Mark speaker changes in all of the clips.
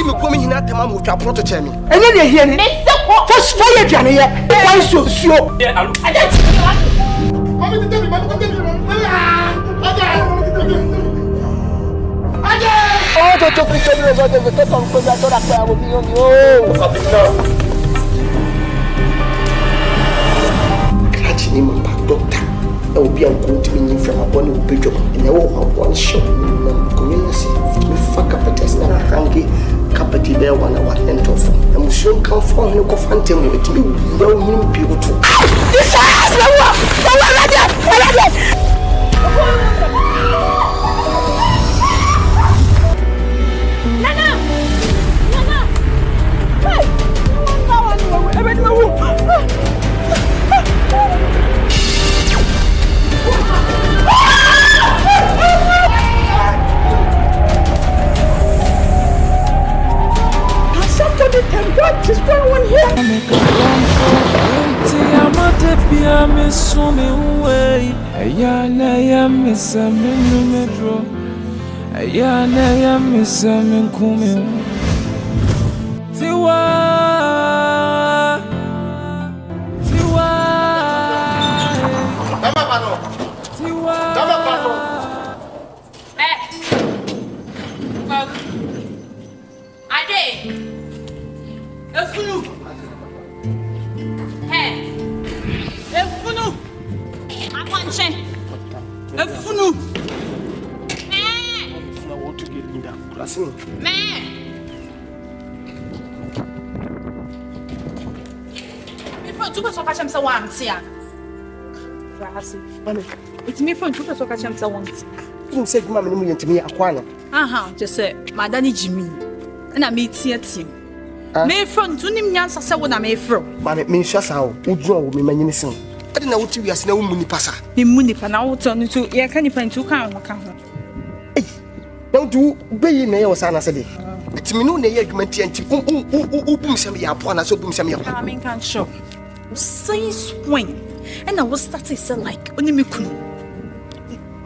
Speaker 1: me coming in at the moment with our protege me.
Speaker 2: And then you hear me. Just fire Johnny. Why so sure? Oh, to talk to the result of the top of the doctor will be on you. Catching him back, doctor. I will be going to me from a body will be job. And I will have one shot in the community. We fuck up a test now. Hanky, Capati there 1 hour and off. And we soon come for him. Confront him with me. No mean people to. This is just one here. It's me from Tuka Soka Chamsa once. You said, Mamma, to me, Aquana. Aha, just say, my daddy Jimmy. And I meet here team. May from Tunim Yansa when I may from. But it means just how would draw me my innocent. I didn't know what you are no money passer. The money pan out on you to can you find 2 count. Don't do be nails, Anna said. It's me no negment and boom some yapon, so boom some yapon. I mean, can't show. Say swing. And I was starting to like only me could.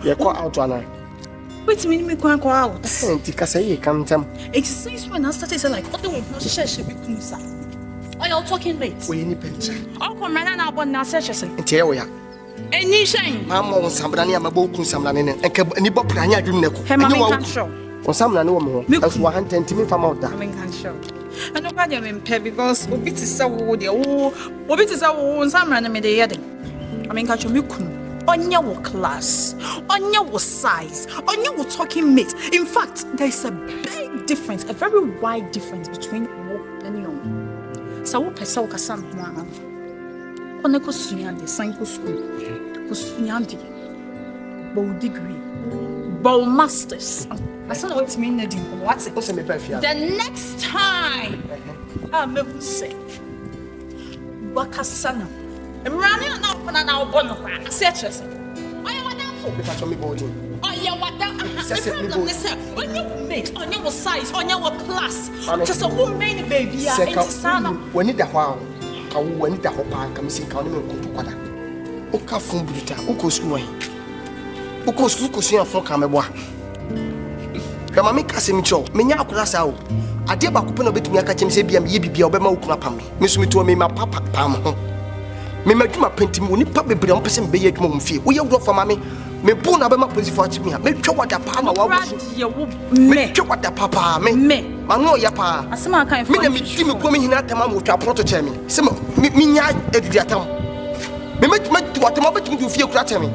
Speaker 2: You're quite out on her. Wait a minute, me can't go out. Because I can't tell. It says when I started to like, what the one share should be closer. Are you talking late? We need picture. I'll come right now, but now search us. And tell you. And you saying, Mamma wants somebody, I'm a book in some land and Nibo Prania Junico. Hammer can't show. Or some no more. That's 110 from out there. I can't show. I know I am in pay because Obit is so woody. Oh, Obit is our own summer and made a I mean, catch you on your class, on your size, on your talking mate. In fact, there is a big difference, a very wide difference between woke and young. So, what person can say, "Mama, on a costume, science school, costume, bow degree, bow masters." I don't know what it means. What's it? The next time, I'm going to say, Wakasana. I'm running now, Bono. I said, why are you because I'm boarding? Oh, yeah, what that? On your mate, on your size, on your class. Just a woman, baby. When it a while, I will when it a hopper come see County Quada. Oka from Brita, Ukosway. Ukos, for Kameboa. Mamma Casimicho, Minya class out. I dare back open a bit me a catch him say, be a Obama Uklapam. Miss me to me, my papa Pam. Me make my painting money, Papa be on person be a mum fee. We are for mammy. Me born Abama police for me. Make sure what the Pama was. Make sure what the Papa me. Mano Yapa. As some kind of me coming in at the mom with our protege me. Some me ediatam. Me make to what I'm about to feel crack me.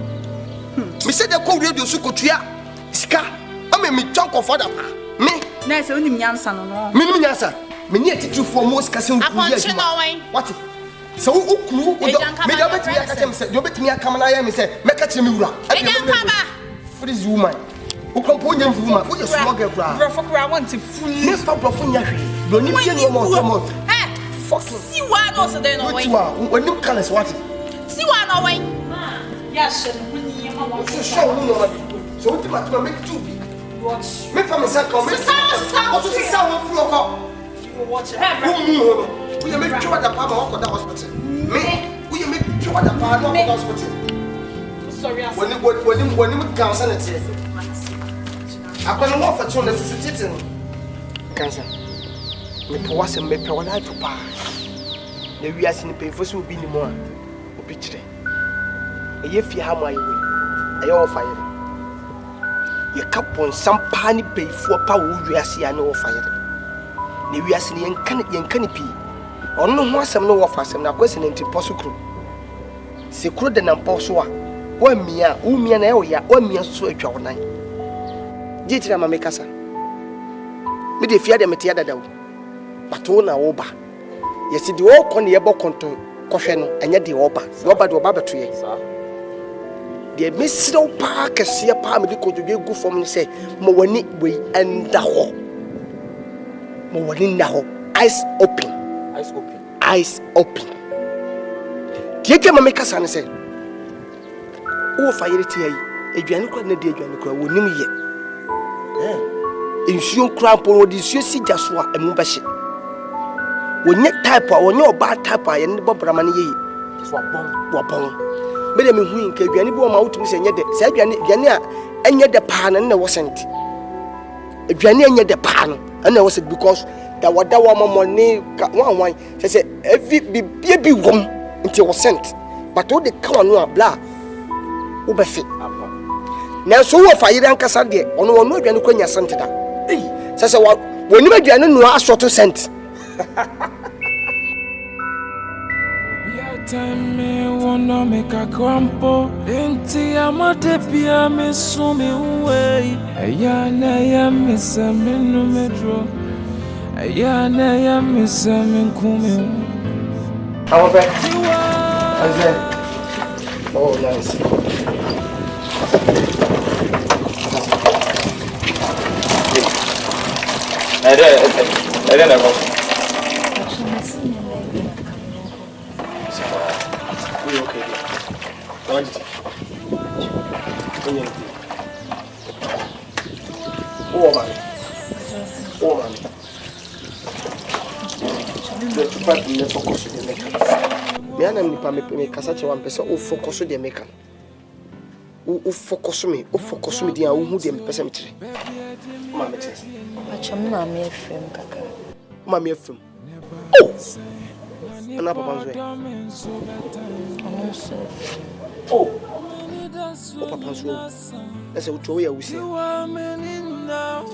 Speaker 2: Me said the code radio Sukotria. Ska. I mean, me chunk of father. Me. There's only Yansan. Me Yansan. Me need to for most casino. What? So who me you bet me a come and I am say make a chimura. What is woman? Who can put your woman? Who is smuggle crowd? I want to fool you for Profunia. Don't need any more. Fucking see one also then away. When you call us what? See one away. Yes, show me. So what do make 2 big? Watch. Make from a circle. Watch it. We make sure that Papa walk on the hospital. Me, we make sure that Papa walk on the hospital. Sorry, when you can't send it, I can't walk for children to sit in cancer.
Speaker 1: Me po was me pe wala to pa. Na wi ase ni pe fo so bi ni mo a obi kire. E ye fi ha mo ayi we. E ye o fa yere. Ye kapon sampa ni pe fo pa wo wi ase ya na o fa yere. Na wi ase ni yen kan pi. Ono ho asem no wo fa asem na kwese ne ntipo so kro. Se kro de na mpo so a wa mia na e o ya wa mia so atwa wonan. Je tira ma me kasa. Me de fia de mete adada wo. Bato na wo ba. Yesi de wo ko ne ye bokonton kohwe no enye de wo ba. De wo ba beto ye. De mesiro pa kase pa me de kodwe gu fom ne se mo wani we enda ho. Mo wani na ho. Eyes open. Eyes open. Tieke ma me kasa ne se. Wo fa yere ti ayi. Eduane kwa na de eduane kwa wo nim ye. Insuo krampo wo di suo si jaso a emu ba hye. Wonye type a wonye oba type a ye ne bobrama ne ye. Jaso wabon. Me de me hu nka eduane bi wo ma wotumi se nye de. Se eduane a enye de pa na wo sent. Eduane enye de pa no na wo se because da wada wo ma money wan se every bibie bi wom nti wo sent. But wo de ka no a bla wo be fit. Na so wo fa yire ankasa de ono aduane kwa nya sent da. Sasa woni aduane no asoto sent.
Speaker 3: Time me wanna make a crumple into amate pia me so me way aya na ya me se me no me draw aya na ya me se me kume
Speaker 1: How about Asante? Oh nice.
Speaker 4: I don't know.
Speaker 1: Okay. What? Oh man. The part me focus on the maker. Me ana nipa me kasa che wan pese o focus on the maker. O focus me dia o hu de me pese me kire. Ma me tese.
Speaker 5: Acham na me FM kaka.
Speaker 1: Ma me FM. Oh. Ana papa nzo. Oh. O papa nzo. Ese o towe ya wusi.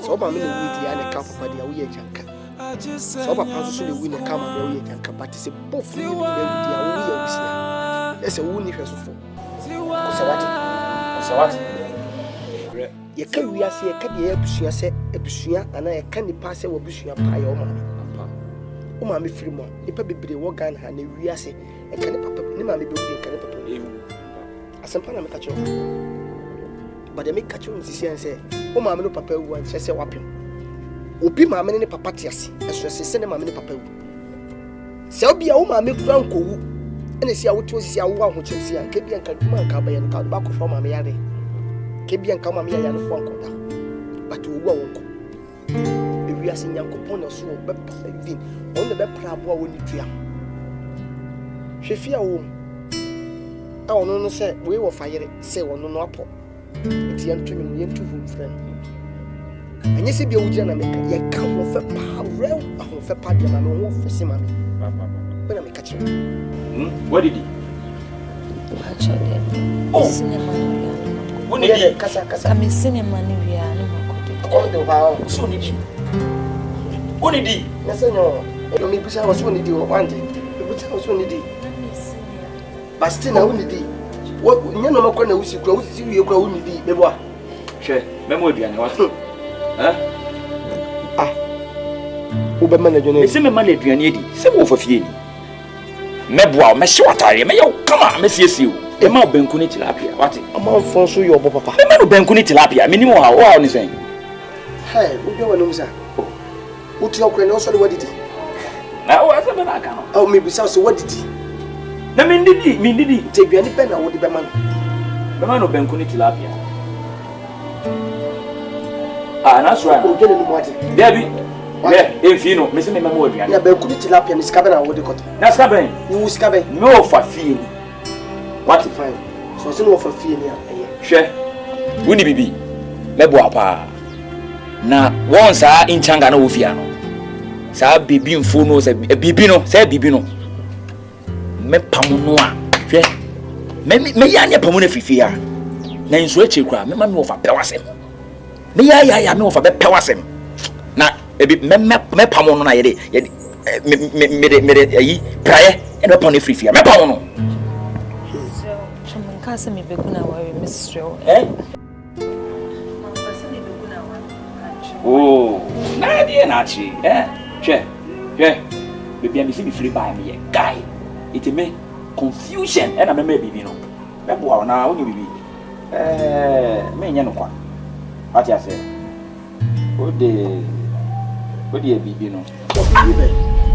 Speaker 1: So ba me no wudi ya ne ka papa dia wo ye janka. So papa nzo so le wi ne ka ma wo ye janka but se bof ni wudi ya wo ye wusi. Ese wo ni hwe so fo. So what? Ye ka wi ase ye ka de abusua se abusua ana ye ka ni pa se wo abusua pa ye o ma. O ma me firi mo nipa bebre wo Ghana ha na wi ase e ka ni papa ni ma me be wi e ka ni papa asempa na me ka cho but me ka cho nsisi an se o ma me no papa wu an se wapem obi ma me ne papa te ase eso se ne ma me ne papa wu se obi a o ma me kura nkowu ene si a woto sisi a wo ahokyem si an ke bi an ka duma ka ba ye no ka ba ko fo ma me yare ke bi an ka ma me yare fo an ko da but wo a wo ko ewi ase nyankopon na so be pa even on the be prabo a woni tua hwefia wo a ono no se we wo fayere se wono no apo ti yantu ni yentu hu mfren anye se bia wujira na meka ye ka ho fe pa rew ho fe pa de na no ho fe se mami bena meka chi
Speaker 4: What did he?
Speaker 5: Oh, cinema ni
Speaker 4: What did he?
Speaker 1: kasa
Speaker 5: kama cinema ni vya ni makoto
Speaker 1: ko de ba
Speaker 4: So did he? What did he?
Speaker 1: na se no e mi bisa wo so ni di wo wande e bisa wo so ni di basti na wo ni di wo nya no makọ na wusi kura wusi wie kura wo ni di bebo a
Speaker 4: Hwe, memo aduane what?
Speaker 1: wo be manage no
Speaker 4: Ese me ma na aduane edi. Se wo fa fie ni. Meboa, me hye watare, me yo kama, me siesie o. E ma benku ni tilapia, what?
Speaker 1: ama fon so yo bo papa
Speaker 4: Me ma no benku ni tilapia, me ni mo ha, o ha ni sen.
Speaker 1: hey wo be wonu msa wo ti okure na so le wadidi
Speaker 4: Na o ase me na aka no.
Speaker 1: oh me bisa so wadidi
Speaker 4: Na me ndidi.
Speaker 1: te aduane pe na wo de be man
Speaker 4: Me ma no benku ni tilapia. Na so
Speaker 1: o gele ni mo ade
Speaker 4: Debi. Enfi no, me se me ma mo aduane.
Speaker 1: ya be kudi tilapia ni skabe na wo de koto
Speaker 4: Na ska ben.
Speaker 1: wo skabe
Speaker 4: Me o fa fie ni.
Speaker 1: what fine so se no for fie ni aye
Speaker 4: Hwe. Wuni bibi. Meboa pa. Na won sa inchanga na wo fia no. Sa bibi mfo no say bibi no say bibi no me pam no a hwe me ya ne pam no fifi a na nso eche kura me ma me ofa pewasem me ya me ofa be pewasem na ebi me pam no na ye me ayi praye e no pam no fifi a me pam no
Speaker 5: so chaman ka se me beguna wa Mr.
Speaker 4: Oh, na dia na chi hwe baby am see me free by me guy it me confusion and na me bibi no me boa na wo ni bibi me nya no kwa ati ase o de bibi no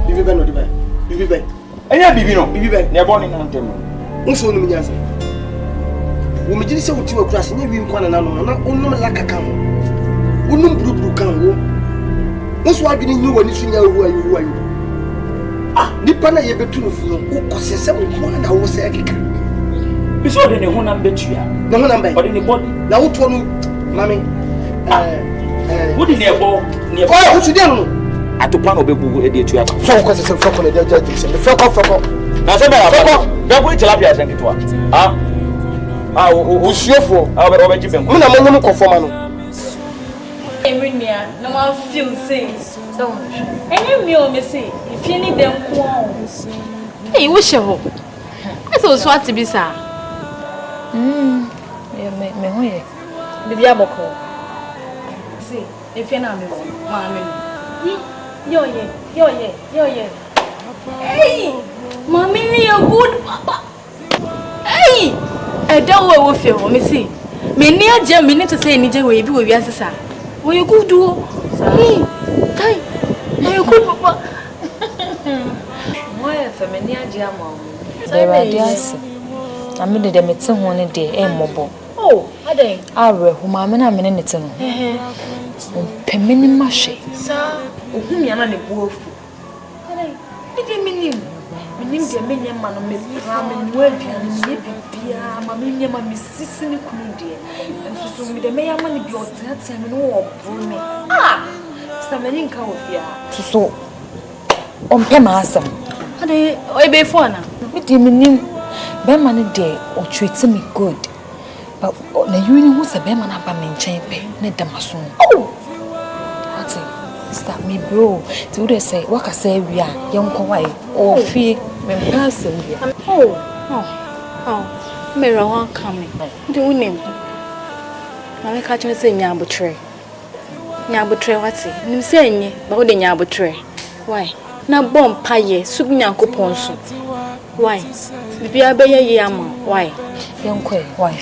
Speaker 1: bibi no de bibi
Speaker 4: enya bibi no ne bo ni na ntem
Speaker 1: unso no nya ase wo me jiri se wo ti wa kura se nya wi nkwa na no na onum la kaka ho onum brubru kan wo unso adwini nyi woni sunya wu ayu nipa na ye betu no funu wo kosese mo ko na wo se ekeka
Speaker 4: biso de ne honam betua
Speaker 1: ne honam be
Speaker 4: ode ne body
Speaker 1: na wo to no mami
Speaker 4: wo di ne bo
Speaker 1: wo su de no
Speaker 4: atopa no bebu e de etua
Speaker 1: fo ko se fo ko ne de se fo ko
Speaker 4: na se ba da ko tilapia se nkitwa o suofo o be jiben
Speaker 1: mo na mo nyum ko fo ma no
Speaker 2: Eminia, no one feels things. Don't. Any meal, Missy, if you need them,
Speaker 6: hey, wish you. I thought what to be, sir.
Speaker 5: Yeah, me hoye.
Speaker 2: Bibi aboko. See, if you're not mommy. Yo. Hey, mommy, you're good, papa. Hey, I don't know what you me see. Me near Jam, me need to say any way be with your sister. Well, you good, do. Hey, you good, papa.
Speaker 5: Why familiar jam? There are dears. I made the meeting one day, mobile.
Speaker 2: Oh, I think.
Speaker 5: I read whom I'm in a minute. Pemini mashi.
Speaker 2: Sir, whom you are not a wolf. I didn't mean him. My name is Amelia Man, Miss Ram and Webby, and maybe Mamma, my Mrs. Kundi, and so me the mayor money be your tats and no me. Somebody come with you.
Speaker 5: So, on Pemasam.
Speaker 2: I be for now.
Speaker 5: With him in Bermani day or treats me good. But the union was a Berman up and champion, net Damason. Oh, what's it? Stop me, bro. Do they say, what I say, we are young Kawaii or fear when person?
Speaker 6: Oh, Mary won't come. Do name. I catch me saying Yabutre. Yabutre, what's it? You say, but what in Yabutre? Why? Now, bomb pie, soup yanko ponso. Why? If you are by a yama, why?
Speaker 5: Young Quay, why?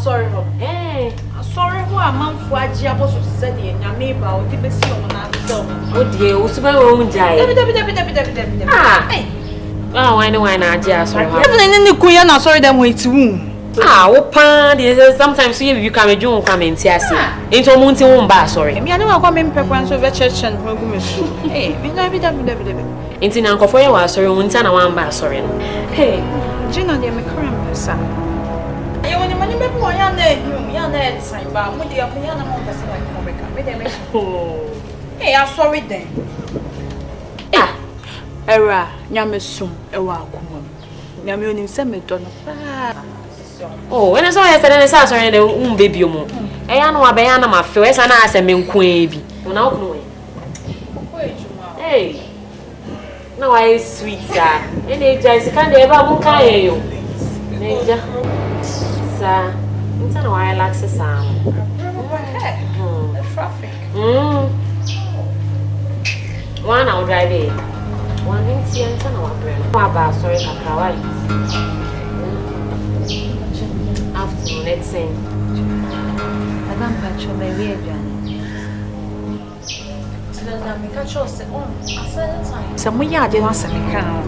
Speaker 2: Sorry, hey, sorry, who a man for a jabos of Sadie and your neighbor, or give us your answer.
Speaker 6: Oh, dear, what's my own jay? Oh, I know why not, yes, sorry.
Speaker 2: Evelyn and the Queen are sorry them way too.
Speaker 6: Sometimes you come a June come in Tiasi. Into a mountain won't buy, sorry. I
Speaker 2: don't come in preference of a church and hey,
Speaker 6: into Uncle for you, sorry, won't turn a one bar, sorry.
Speaker 2: Hey, Gina, they're my current son. I want your money, but why are they? You are there, sign bar, with the piano like hey, I'm sorry then. Era, Yamasum, a walk. Yamun send me to
Speaker 6: oh, when I saw yesterday, I saw sorry, the womb baby. I know a bayana, my first, and I said, me queen. Hey, no, I sweet, sir. Any just can't ever carry you. Sir, it's an wire lax a sound.
Speaker 2: Traffic.
Speaker 6: One I'll drive it. One didn't see and turn on brain. Papa, sorry, Kakawai. Afternoon, let's sing.
Speaker 5: Madame Pacho, my real
Speaker 2: some way I did not send me crown.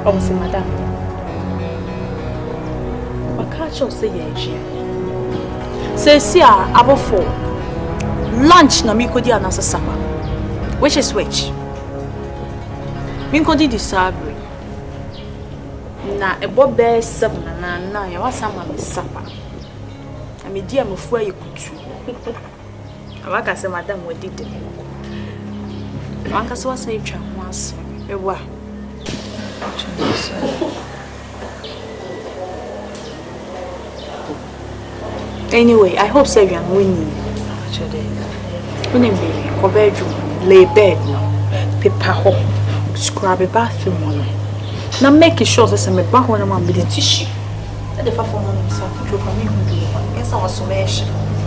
Speaker 2: Oh, see, madame. What catch us say, says, yeah, above 4. Lunch, Namiko di anasa supper. Which is which? Minko di sabri.
Speaker 6: Na a bob bear 7 and 9. I was some of the supper. I mean, dear, I'm afraid you could. Like I said, Madame, we did it. Uncle was a child once. It was. Anyway, I hope so. I'm winning. Winning, baby. Go bedroom, lay bed now. Paper home, scrub a bathroom. Now make it sure that I'm a back when I'm with the tissue. And if I found myself, you can make me do it. Yes, I was so much.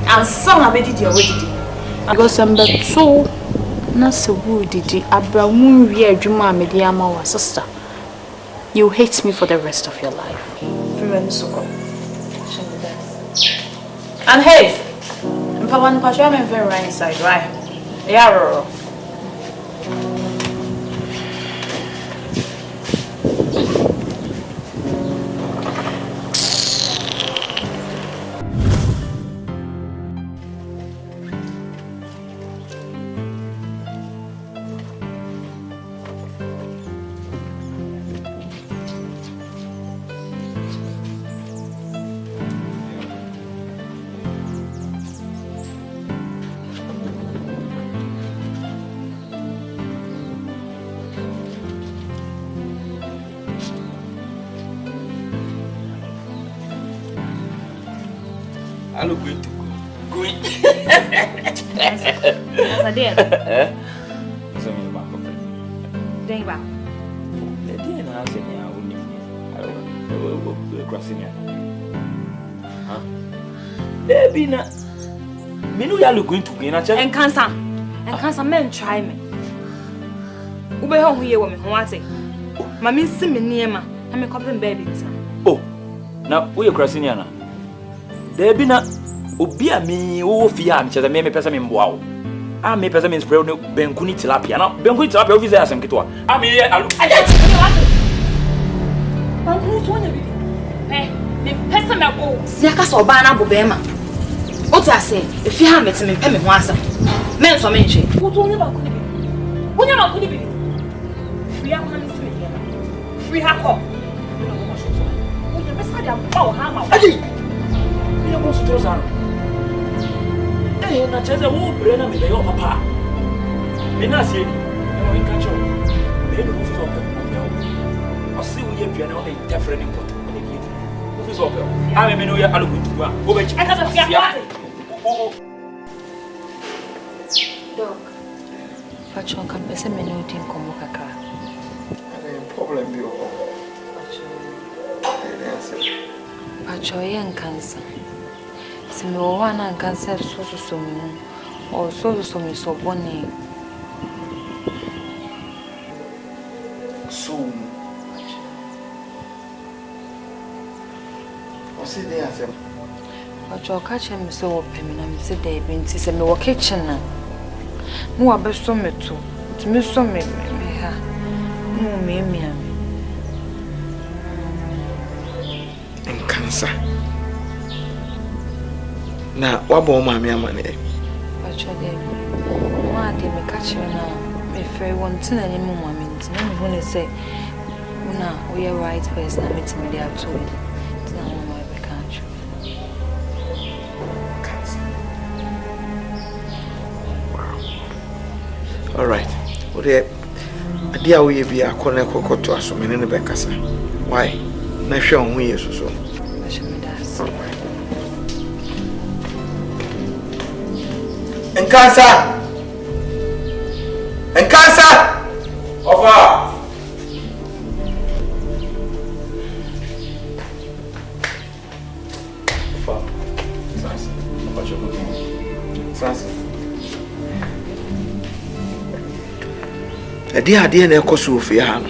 Speaker 6: And some have did you already. Because I'm the two. Not so good, did you? Abramu, we are Juma, Mediama, or sister. You hate me for the rest of your life. And hey, if I want to pass you, I'm very right inside, right? Yeah.
Speaker 4: I'm going to go.
Speaker 6: Asante.
Speaker 4: So me back up.
Speaker 6: Dang back.
Speaker 4: The day na say ya woni. I crossing ya. Huh? Baby na. Me no ya going to go na che.
Speaker 6: And cancer men try me. Ube ho huye wo me ho ate. Ma me nsi me niema, na me kopem baby nta.
Speaker 4: Oh. Na we crossing ya na. Debi na obi a me wo fia me cheze me pesa me mboa wo. A me pesa me spray no benku ni tilapia na benku ni tilapia office asem keto a me alu
Speaker 6: Ajati ni wato. Banku to nya bibi. Me pesa me go. Ya ka so ba na bo be ma. O ti ase, e fi ha meti me pe me ho asa. Me nso me nche. Wo to nya banku ni bibi. Wo nya banku ni bibi. Free ha ma ni so me. Free ha ko. Wo nya pesa dia ba ha ma.
Speaker 4: Aji. Eu gosto de usar. Na cheza wo brena me leyo papa. Me na se ni. Eu vou encaixar. Me no fiz o pé. Assim o ia piano é interfere em ponto. Eu fiz o pé. A me no ia alu kutu a. O be.
Speaker 6: A casa fica. Dog. Pachon kan pese me no tin komo kakra.
Speaker 1: Problem bi o.
Speaker 6: Pacho yen cancer. Se me wana cancer so me o so me so boni.
Speaker 1: So. O se dey asem.
Speaker 6: Pacho ka che me so opemi na me se dey bi nti se me wo kitchen na. Mo abeso me to. Nti me so me ha. Mo me mia.
Speaker 1: Cancer. Na wabo mama amane.
Speaker 6: Pacho dey. Wa dey me catch na me free one tin na me mama nti na me ho ne say una we are right person na meet me there to it. Na mama be catch.
Speaker 1: Cancer. Wow. All right. What dey adia we be akona kokoto aso me ne be kasa. Why? Na hwe on hu yeso so. En casa! Ofa! Ofa. Sansi. Ofa choko. Sansi. Ade na ekoso ofie ha no.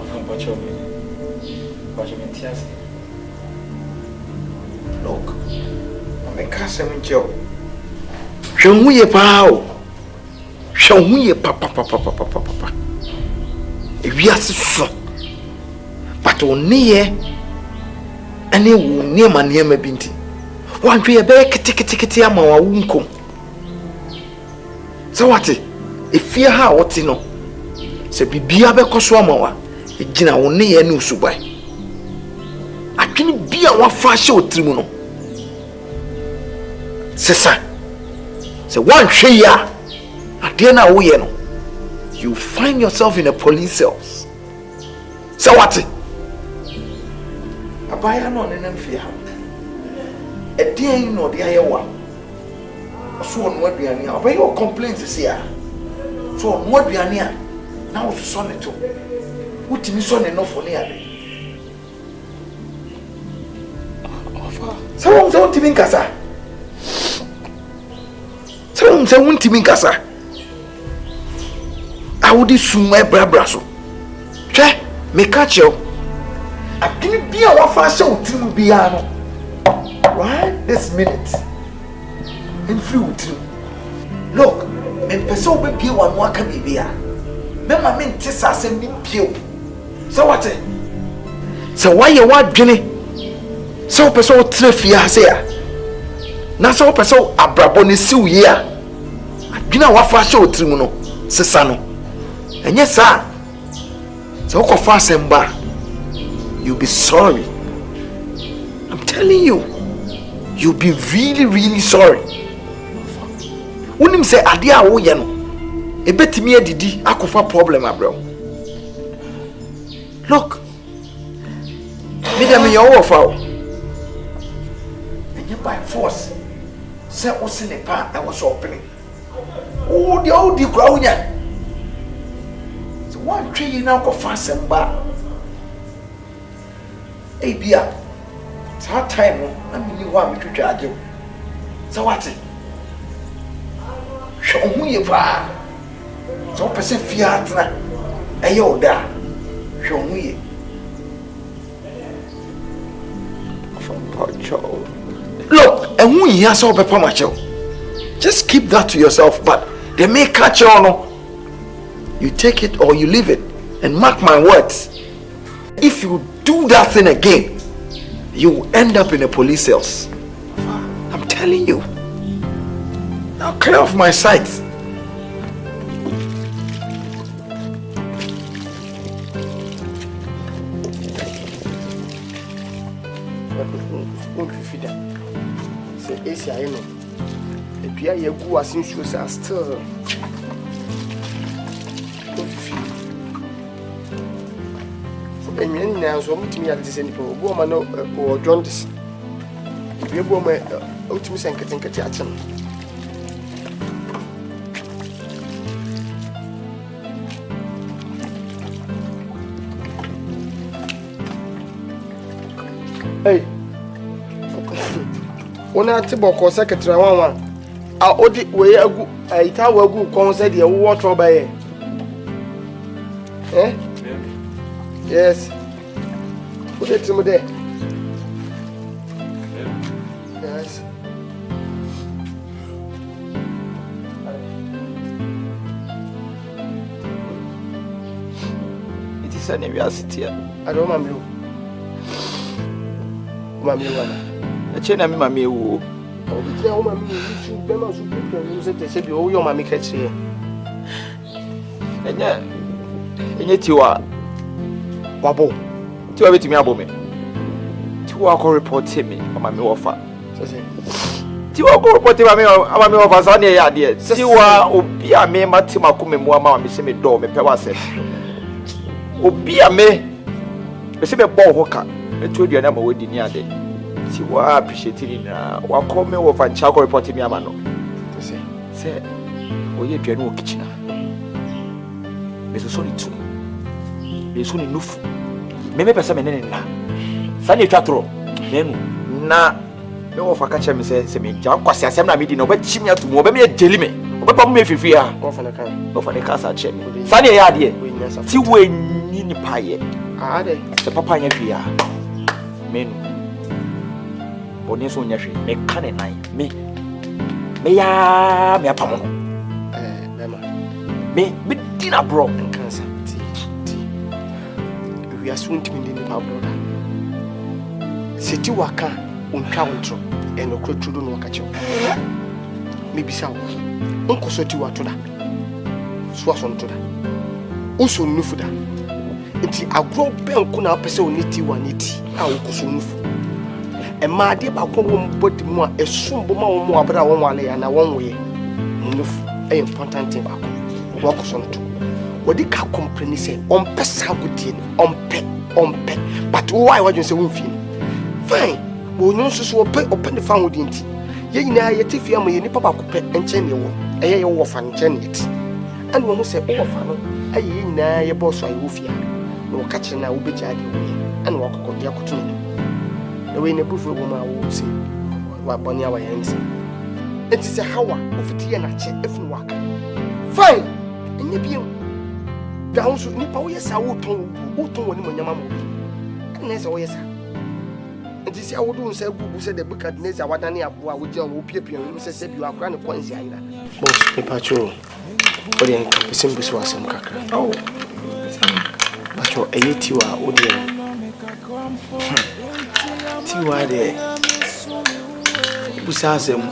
Speaker 4: Ofa choko. Ofa mentias.
Speaker 1: Look. Casa minchio. Shonguye pao. Shonguye papa. Ewiase so. But onye ane wo niema niema binti. Wantwe ye be kitikiti ama wa wunkom. So what? If fear ha what no.
Speaker 7: Se bibia be koso amawa egina wo ne ye ne usubai atwene bia wa fa hye otrimu no sesa se one hwe ya ade na wo ye no you find yourself in a police cells so what abaya no ne nam fia edin no de ayewa so no aduane a obey your complaints see ya so no aduane a na wo so ne to utimi so ne no fo ne ade ofa so utimi nkasa so utimi nkasa awudi sumwe brabra so hwe me catch you adini bia wa fa hye utimi bia no right this minute in free utimi look me pese obe bia wa no aka bibia me ma me ntisa asem ni pio so what so why you wa dwene so pese o trafia ase ya na so pese abrabo ne siw ye a adwene wa fa hye utimi no sesa no enye sa so ko fa asem ba you'll be sorry. I'm telling you, you'll be really, really sorry. Unim say adia wo ye no. E betimi adidi akofa problem abro. Look. Me dem your wo fa. And you by force. Say o se ne pa I was opening. Oh, the crowd nya. So one tree you now go fast and back. Hey, Bia, it's hard time. I mean, you want me to charge you. So what's it? Show me a bar. So, person fiat. Hey, yo, da. Show me. From Pacho. Look, and we are so bad, Macho. Just keep that to yourself, but they may catch you on. You take it or you leave it, and mark my words. If you do that thing again, you will end up in a police cells. I'm telling you. Now clear off my sight. Still. And you know, so much me at this any woman or jaundice. If you go my ultimate and getting a chat. Hey, when I tell or secretary, one, I owed it where I tower good concert your water by. Eh? Yes. Put it to me there. Yes. It is an university. I don't remember you. Mammy, a chain of mammy who. Oh, the tell mammy, you better use it. They said you owe your mammy catch here. And yet you are. Wabo, to everything about me. To walk or report to me on my offer. To walk or report to my offer, Sunday, dear. See what be a me, Matima Kumama, Miss Me Door, me Pewase. Be a me, Miss Me Ball Hooker, and told your number with the near day. See what I appreciate it now. What call me off and Chaco report to me, Amano. Say, oh, you general kitchen. Mrs. Sonny too. Soon enough. Maybe person na. Sani twatro. Nenu na me wo fa ka che me se me ja kwase asem na me di na oba chimia to mo oba me jeli me. Oba pa mo me fifi a. Wo fa na ka sa che me. Sani ya de. Ti we ni ni paye. Ah de. Se papa nya hwi a. Menu. Boni so nya hwi. Me ka ne nan. Me ya me apamo no. Me dina bro cancer. We are soon to be in the brother. City waka untro and okrotu do no wakacho. Maybe so. Unko soti wa to da. So aso to da.
Speaker 1: also nufuda. Nti agro benku na pese oniti waniti a wokoso nufu. E ma de ba ko wo body mu a esumbo ma wo mu abra wo wale ya na wonwe. Nufu e important thing ba ko. Wokoso nto. Wodi ka comprehend say on pesa godie on pe but why what you say won feel fine wo no so open the fan wodi nti ye nyina ye tefi am ye nipa ba ko pe enche ne wo eye ye wo fa nche ne ti and wo say wo fa no aye ye nyina ye boss aye wo fia no ka kire na wo be jade wo ye and wo kokko dia koto ne the way ne bufu wo ma wo say wa boni awa ye nsi enti say hawa ofiti ye na che efun waka fine enye biem down so nipa wo yesa wo ton woni monyama mo bi na say wo yesa enti say wo do say gugu say the bucket na say wadane aboa wo je wo piepie wo say say bi akra ne kwansi ayira boss paper cho o de nka pesim biso asem kakra oh bacho eyetiwa o de tiwa de busa asem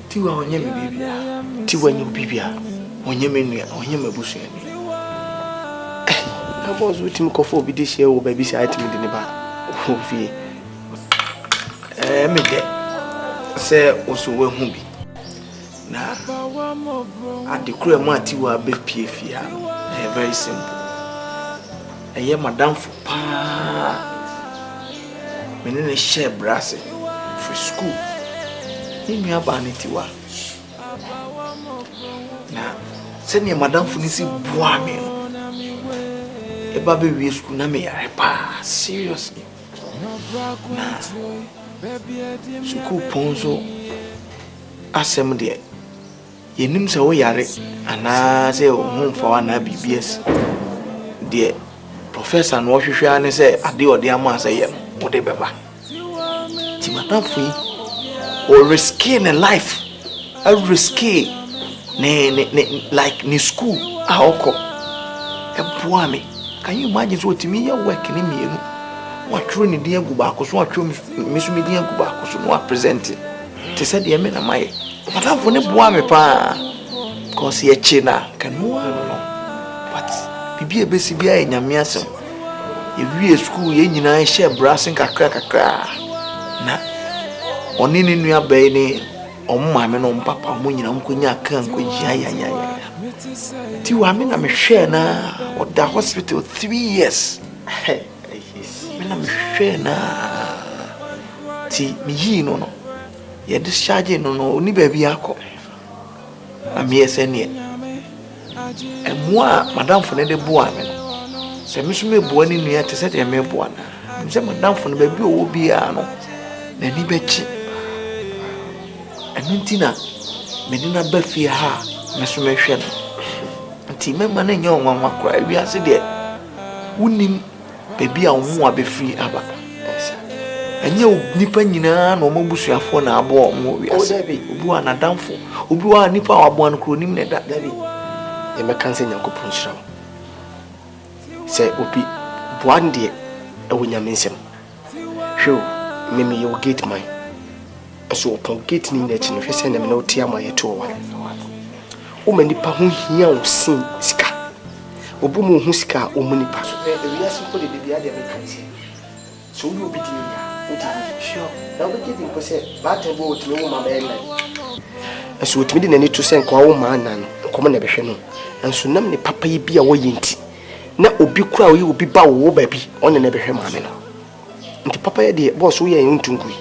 Speaker 1: tiwa onye me bibia tiwa nyi bibia onye menua onye mabusu ani na boss wetin ko for bi dey share wo baby say item de ne ba wo fie me de say oso we hu bi na adekura mu atiwa be pie fie ha very simple eye madam for pa menene share brass for school ni nua ba ni tiwa na senior madam funisi boa me e ba be wi school na me yare pa seriously na school ponzo asem de yenim se wo yare ana se o humfa wa na BBS de professor no hwehwe ane se ade ode ama se yem wo de beba ti madam fu o risking a life a risky ne like ni school ahoko eboa me can you imagine so timi ya work ni mienu wa tro ni dia gu ba ko so wa tro mi so mi dia gu ba ko so no present te said ye me na mai madam for ne boa me pa cause ye china kan no but bibi e besi bia e nyame asem ye wie school ye nyina share brassing kakra na oni ni nua bai ni omma me no papa mo nyina nkonya kan ko ya ti wa me na me hwe na o da hospital 3 years me na me hwe na ti mi yi no ye discharge no oni ba bi akọ na me esene emwa madam fo ne de boa me no se me so me boa ni nua te se de me boa na me se madam fo ne ba bi owo bi a no na ni ba chi Anuntina, Medina Buffy ha, Messuation. Until my man and young one cry, we are said there. Wouldn't baby a more be free about. And you nippanina no mobusia for na bo mo we are Ubu and a downfall. Ubu are nipa or one cronim that Davy. The Mecanse Yankopon show. Say, Upi, one day, a winner miss him. Sure, maybe you'll get mine. So upon getting in the chin, if you send them no tear my tour. Woman, the Pahun here will sing ska. Obumu Huska, or Munipa. We are simply the other Americans. So you'll be dear. Sure. Now we get in possess, but I go to no mamma. As with me, need to send Kwa man and common ever. And so none the papa be a wayinty. Now, Obi crow you will be bow baby on an ever mamma. And the papa, dear boss, we are in Tungui.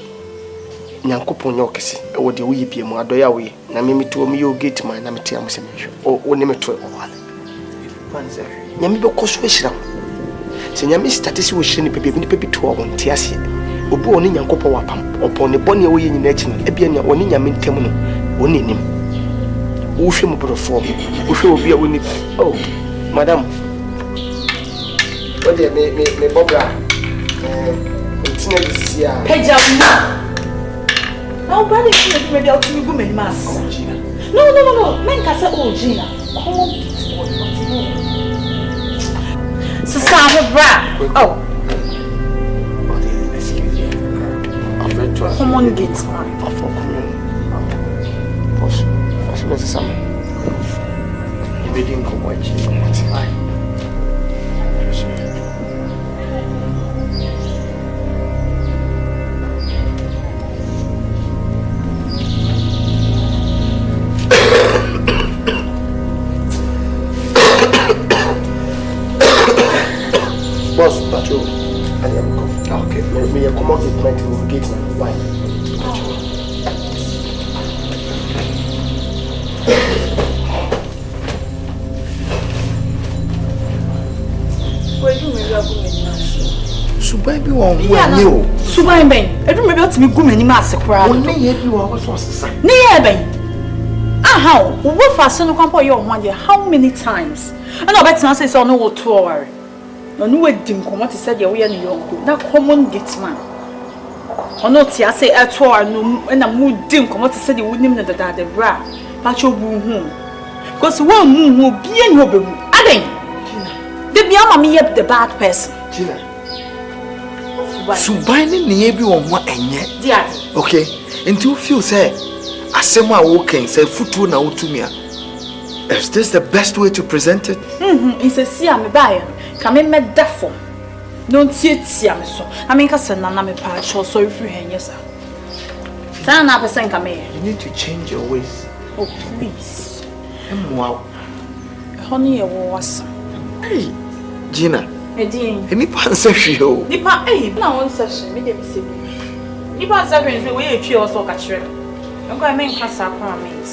Speaker 1: Nyankopon yokesi e wo de wo yibie mu adoya we na memi to mi yo gate man na meti am se mehwe o ne meto o wale kwanze nyame be koso ehira se nyame statisi wo hire ni pepe ni pepe to o ntia se obi oni nyankopon wapam opon ne bone wo ye nyina achi no e bia ne oni nyame ntem no oni nim wo hwe mu brofo wo hwe obi a woni oh madam o de me bobra ntina disia
Speaker 2: pejama. Now, brother, you may be able to go and mass. No. Men can say, oh, Gina. Come Sister, bra. Oh. Come on, get
Speaker 7: Reading Kumawood.
Speaker 1: Boss, Patrol, I am coming. Okay, may I come out with my to get my wife?
Speaker 7: Subai bi won wani o.
Speaker 2: Subai ben. Edu me bi otimi gu mani ma asekura.
Speaker 7: Woni ye bi wo so sesa.
Speaker 2: Ne ye ben. Aha, wo fa se no kwampo ye ho ade how many times? And I bet na say so no wo to worry. No no we dim komo te say de wo ye ne yonko. Na common gate man. Ono ti ase e to anu na mu dim komo te say de wo nim na dada de bra. Pa cho bu hu. Because one mu bi en ho bebu. Aden. The be ama me the bad person.
Speaker 7: Gina. Subai ne ye bi won ho enye.
Speaker 2: Dia.
Speaker 7: Okay. Until you feel say asema woken say futu na utumia. Is this the best way to present it?
Speaker 2: It's a see am buy. Ka me medafo. No tie me so. I mean ka se na me pa cho so free hen yes. Sana na person ka me.
Speaker 7: You need to change your ways.
Speaker 2: Oh please.
Speaker 7: Wow.
Speaker 2: Honey e wo wasa.
Speaker 7: Hey, Gina.
Speaker 2: Edin.
Speaker 7: Any answer you?
Speaker 2: Nipa na won session me dem se bi. Nipa session say we etwi o so ka kire. Enko I mean class appointment.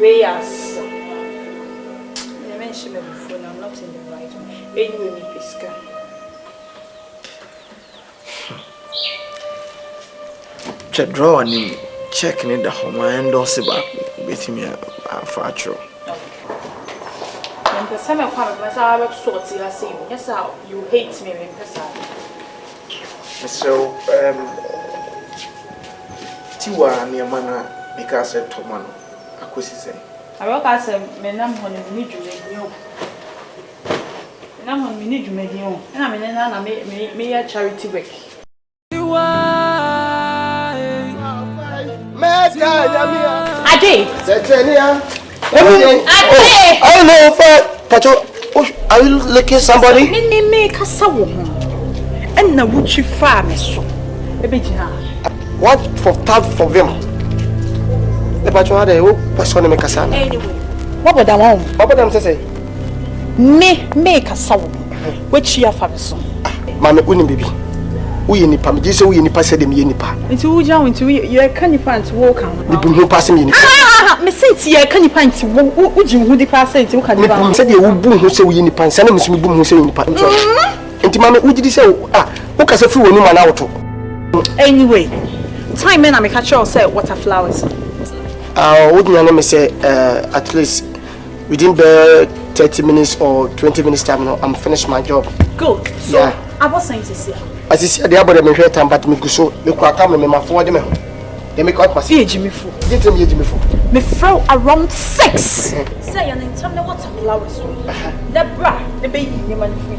Speaker 2: We yes. I mentioned before I'm not in the right way. Anyway, me piska.
Speaker 7: Check draw and check in the home and also back with me a fracture.
Speaker 2: And the summer part of my sort you saying, yes, you hate me in person.
Speaker 7: So, TIWAA and your manner because I told man, I could say.
Speaker 2: I work as a menam on a need you. And I'm on me need you, and I'm in an me a charity work. Ade!
Speaker 1: I know, Patrol. Are you looking somebody?
Speaker 2: Me casawo. And na wuchi farm so.
Speaker 1: What for tap for them? The Patrol had a person make a son.
Speaker 2: Anyway, what would I want?
Speaker 1: What would them say?
Speaker 2: Me make a soul. Which you have so.
Speaker 1: Mamma, wouldn't be. We in the pam, this we in the pass, them yenipa.
Speaker 2: Into who down into your canny pants walk on.
Speaker 1: The boom passing in.
Speaker 2: Me say it's your canny pants. Would you the pass it? You can
Speaker 1: say you boom who say we in the pants, and Miss Boom who say in the pants. And Mamma, would you say, who can say fool no man out?
Speaker 2: Anyway, time men I make a sure say water flowers.
Speaker 1: Wouldn't let me say, at least within the 30 minutes or 20 minutes time, I'm finished my job.
Speaker 2: Good. So, yeah. I was saying to see.
Speaker 1: As you see, the other me time, but me go so, me quite come and me forward them. They make out my see Jimmy Fu. Did me Jimmy Fu. Me throw around 6.
Speaker 2: Say an internal water flowers. The bra, the baby, the man free.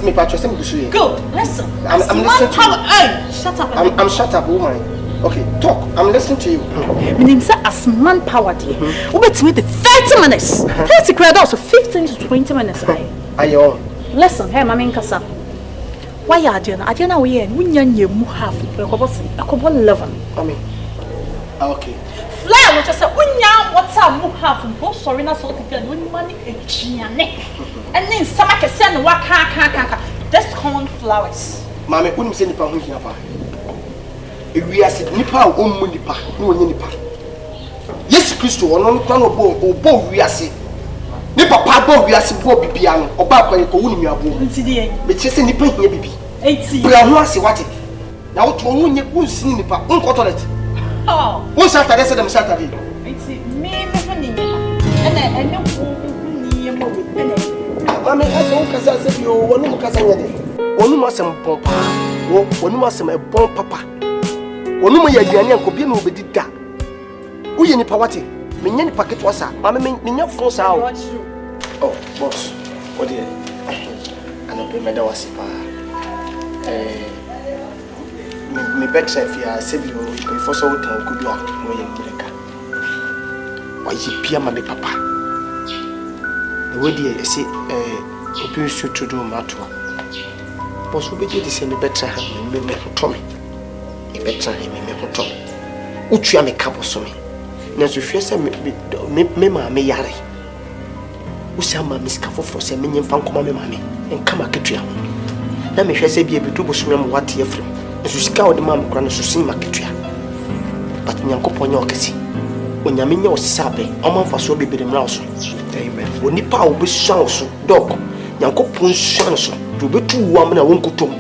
Speaker 1: Me patch, me go so.
Speaker 2: Good. Listen.
Speaker 1: I'm listening to you.
Speaker 2: Hey, shut up.
Speaker 1: I'm shut up, woman. Okay, talk. I'm listening to you.
Speaker 2: My name is as manpower. We wait me the 30 minutes. 30 credits, so 15 to 20 minutes.
Speaker 1: Ayo.
Speaker 2: Listen, hey, Mama Nkasa. Why are you? I don't know where you have. I could 11.
Speaker 1: Mommy. Okay.
Speaker 2: Fly, what I said, what's up? Have both sorry, not so to win money and then some can send what can't. That's common flowers.
Speaker 1: Mammy, wouldn't send the pound here. If we are said Nipa or Nipa, no Nipa. Yes, Christo, or no plan or bow, we are saying. Nipa Pabo, we are saying, Bobby Piano, or Papa, and Kounia, but just any pain, baby. 80. But I want to see what it. Now, to win your own sin Nipa, uncle it. Oh, one Saturday, them Saturday. It's me, and I know Mammy has all Casa, you one Casa, one must have Pompa, one must have a bomb papa. Onuma ya Ghanaian ko bi no Benedicta. Uye ni pawate. Menye ni packet wasa. Mama menye phone sa o. Oh, boss. What there? Ana pe meda wasi pa. Me back chef ya sebi o pe for so time ko bi a no ye mbreka. Wa yi pia ma me papa. Where do you see abuse to do matter? Boss will be the better him, me Tommy. A better him, me Tommy. Uchi am a couple so me. Nas if you say me yari. Usama Miss Kafo for some minion fan come mammy and come a kitchen. Let me say be able to swim what year from. As you scout the mamma grand to see my kitchen. But Nyanko Ponyokasi. When Yamina was sabe, Oman for so be the mouse. Amen. When Nipa will be sounds, dog, Yanko Pons to be 2 women and 1 kutum.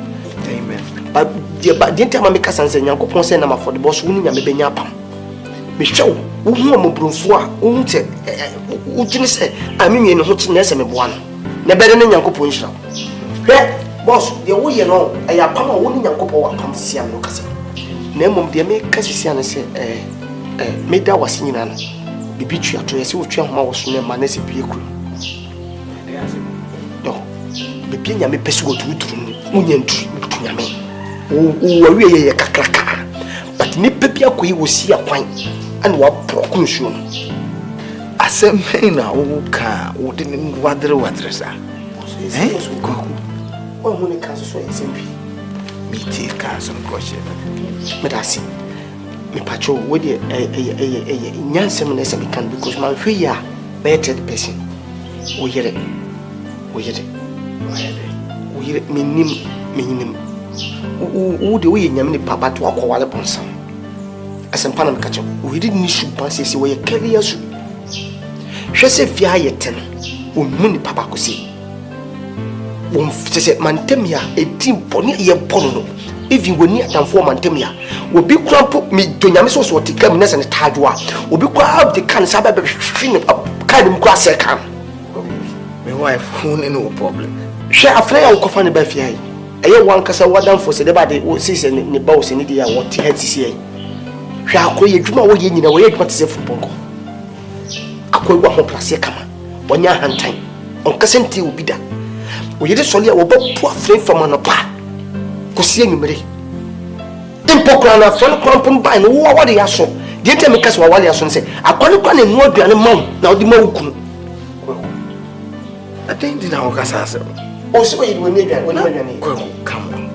Speaker 1: Amen. But the entire Mamika and Yanko Ponsen number for the boss winning and maybe Yapam. Michelle, who Brunfois, won't say, who say, I mean, in hotness and one. Never than Yanko Ponsha. Boss, the way you know, I am Pama winning Yanko Pam Siam Lucas. Name the American say, made that was in an Bibitia to a suit mouse named Manesi Pico. No, the Pinya may pursue to Union to Yame. Oh, we are a cracker. But Nipia will see a pint and what procuntion. I said, Mena, who can, who didn't water water. Eh? Oh, when it comes to SMP, me take some crochet. But I see. Me patrol with a Yansem as I can because my free are better person. We hear it. We hear it. We hear it. Minim. Who the way Yamini Papa to walk while upon some. As a panam catcher, we didn't issue passes away a carrier. She said, Fia 10. Muni Papa could see. Won't say Mantemia, a team pony a pono. If you were near them for Mantemia, will be crumpled me to Yamisos or Ticamines and Tadua, will be quite the can sabbat of kind grass. My wife, who no problem. Share a flare of coffin by Fia. I one cassa wadan for Sedabadi or season in the boss in India what he had to say. Shall call you Juma in a way what is a football. I call one more plus come 1 year hand time. On Cassanti will be done. We just only a poor flame from an apart. Cosia numeri. Impocrana, friend crumpum by no what they are so. Didn't tell me because what they are so say. I can't go and more than a mom now the Moku. I think the now Cassasa. Also, it will need when come on.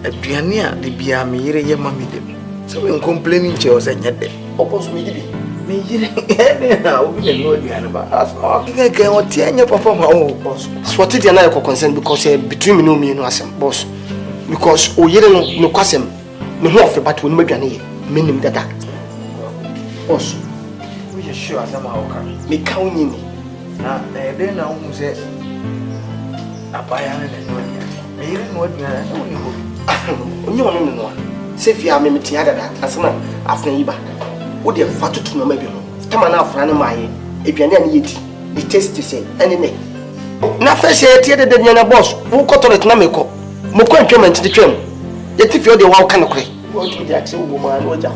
Speaker 1: A piania, the Biamire, your mammy. So when complaining to us and yet, oppose me. Me, now we know the animal. I can't tell your papa, boss. Swatted and I consent because between me and us, boss. Because you don't know Quasim, no more but when maybe meaning that. Boss, we are sure as I'm me counting me. Now, then now who says, I buy and no, you know what you know. Say if you are me, Tiada, as a man after Iba. Would you fat to know maybe? Tamana Frana my, if you need the taste to say, any name. Nothing say, Tiada than your boss, who got on it Namiko. Moko enjoyment to the trim. Yet if you're the one kind of cray, what to the actual woman or jam.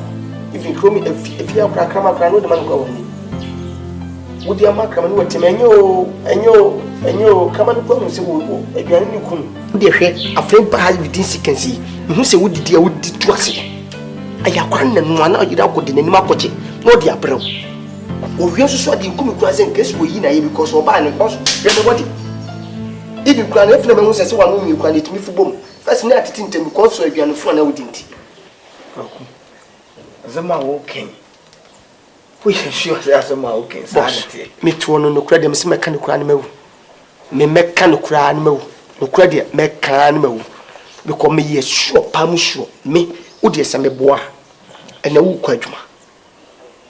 Speaker 1: If you call me if you are Cracama, the man go in. Would your mark come and what and you come and go and say, if you are in Kun, dear head, a friend perhaps within seconds, who say, would dear would do us. I have one and one out without good in any market, no dear bro. We also saw the Kumu and guess we in because of buying a boss, everybody. If you can have never says one you can eat me for boom. First night it into me so if you are no fun out didn't. Zama walking. We are sure as a walking. Me to one no credit, Miss Mechanical animal. Me mechanical animal, no credit, mechanical. Because me is sure, Pamusho, me, Udias and me bois, and a woo quadma.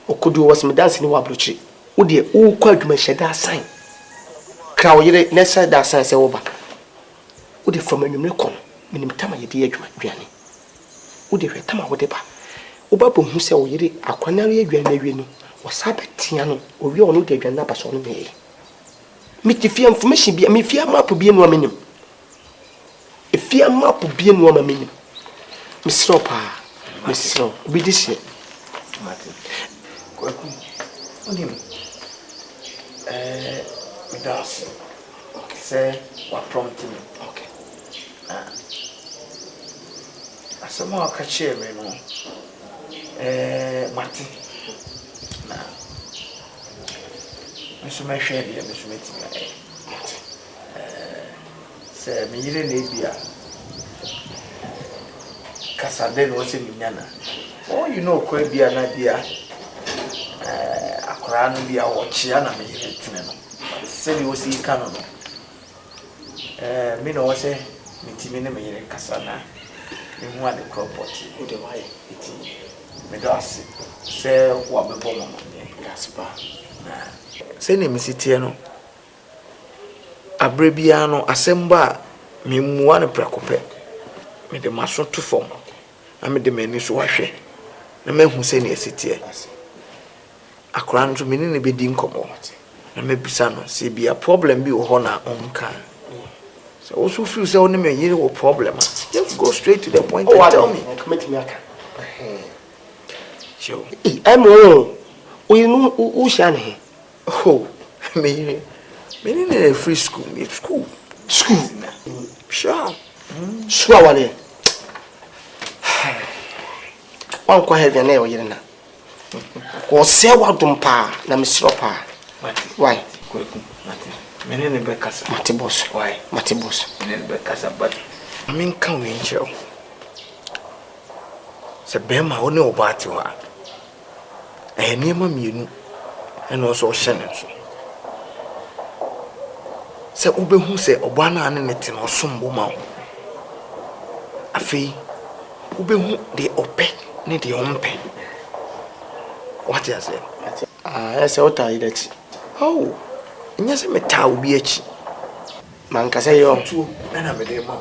Speaker 1: Or could you was me dancing in Wabluchi? Udia, who quadma shed that sign. Crow, you never said that sign over. Would you from a unicorn, meaning Tama, your dear granny? Would you Tama whatever? Obabu who said, Yeri, a quanary granny, was Sabatiano, or you all know the grandpa's on me. Meet the fear information be a me fear map to be in 1 minute. A fear map to be in 1 minute. Miss Ropa, Miss Row, be this year. Martin. What do you mean? Dancing. Okay. Say what prompted me. Okay. I somehow catch him, you know. Martin. Nah. Mr. Shady, Mr. Meeting.
Speaker 7: Say me yire na bia. Kasade no se minyana. Oh you know kwa bia na bia. Akora no bia wo chia na me yire tene no. Se ni wo si ka no. Me no wo se mitimi ne me yire kasana. Me hu ade property. Wo de why iti. Me do ase. Se wo abebo mama ne gaspa. Se ni misitie no. Abrebia no asemba me muwa ne prekope. Me de maso to form. Na me de mani so wahwe. Na me hu se ne asitie. Akora nso me ne be di nkomo. Na me bisa no se bia problem bi wo ho na onka. So also feel say on me yire wo problem. Just go straight to the point and tell me.
Speaker 1: Commit me aka.
Speaker 7: Sure.
Speaker 1: I'm o you know who shane.
Speaker 7: Oh, me in a free school. It's school.
Speaker 1: School.
Speaker 7: Sure.
Speaker 1: School wale. Wan kwa heavy na e yire na. Ko se wadum pa na mesro pa. Why?
Speaker 7: KWEKU Mati. Mene be kasa.
Speaker 1: Mati boss.
Speaker 7: Why?
Speaker 1: Mati boss.
Speaker 7: Mene be kasa but I mean can we enjoy? Se bema one obati wa. Niema mienu and also shannon. Se ubehu se obana ane nete no sombo ma wo. Afei ubehu de ope ne de ompe. What you say?
Speaker 1: I say what are that?
Speaker 7: Oh, nya se meta obi achi.
Speaker 1: Man ka say yo
Speaker 7: tu na me de ma.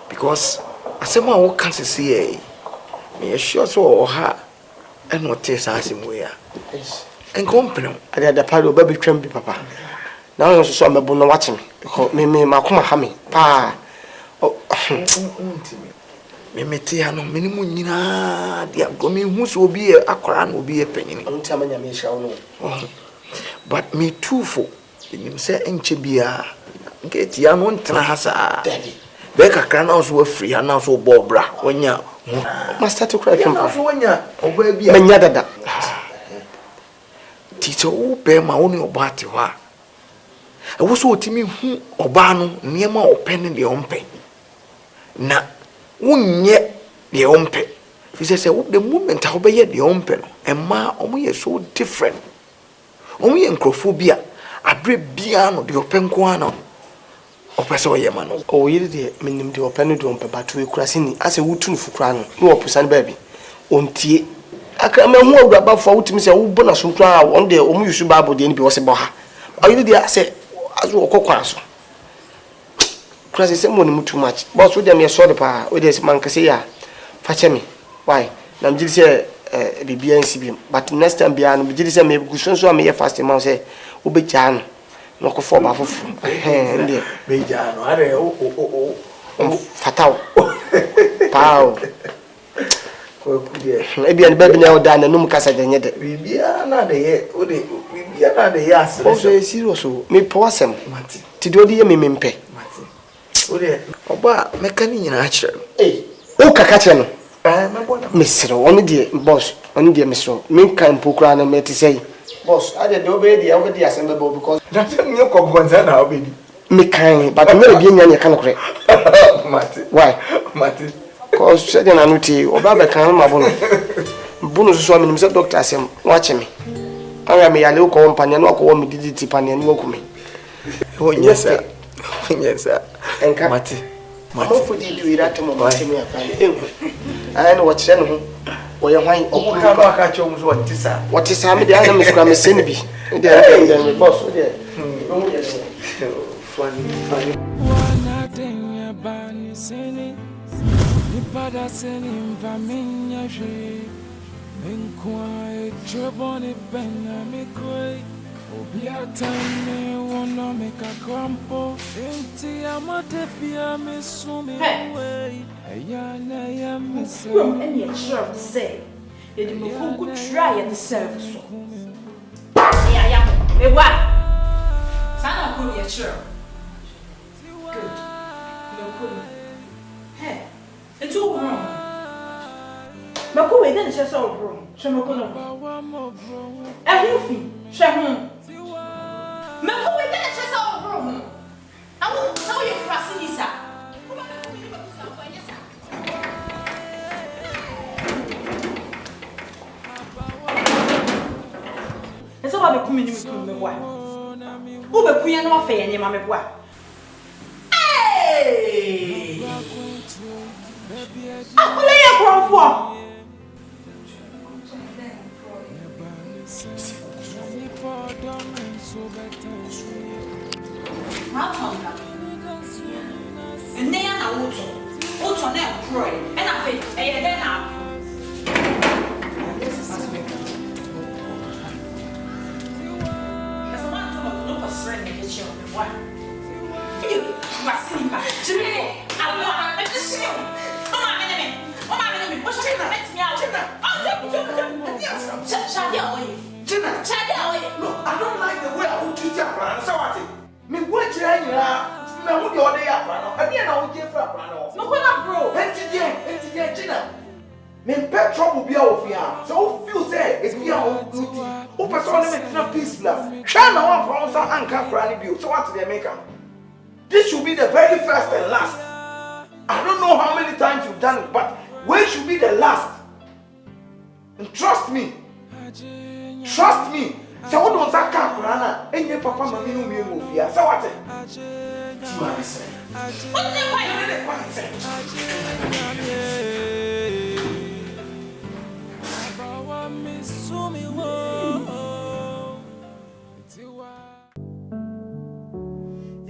Speaker 7: Because asema wo kan se say me sure so ha and what is asking where. And company
Speaker 1: ade da pa do ba betwam bi papa. Now you so me bo no watch me because me makoma ha me pa. Oh,
Speaker 7: me meti ano me ni mu nyina dia go me hu so obi e akora na obi e panyini.
Speaker 1: Unti amanya me hia wo.
Speaker 7: But me too for nim say enche bia get ya no ntena ha sa. Be kakra na so free ha na so bo bra wonya
Speaker 1: Master to cry from
Speaker 7: so wonya oba bia.
Speaker 1: Menya dada.
Speaker 7: Tito wo be ma wo ni obati ho a. E wo so otimi hu oba no niema opene de ompe. Na wunye de ompe. Fi say the moment how be ye de ompe no emma omo ye so different. Omo ye nkrofobia abre bia no de openko ana. Opeso ye ma no.
Speaker 1: O yiri de menim de opene de ompe batu e kurase ni ase wutu fukura no no opusa ne baby. Ontie aka ma hu awuraba fo wutimi se wo bona so kura on de omo yusu bible de ni bi wo se bo ha. O yiri de ase azu okokwa so. Kurase se mo ni mu too much. Boss wo de me so de pa wo de man kase ya fa me. Why? Na mjiri se bibia nsi but next time bia no mjiri se me guso so me ye fast man se wo be ja no no ko fo ba fofu ndi
Speaker 7: Be ja no are o
Speaker 1: fatal pao
Speaker 7: KWEKU de
Speaker 1: e bia ni baby na o da na num kasa de nyede
Speaker 7: bibia na de ye o de bibia na de ye asere
Speaker 1: o so serious o me po asem
Speaker 7: mati
Speaker 1: ti do de ye me mpe
Speaker 7: mati o de oba mekani nyina akere
Speaker 1: o kaka che no
Speaker 7: me bona
Speaker 1: mesro oni de boss oni de mesro me kan pokura na me ti say boss ade de obey de o de asem be because
Speaker 7: that me ko gonza na obedi
Speaker 1: me kan but me bi nya nya kan kore
Speaker 7: mati
Speaker 1: why
Speaker 7: mati
Speaker 1: cause said na no ti oba be kan ma bono bono so me say doctor asem watch me aya me yale ko company no ko me didi pani no ko me
Speaker 7: o nyesa
Speaker 1: enka
Speaker 7: mati
Speaker 1: mati for di do ira to mo mati me akale aya no watch no ho o ye hwan
Speaker 7: o ka ba ka chom so watisa
Speaker 1: watisa me de ana me skura me sen bi de boss de
Speaker 7: funny
Speaker 3: Wana denya bani seni Nipada seni mvaminya je Menkwa echeboni bena mikwe Obiatane wono meka krampo Enti amate pia misumi uwe Eyana ya misemi
Speaker 2: From any sure say, you didn't go try at the service. Yeah, what? Sana could be sure. Good. No good. Hey, it's all wrong. Mako we didn't just all wrong. Shamakono. Everything. Shahun. Mako we didn't just all wrong. I will tell you, come in with me. Who be queen no affair any mammy boy? Hey! I'm going to crawl for. And they are not also now pray, and I think they are now.
Speaker 7: Look, I don't like the way I would treat your brother. So what? Me watch you now. Me would your day up, brother. I mean, I would give up, brother.
Speaker 2: No, what up, bro?
Speaker 7: Enti, Gina. Me pet trouble be out here. So feel say it's be our duty. Who person make no peace, blood? Shine now from some anchor granny bill. So what they make? This should be the very first and last. I don't know how many times you've done it, but where should be the last? And trust me. Trust me. So what don't that Rana? And your papa mammy no me move here. So what? What is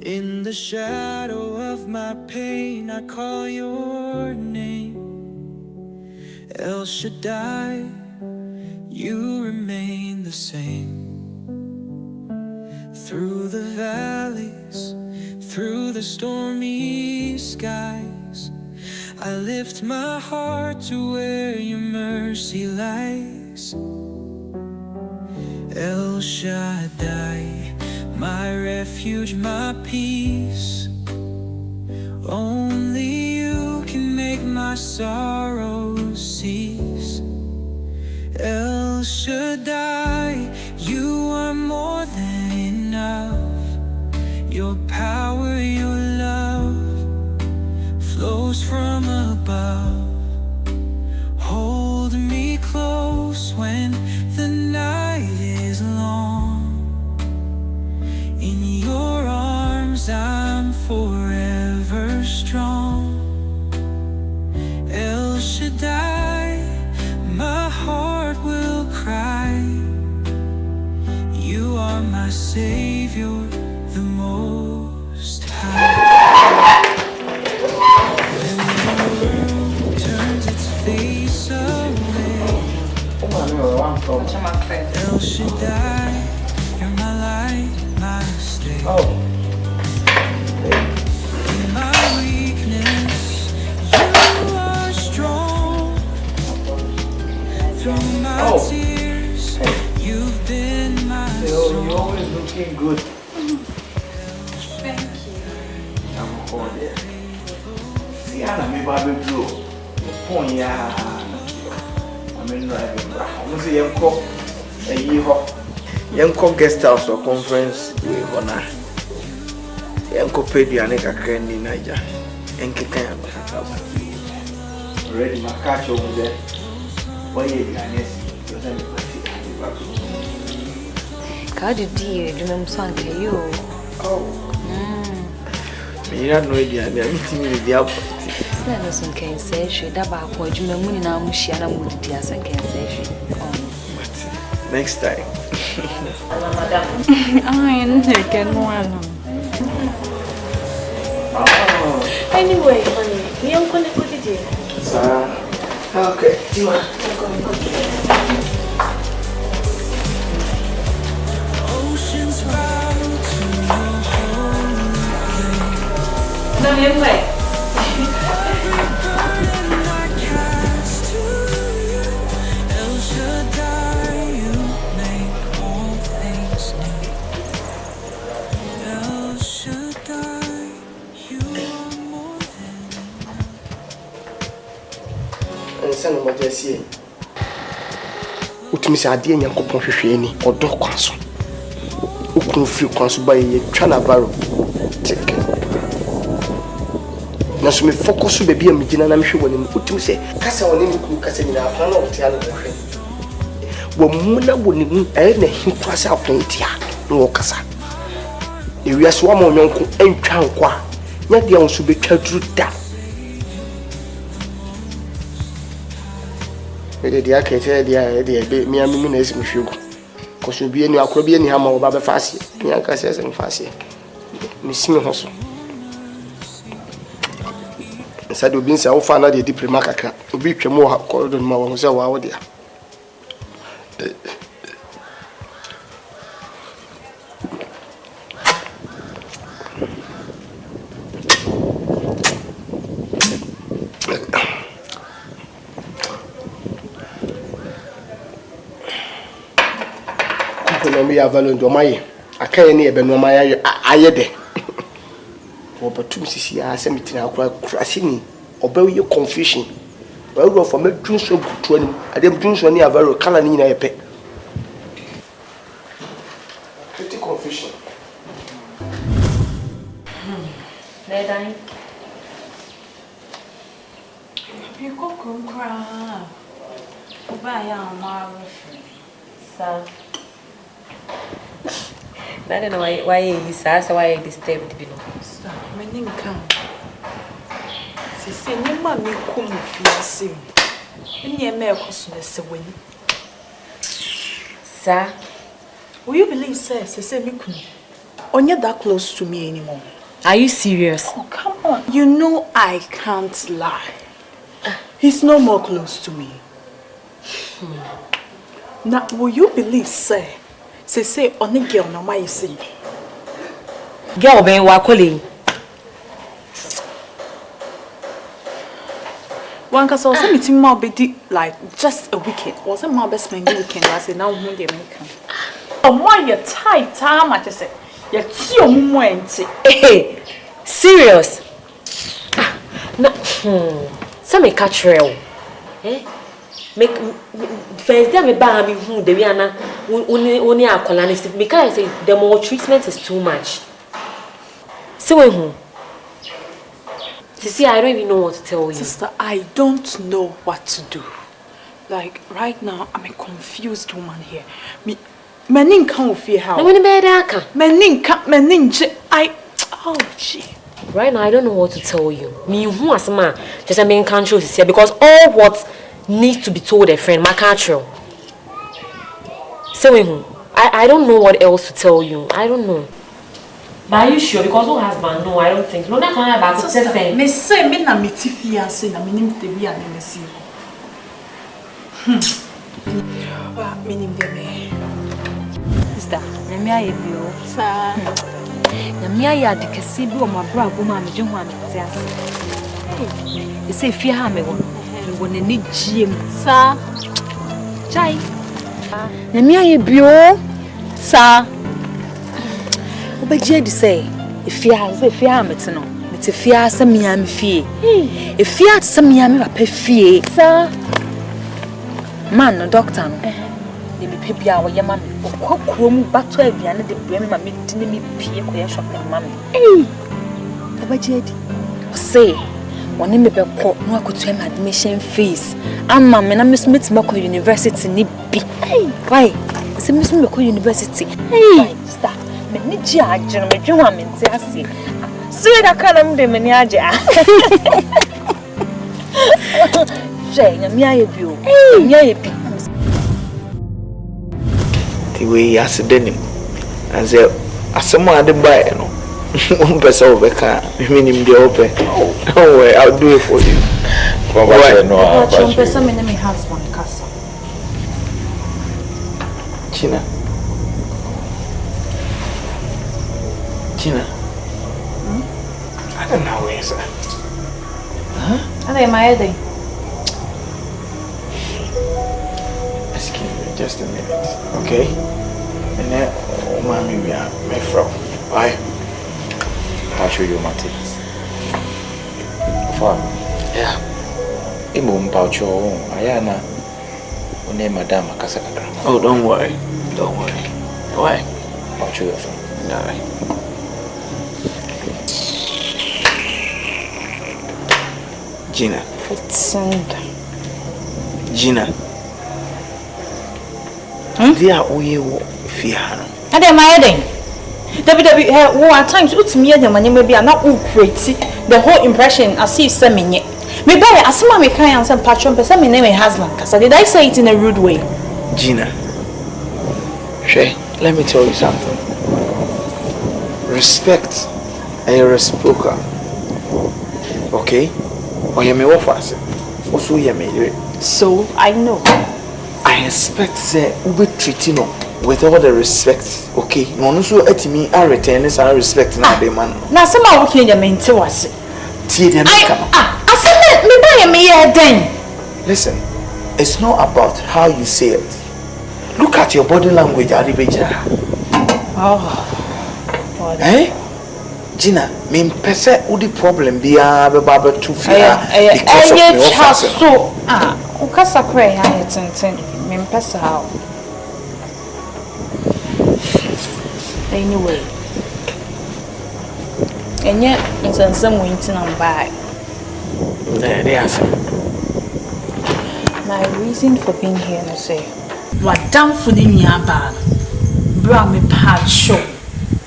Speaker 3: In the shadow of my pain, I call your name. El Shaddai, you remain the same. Through the valleys, through the stormy skies, I lift my heart to where your mercy lies. El Shaddai, my refuge, my peace. Only you can make my sorrows cease. El Shaddai, you are more than enough. Your power, your love flows from above. Hold me close when the night is long. In your arms I'm forever strong. El Shaddai, my heart will cry. You are my Savior, the Most High. When the world turns its face away, El Shaddai, you're my light, my stay. In my weakness, you are strong. Through my tears, you've been my song.
Speaker 7: You're always looking good.
Speaker 2: Thank you.
Speaker 7: I'm on there. See, I'm a baby blue. Point, yeah. I'm in driving. I'm going to say, a year. Young guest house or conference with honor. Young Copedia and a candy Niger. And Kikan. Already, my catch over there. Why you
Speaker 5: How did you do them son to you?
Speaker 7: Oh. Me had no idea. I'm meeting with the apple.
Speaker 5: Some can say she daba for you, money now, Mushiana would be as I can say.
Speaker 7: Next time.
Speaker 6: I ain't get one. Anyway, honey, me uncle put it here.
Speaker 7: Sir. Okay,
Speaker 3: Oceans bow to your holy flame.
Speaker 2: No, you play.
Speaker 3: Every burden I cast to you. El Shaddai, you make all things new. El Shaddai, you are more than enough.
Speaker 1: And send them just here. Utimi say ade Nyankopon hwehwe ni odo kwaso. Ukun free kwaso ba ye twa na baro. Take. Na so me focus be bia me gina na me hwe woni utimi say kasa woni me ku kasa ni na afra na otia no hwe. Womuna woni na hinkwasa afontia na wokasa. Ewiase wa ma onyonko entwa nkwa. Nya de onso betwa duru da. Dia akete dia be mi amu na esi mhwego. Koso bi eni akoro bi eni ha ma wo ba be faase. Mi anka se se faase. Mi simi ho so. Inside obi nsa wo fa na de diploma kakra. Obi twemo ha corridor ma wo se wa wo dia. Me ya value ndo maye akaye ne ebe no maye ayede obatum sisi ya asemitina akura kurasini obawe confusion ba ro for me dunso gutu anim adem dunso ne avaro kala ni na yepe pretty confusion
Speaker 6: Nedai
Speaker 2: You go cry. Oba ya ma
Speaker 6: Sir. I don't know why you say so why disturbed below.
Speaker 2: Stop. My name come. Si se nyuma me kum fiase. Enye me ekoso na se wani.
Speaker 6: Sir,
Speaker 2: Will you believe say me kum? Onye that close to me anymore.
Speaker 6: are you serious?
Speaker 2: Oh, come on. You know I can't lie. He's no more close to me. Now, will you believe say on the girl no my see?
Speaker 6: Girl ben wa calling.
Speaker 2: One cause also meeting more be like just a weekend. Wasn't my best man weekend I say now who they make. Oh my you tight time I just say. You see moment.
Speaker 6: Hey, serious? No. Some me catch real. Eh? Make first day me ba me hu de we ana oni akola ni me can say the more treatment is too much. See we hu. See, I don't even know what to tell you.
Speaker 2: Sister, I don't know what to do. Like right now I'm a confused woman here. Menin can't feel how.
Speaker 6: No,
Speaker 2: oh gee.
Speaker 6: Right now I don't know what to tell you. Me who as man just a main control is here because all what needs to be told a friend, my control. So I don't know what else to tell you. I don't know. But are you sure? Because who has man? No, I don't think. No, that kind of about it.
Speaker 2: Me say me na meti fiance na me nim de bi a me see. Wa me nim de me.
Speaker 5: Sister, na me aye bio.
Speaker 2: Sa.
Speaker 5: Na me aye adekesi bi o ma bra bo ma me dwe ho amete ase. E say fie ha me wo na ni giem.
Speaker 2: Sa.
Speaker 5: Chai. Na me aye bio. Sa. Obaje di say if you have me to know me te fia se me am fie if you at se me am papa fie sir man no doctor no de me pe bia wo yema me okokrom bato aduane de bua me ma me dine me pie ko ye shop na ma me obaje di say woni me be ko no akotu am admission fees amma me na me smith mako university ni bi why se me smith mako university stop me ni ji ajiro me dwe wa me nti ase see that kind of dem ni aje je nya mi aye bi o mi aye bi
Speaker 7: TIWAA asidenim anze asemo ade bae no umpesa obeka minim de ope oh well I'll do it for you
Speaker 2: What umpesa me na me husband kasa
Speaker 7: China I don't know where is that.
Speaker 2: Ana my head.
Speaker 7: Excuse me just a minute, okay? And then mommy we are my from. Why?
Speaker 4: I'll show you my tips. Far.
Speaker 7: Yeah.
Speaker 4: Imum Paucho, Ayana, Une Madame Casacra.
Speaker 7: Oh, don't worry. Don't worry. Why?
Speaker 4: I'll show you from.
Speaker 7: No. Gina. 15. 15. Dia oye wo fiano.
Speaker 6: Ade my heading. Debbie, at times, it's me and my maybe are not crazy. The whole impression as if semi. Maybe I ask my clients and patron, but some name a husband. Because did I say it in a rude way?
Speaker 7: Gina, Shay, let me tell you something. Respect and reciprocal. Okay? Or you may offer us. Also, you may.
Speaker 6: So I know.
Speaker 7: I expect the Uber treating with all the respect. Okay? No, no, so at me, I return this and respect now, the man.
Speaker 6: Now, some are working your main to us.
Speaker 7: Listen, it's not about how you say it. Look at your body language, Aribeja.
Speaker 6: Oh.
Speaker 7: Eh? Gina, me pese udi problem biya be baba tu fia because of me offer.
Speaker 6: So, ukasa kwe ya yetenten. Me pese how. Anyway. Enye nsansam winti na mbai.
Speaker 7: They are.
Speaker 6: My reason for being here is say,
Speaker 2: what down for the nyaba. Bra me pad show.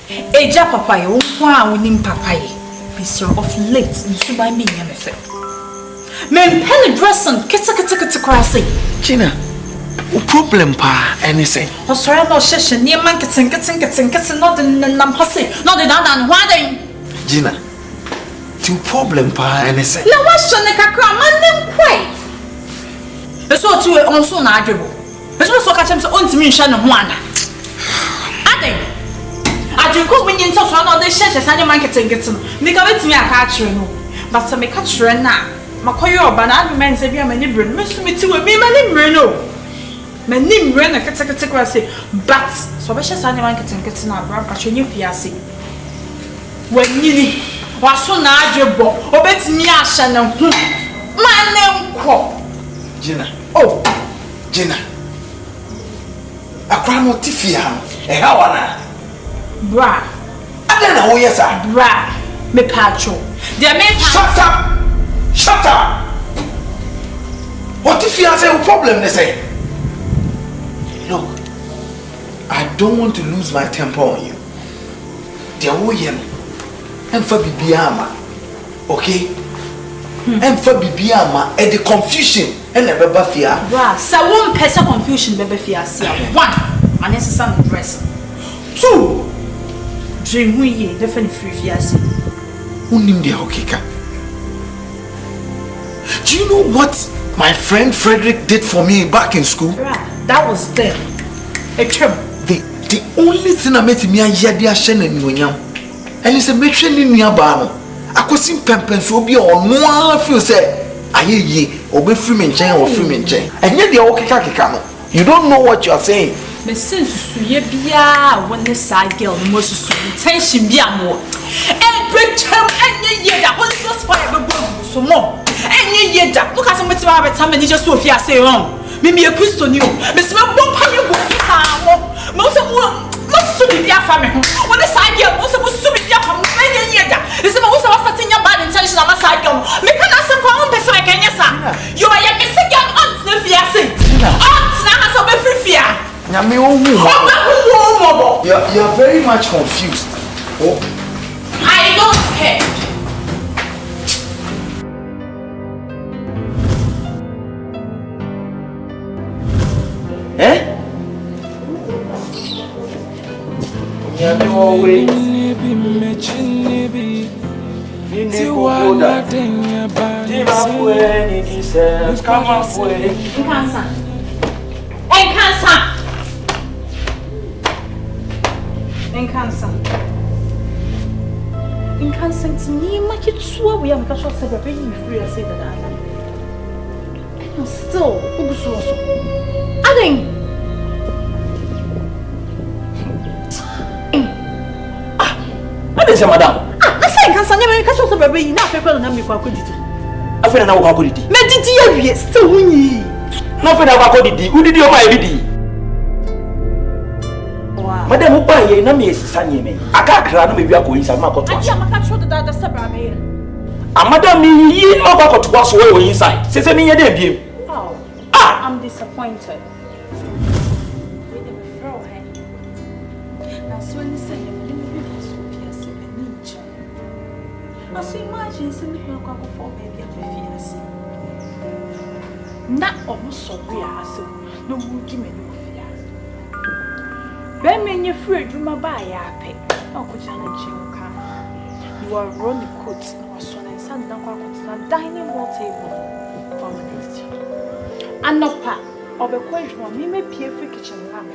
Speaker 2: Eja papa ye wonwa wonim papa ye. Be of late nsu by me nyamefe. Men pen dressing kete kwase.
Speaker 7: Gina, problem pa anything.
Speaker 2: O sorry no sheshe nie man kete not the nam hose. Not the dan hwaden.
Speaker 7: Gina, two problem pa anything.
Speaker 2: Na wa shone kakra man nem kwai. Eso tu onso na adwebo. Eso so ka chem se ontimi nhwe ne ho ana. Aden. Adweko winyin so so na de sheshe sanye man kete no. Mika betimi aka akire no. But se meka kire na makoyo oba na adu men se bia mani bre no. Mesumi ti we mi mani bre no. Mani bre na kete kwa se but so be sheshe sanye man kete na bra ka chonye fiase. Wanyini waso na adwebo obetimi ahye ne ho. Man nko.
Speaker 7: Gina. Oh, Gina. Akwa no tifia. How wana?
Speaker 2: Bra.
Speaker 7: Adena wo yesa.
Speaker 2: Bra. Me pacho. There me
Speaker 7: Shut up. Shut up. What tifia say problem they say? Look. I don't want to lose my temper on you. There wo yen. Emfa bibiama. Okay? Emfa bibiama and the confusion. And never fear.
Speaker 2: Bra, so one person confusion baby fear. One, unnecessary dress. Two, dream we definitely free fear.
Speaker 7: Unim de hokika. Do you know what my friend Frederick did for me back in school?
Speaker 2: Bra, that was them. A term.
Speaker 7: The only thing I met me a yadia shen and nyam. And it's a matron in Yabano. I could see Pempens will be on one few say. Aye ye, obe free menchen or free menchen. And yet the okika kikano. You don't know what you are saying.
Speaker 2: Me since suye bia when the side girl the most tension bia more. And break term and ye that only just fire the bomb so more. And ye that look at somebody have a time and you just so fear say wrong. Maybe a Christian you. Miss Mom you go for most of most to be family. When the side girl most of us to be family. This is most of us starting your bad intention on my side girl. Me can ask some person I can yes. You are your missing young aunt no fiancé. Aunt now has a free fear.
Speaker 7: You're very much confused. Oh.
Speaker 2: I don't care.
Speaker 4: Eh? You always come up with
Speaker 2: Cancer. In cancer, to me, much it's so we are casual celebrating free. I say that I'm still adding.
Speaker 4: What is madam?
Speaker 2: I say, cancer, never casual celebrating now. People don't have me for good.
Speaker 4: I feel now how could it?
Speaker 2: Mediti, still winning.
Speaker 4: Nothing about it. Who did you buy it? Madam, who buy a name is Sunny. I can't cry, maybe I'm going to Marco. I can't show the data Sabra. A madam, you know about what's way inside. Says a minute debut.
Speaker 2: I'm disappointed. So when you say you didn't so yes, I see imagine something like a for baby at the not almost so we are so no would give me no fear. Ben when you free you my buy a pay. How could you are running coats or son and son down dining hall table for my next year. And no pa or the question one me may be a free kitchen lamp.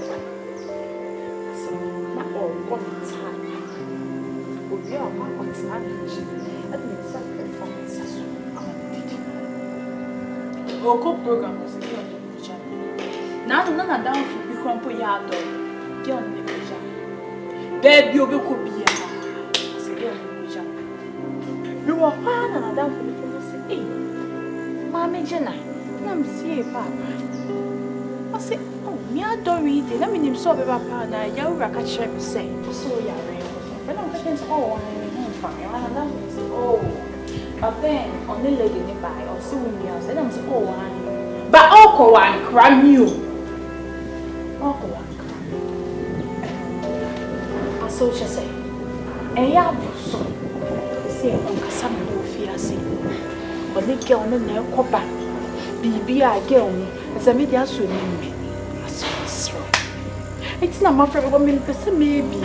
Speaker 2: So not all one time. We are one time. That means something from this. Our program was here on the channel. Now, none down for the crumple yard dog. Get on the picture. Babe, you could be a you are fine and down for the famous. Eh, Mammy Jenna, I'm see Papa. I say, oh, me, I don't read it. Let me name so about Papa. You can check me say, so you're ready. But I'm thinking, oh, I'm fine. Oh. But then, on the lady nearby, or so we are, and I'm so one. But Uncle one cram you. Uncle one cram. I saw you say, a yard so. Say, Uncle Sam no fear, say. But they get on the nail copper. Be I girl me, as a media soon name me. I saw it's not my favorite woman, person maybe.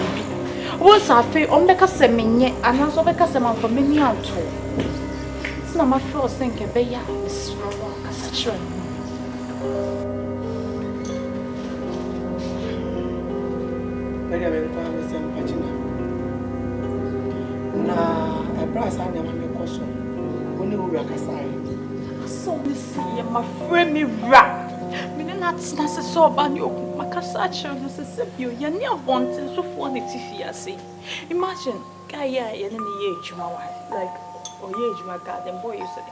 Speaker 2: Once I feel on the Cassamin, and also the Cassaman for many out. No, my first thing can be yes, as a children.
Speaker 1: Na a brass and a coso. Only we are Casai. So, this year, my friend, me rap. Me not so bad. You, my Casacho, Mississippi, you near wanting so funny to see. Imagine, Gaia in the age, my wife, like. Oh, yeah, my garden boy, you said.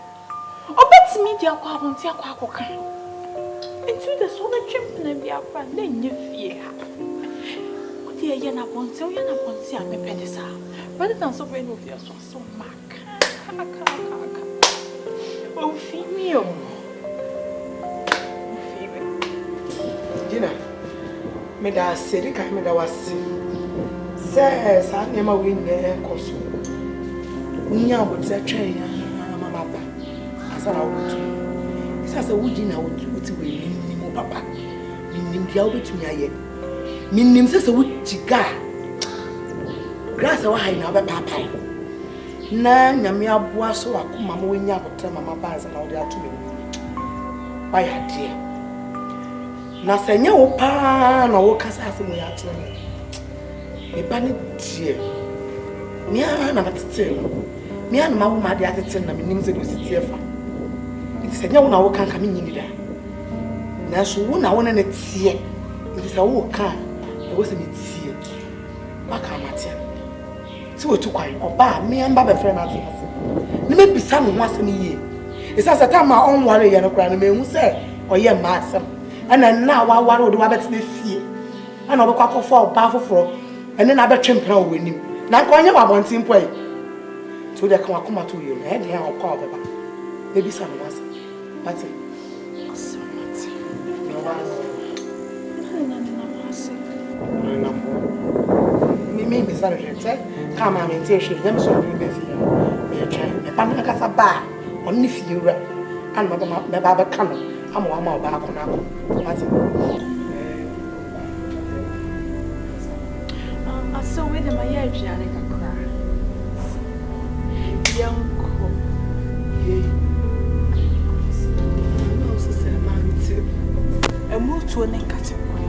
Speaker 1: Oh, but me, dear, I won't take a cock. Into the solar chimp and be a friend, then you fear. Oh, dear, you're not one, so you're not one, see, I'm a pedestal. Rather than so very obvious, so mark. Oh, female. Dinner. Made I said, I made I was says, I never win there, Cosso. Nya would say train mama as I would. It has a wood in our duty with papa. Meaning the out to me yet. Meaning says a wood chica. Grass or high now, papa. Na Yamia Boaso, a Kumawood when you have mama bars and all the to me. Why, dear? Nothing your pan or walk us asking me at a banner dear. Mia na tell. Me and my woman the other thing na me nim say go sit here fa. It say nya wo na wo kan ka me nyini da. Na so wo na wo na tie. It say wo kan e wo say me tie. Ba ka matia. Si wo tu kwan oba me amba be friend na ase. Ni me bisa no ho asem yie. It say time ma on ware ye no kra na me hu say oye ma asem. Ana na wa ware odi wa beti na fie. Ana obekwa kofo oba foforo. Ene na be twempra wo nim. Na ko anya wa bontin po e. So they come akoma to you. Head here or call baba. Maybe some was. But Asante. No. Me sorry, say. Come on, and say she. I'm sorry, me fear. Me try. Me pamela kasa ba. Only fear. And my baba come. I'm one more back on ako. But
Speaker 2: So with my age, I can cry. Young I moved to a category.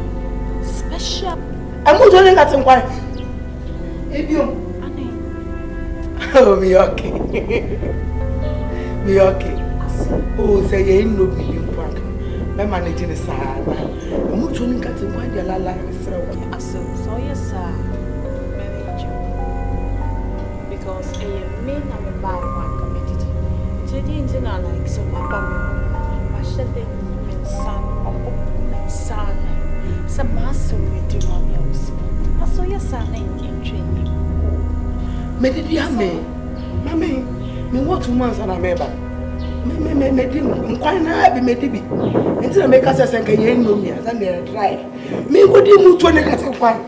Speaker 2: Special. I moved to a category. Oh, me okay. Me okay. Oh, say you know me. My manager is sad. I moved to a category. The la la is so yes, sir. Because I mean I'm a bad one committed. It's like some papa. I said that son, some master will do mommy also. I saw your son in training. Medicta me, mammy, me what 2 months and I'm ever. Me didn't quite happy, Medicta. Until I make us a second year, no me, and they're dry. Me would you move to a negative one?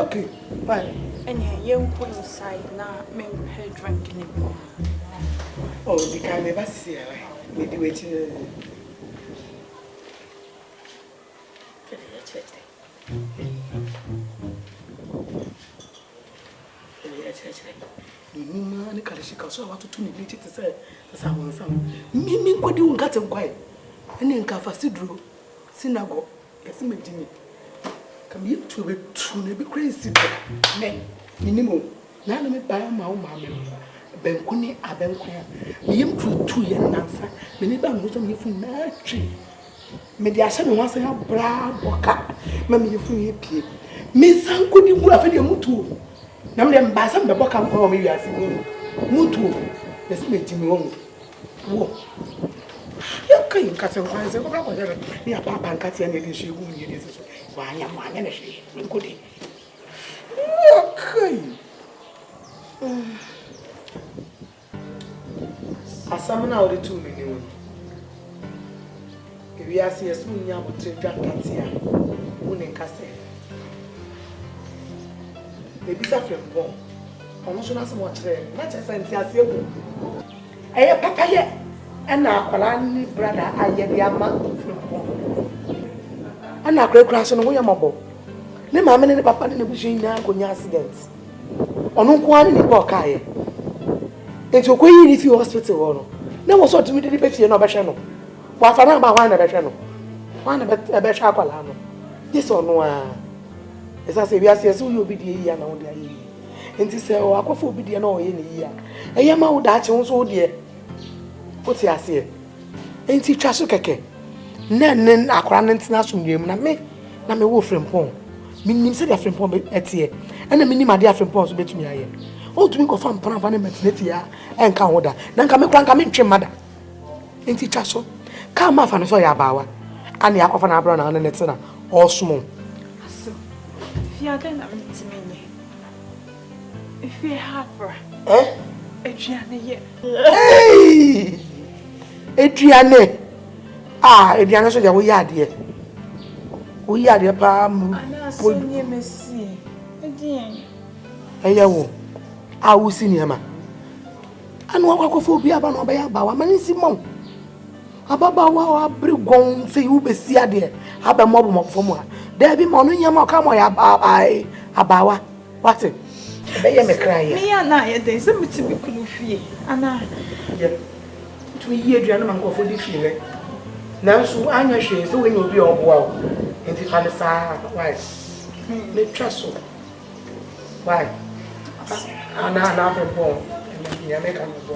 Speaker 1: okay. Fine.
Speaker 2: And you go inside now, make her drink anymore.
Speaker 1: Oh, the kind of see her. Maybe waiting. Ni kalishika so watu tu ni biti te say sa won sam mi nkodi won ka tem kwai ene nka fasidro sinago yesi medini kam yi tu be tu na be crazy ne minimo na na me ba ma wo ma me benku ni abenku ya mi yim tu ye nansa me ni ba mo so me fu na twi me dia sha me wansa ya bra boka ma me fu ye pie me san kodi mu afa de mutu na me mba sam be boka ko me wiase mutu yesi me jimi won wo ya kai nkate nkwanze ko ko jere ni papa nkate ya ne shi gu ni de so wanya na shi nkodi okay asamna ori tu mi ni won ewi ase yesu nya botre dwa katia wo ne nkase ebi sa frem bon ono so na se mo kire na che senti ase egu eye papa ye na akwala ni brother aye dia ma frem bon ana akrekra so no wo ya mabo ne ma me ne papa ne busu nya ko nya accident ono nko ani ni pa okaye enti okoyi ni fi hospital ho no na wo so tumi de be fie no be hwe no wa fa na ba hwan na be hwe no hwan na be hwe akwala no this ono a esa se bia se so yo bi die ya na wo de ayi enti se o akofo obi die na o ye ne ya eye ma wo da ache wo so wo de o ti ase enti twa so keke nen akwara ntina so nwiem na me wo frempon minim se dia frempon etie ena minim ade frempon so betumi aye o tumi ko fam pana pana metineti ya enka hoda na nka me kra nka me ntwe mada enti twa so ka ma fa no so ya bawa ani akofa na abro na ne netina osumo
Speaker 2: Fiade na mtimenye. If you have Adriane ye.
Speaker 1: Hey! Adriane. Adriane so ya wo yade. Wo yade pa mu.
Speaker 2: Ana so nye mesi. Adien.
Speaker 1: Eya wo. Wo si ni ma. Anu akofo obi aba na oba ya ba wa mani si mo. Ababa wa brigon se yu be si ade. Aba mo bo mo fo mo. Debi mo no nyama ka mo ya abawa what be ye me cry ye
Speaker 2: me ya na ye den se mitibi kulu fie ana
Speaker 1: ye to yi aduane man ko fo di fie le nanso anya hwe se we nya obi oboa o enti fa ne sa why me trust why ana fe bon ya me kan bo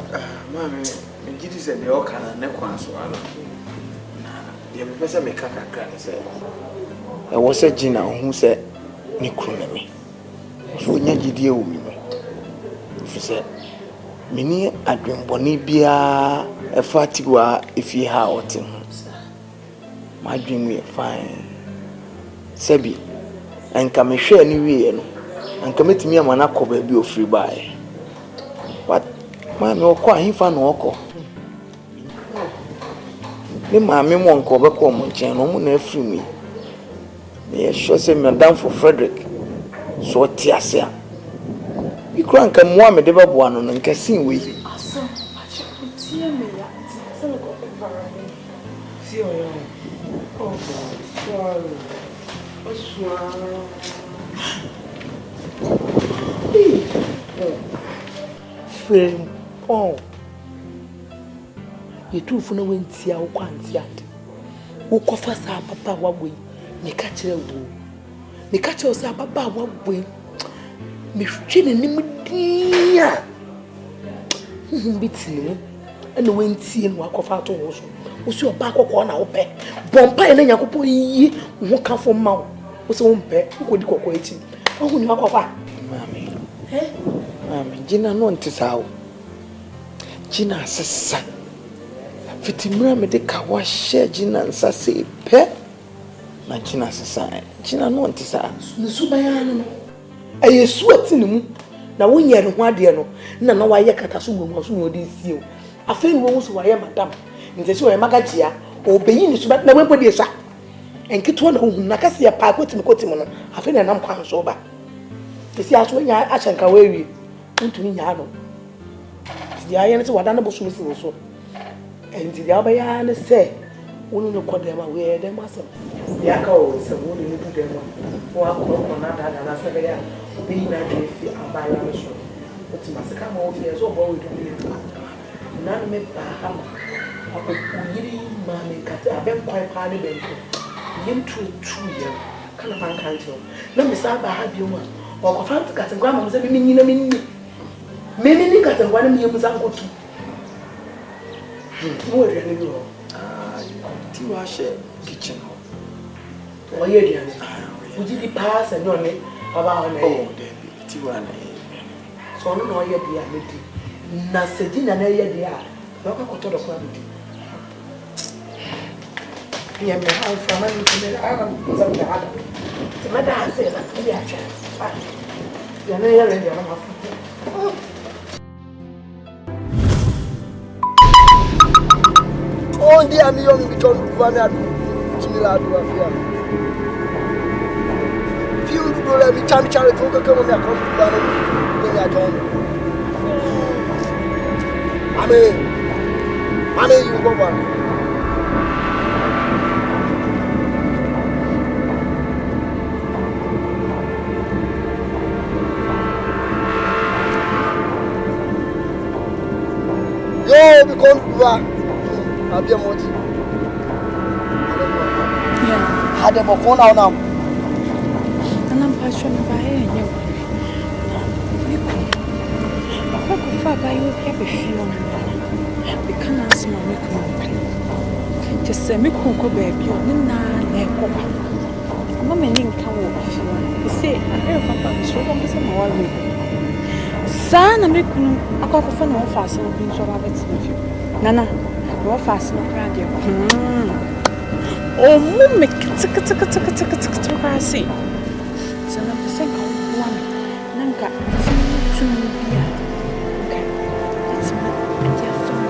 Speaker 7: ma me ngidi se de o kana ne kwa so ala na ye me pese me kaka kra se e wo se gina hu se ni kru na me so nya gidie wo mi no fu se mini adwenboni bia e fa TIWAA efi ha ote hu ma dwen we fine sebi enka me hwe ni wie no enka metimi amana ko ba bi ofri bae what ma me okọ ahifa na okọ ni ma me mo nko be ko mo nchen no mo na afri mi me sure say madam for Frederick so tiase a ikura nka mo me de babo no nka sin we
Speaker 2: aso ache tie me ya se le ko parade
Speaker 1: si o yo oh sorry frempon yetufu na wentia wo kwantia wo kofa sa papa wagwe me ka kire wo me ka kire sa papa wagwe me hwe ne nim dia bitini ene wentie no akofa to wo so wo si oba akokọ na wo pe bompa ene yakopọ yi wo ka fo ma wo so wo mpe wo di kokọ echi ohu ni akofa
Speaker 7: mami mami gina no ntisawo gina sesa fitimra me de ka wa she gina nsa se pe na gina sesa gina no ntisa
Speaker 1: ne subaya no ayesu atini mu na wonye ne ho ade no na waye kata so gbomo so no de sie o afa ni wo so waye madam ntese o magajia obeyi ni suba na wempo de sa enketo na hu na kase ya pa kwetimi no afa na nam kwan so ba see, I told you I shall go away. Into me, Yano. The iron is what I was missing also. And the Abayana say, "One of them away, them muscle." The echo is a woman into them. One on another, and I said, "Being a day, I'll buy a show." But you must come over here so bold to me. None made by hammer. I could really manage a bent quite party bank. Yin true year. Kind of uncountable. Let me start by having one. Or I found to cut and grandma was a mini. Many got and 1 million was uncle too. More than you.
Speaker 7: TIWAA kitchen.
Speaker 1: Oh, yeah, would you pass and your name about me?
Speaker 7: TIWAA.
Speaker 1: So no yet be a lady. Nasedina na yet they are. No one could talk about it. Yeah, my house from money to the Arab is on the other. The matter has said that we are chance. You are not ready. Oh, dear me, young become one to me like a fear. Few people let me time charity to come and come to one at home. I mean, you go on. Yo, become I'll be a mochi. Yeah. Had a phone now.
Speaker 6: And I'm passionate by you. I could far by you happy feeling. We can't ask my make just say me cook baby or Nina. Mamma didn't come over. You say, I hear Papa is so long as I'm all with. Son, I'm making a cock of an office and being so rabbits with you. Nana. What fast no crowd you? Oh, mummy, tick. See. So I'm the second one. Nanka, to me. Okay. It's my idea from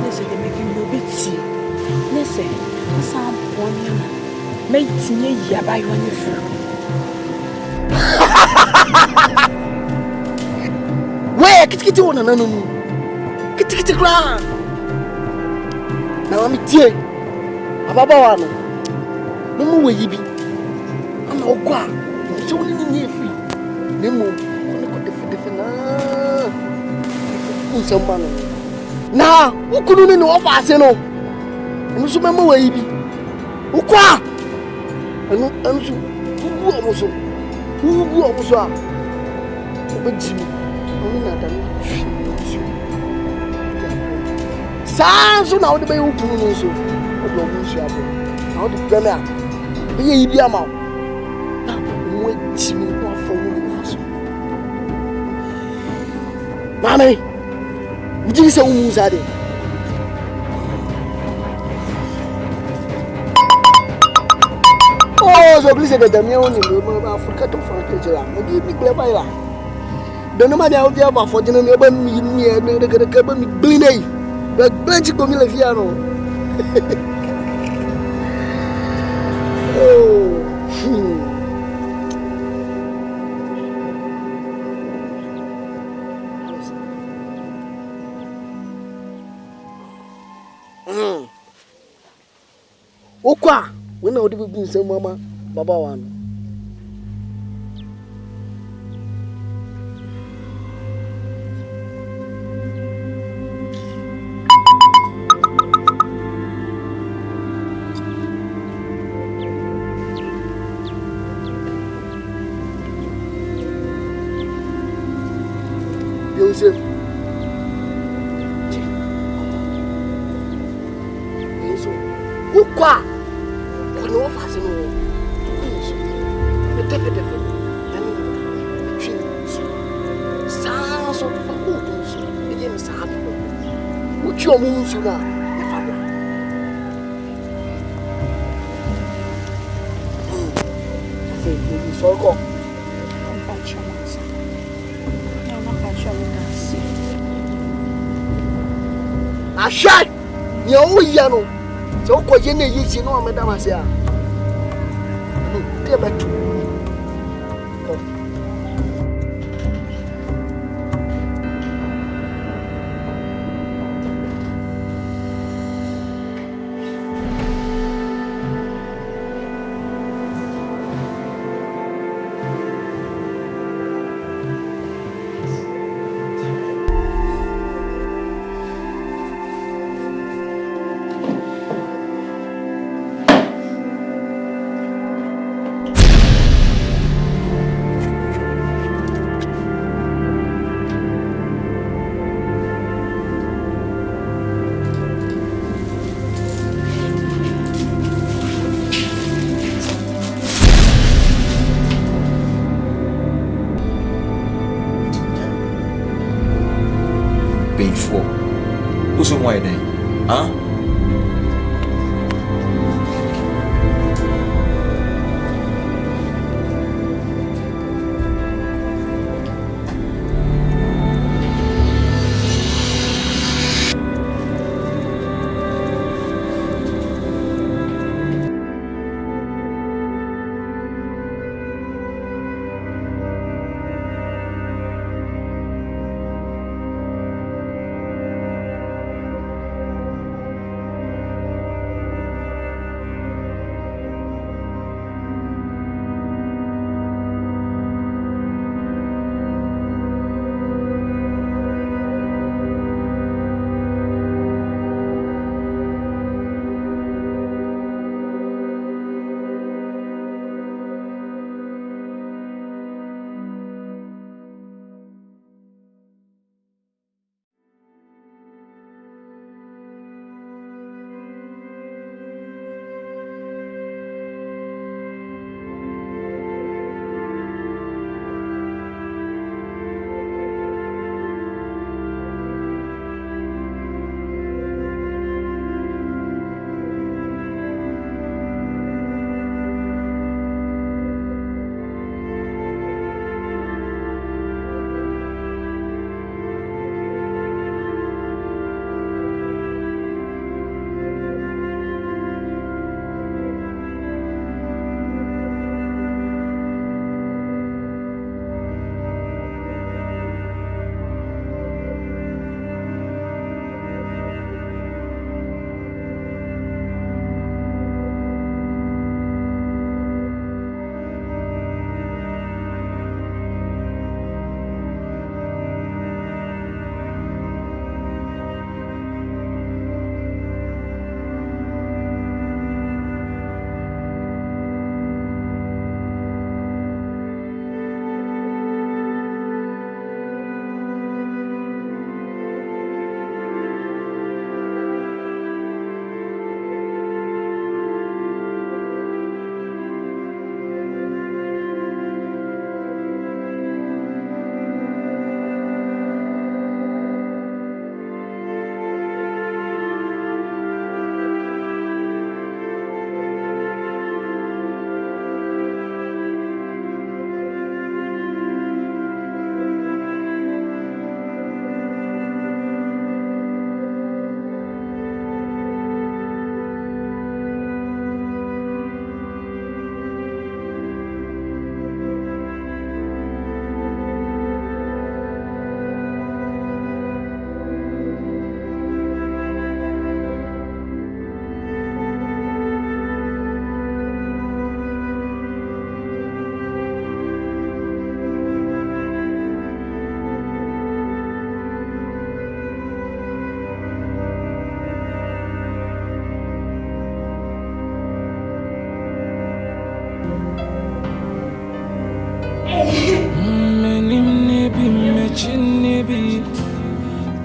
Speaker 6: Let's say they make you a bit tea. Let's say, some one mate me ya by one of
Speaker 1: Where? Get on and no. Get ground. Now I'm here. Ababa no. No more yibi. I'm not qua. It's only near free. No more. Now, who couldn't know of us? No. And so, remember where yibi. Who qua? And so, who also? Who also? But Jimmy, only not so now the baby who so how the premier be a man. Now wait me for Mammy, would you say who's at it? Oh, so please get the only Africa to Frank. Give me clever. Don't matter how they are for dinner, me, the cable me bleeding. But plenty of me Fiano. Okwa, when I would be doing some mama, Baba one. Joseph. Ukwa. Kono ofase no. Defe. Sa so fa ko so. Eje me sa hapo. Uchi omu nsu na. E fa bla. Fe ni so ko. Ashai, you know, so what you need is no, Madame Asia. Dear, but
Speaker 7: before. Who's on why then? Huh?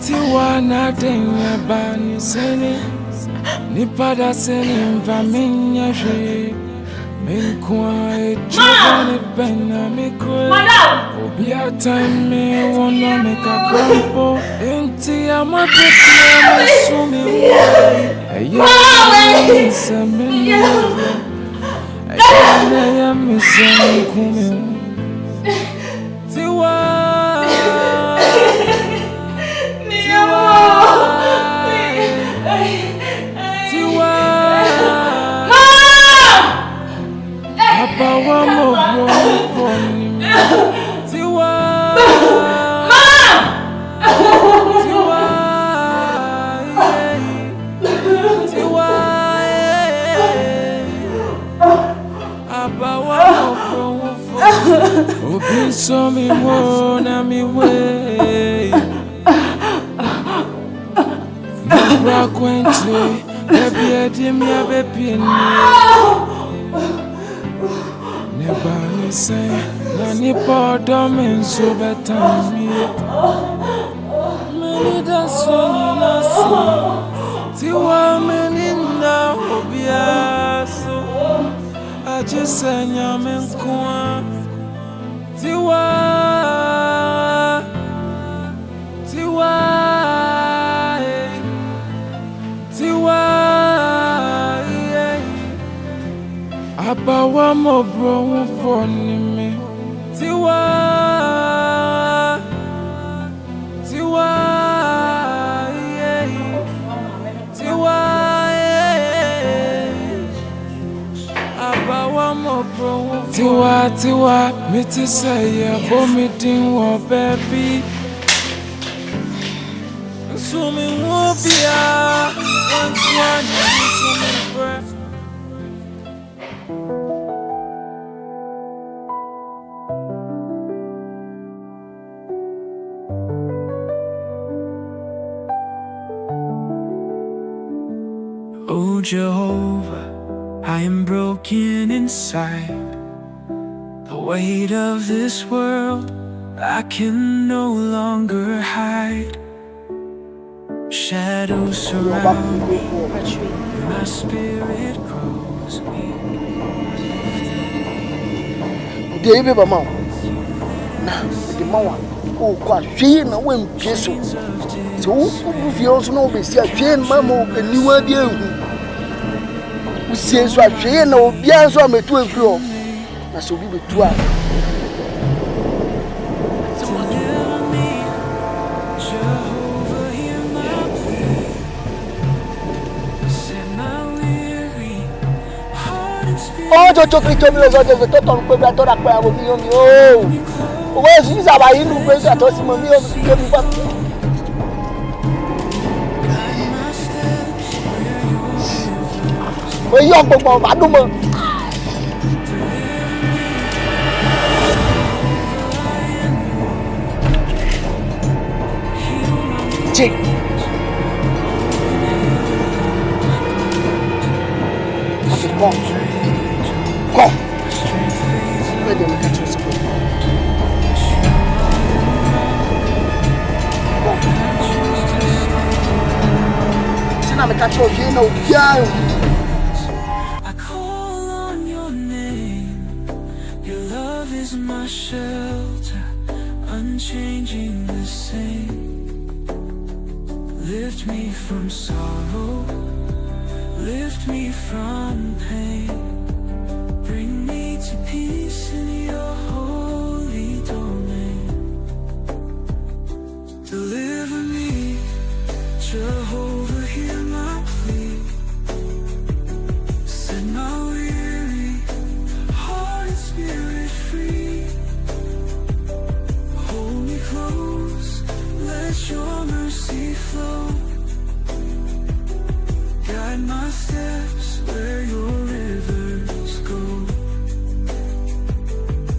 Speaker 3: TIWAA na denya bani seni nipada seni mvaminya je menkwa echobane bena mikwe obia time wanna make a crumple enti amatetia masumi ayo semeni ayo misemi kume So me wanna me way Mabra kwentwe Ebi edim ya bepi Neba ni say Na ni podo menso betami Meni da so ni nasi TIWAA meni na obiaso Ajise nyame nkwa TIWAA Abawa mo bro for me. TIWAA, yeah. TIWAA, yeah. Abawa mo bro TIWAA, me to say yeah, for me ding wo baby. So me won't be once one breath.
Speaker 8: Oh Jehovah, I am broken inside. The weight of this world I can no longer hide. Shadows surround me, my spirit grows weak.
Speaker 1: Baby, mama. Now, the mama, oh, quite she no one peso. So, if you also know, we see a chain, mamma, a new idea. We see so a chain, no, yes, I'm a 12 year old. I shall be with 12. Oh, chocolate to me was the total quadrator of I will be on you. Oh, where's this? I didn't break that was my meal. Well, you're Bob, I don't know. Chick. Come. Where do we catch us? I
Speaker 8: call on your name. Your love is my shelter, unchanging the same. Lift me from sorrow, lift me from pain. Bring me to peace in your holy domain. Deliver me, Jehovah, hear my plea. Set my weary heart and spirit free. Hold me close, let your mercy flow. Guide my steps where your rivers go.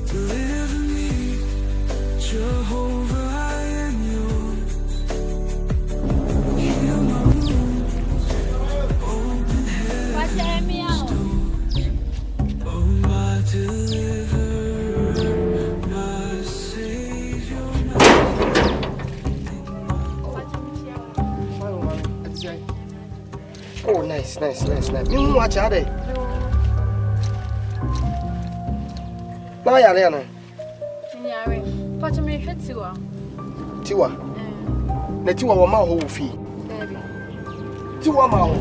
Speaker 8: Deliver me, Jehovah, I am yours. Heal my wounds, open heaven's door. Oh, my deliverer, my savior,
Speaker 1: Oh, nice. You watch out there. Now, Yana. Tiwa. Netiwa wa ma ho fi. Tiwa ma ho.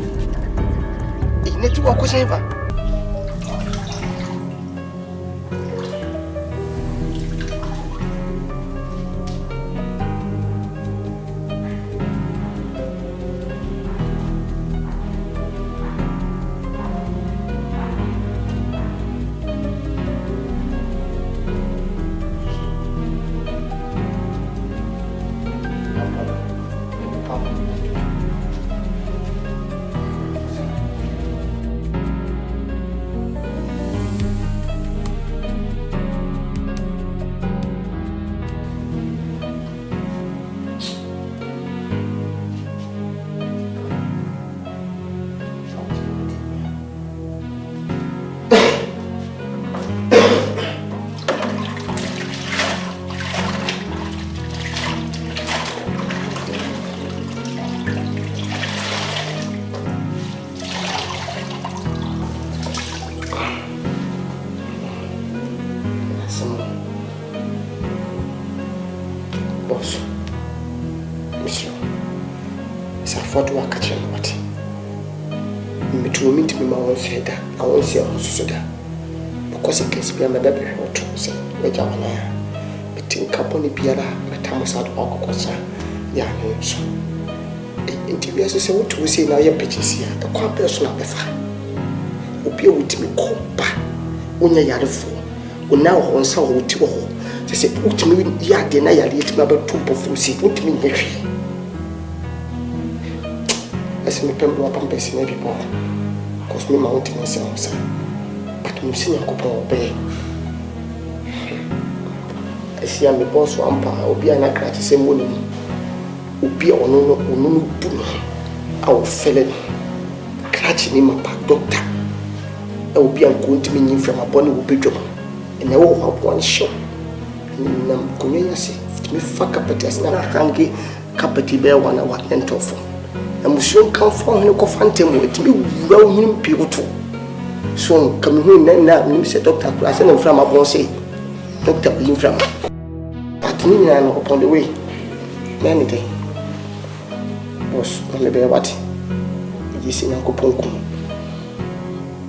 Speaker 1: Netiwa ko shenfa. Sarfo to work at your party. Me to meet me, my own said that I won't see a house. Because it gets me a baby or two, say, make our name. Between company Piera, but Thomas out of Cocosa, young so. Interviews is what to say now your pitches here, a quite personal before. Opia with me compa, when you are for. When now on so to say, put me in ya deny a little about 2 of see, put me in. As me pembo upon base maybe more. Cause me mountain myself, sir. But I'm seeing a couple of bay. I see I'm the boss one pa, or be an acrat the same morning. Be on no boom. Our fellow clutching him up, doctor. I will be going to me from a bonny will be drunk. And I will have one shot. And I'm going to say, me fuck up at us now, hungry, capity bear 1 hour and tough. And we soon come from him, confront him with me, round him people too. So, come here now, you say, Doctor, I send him from a boss, say, Doctor, you from. But me, I know upon the way. Many day. Boss, maybe what? You see, Uncle Poku.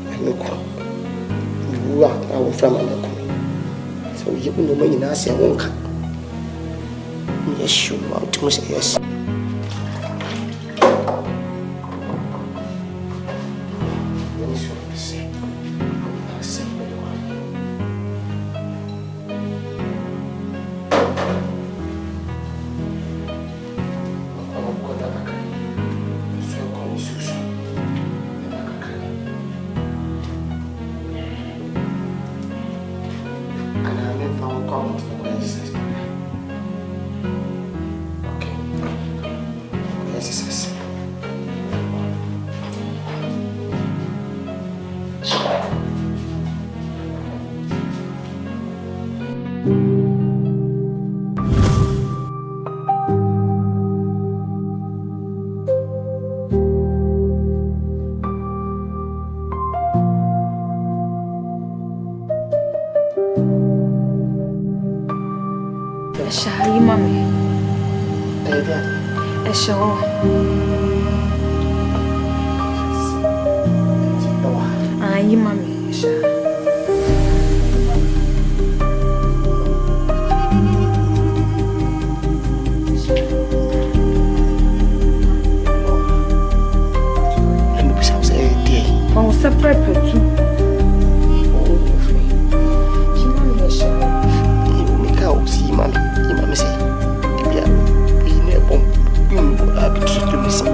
Speaker 1: And look, you are now from Uncle. So, you know, when you ask, I won't come. Yes, you want to say yes.
Speaker 5: Shall you, mommy? Sure. You, mommy. Sure. On separate too.
Speaker 1: See, mommy, you mammy say, yeah, we never be treated to listen.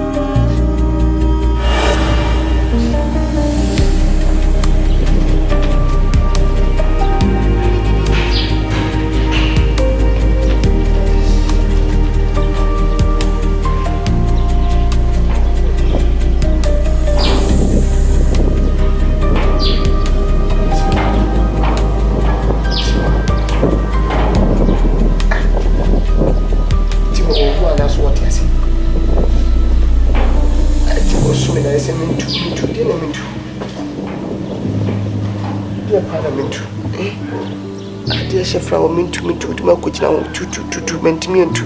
Speaker 1: From me to my coach now to meant me and to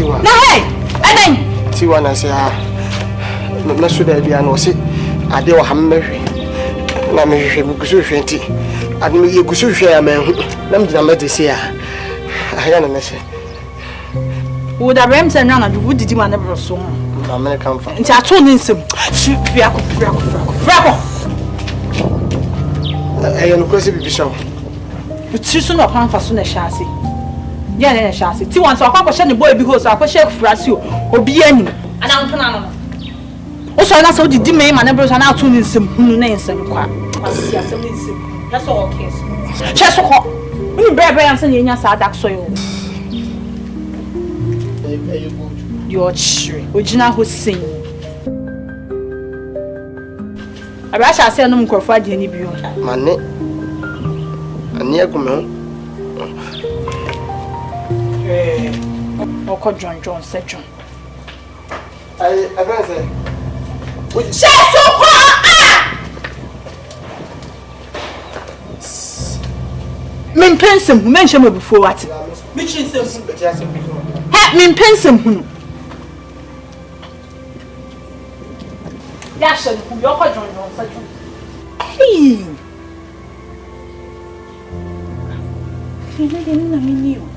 Speaker 1: TIWAA.
Speaker 2: Na hey, eden.
Speaker 1: TIWAA na say ah. Me so da bia no se ade wa hammehwe. Na me hwehwe me kusu hwenti. Ade me ye kusu hwe ya me hu. Na me gina mate se ah. Aya na me se.
Speaker 2: Wo da rem se nwa na du didi ma na bro so.
Speaker 1: Na me kan fa.
Speaker 2: Nti ato ni nsem. Fiako.
Speaker 1: Aya no kwese bibisha.
Speaker 2: Uti so no pan fa so na hyase. Ya na hyase. Ti wan so akwa hye ne boy bi ho so akwa hye frasi obi anim. Ana mpona no. O so na so didi me ma na bro so na ato ni nsem hunu na nsem kwa. Asi asem ni nsem. Na so okay so. Hye so ko. Uni brebe yan se nya sa dak so yo. Your tree. Ojina ho sin. Abasha say no mkrofo ade ni bio.
Speaker 1: Mane. Ani agume.
Speaker 2: Oko John say John.
Speaker 1: I say.
Speaker 2: Sheso ko ah! Min pensem, men shame before what? Me chinsem. Ha, min pensem hunu. Ya shall ku yo ko John say John. Hey. Fini na mini o.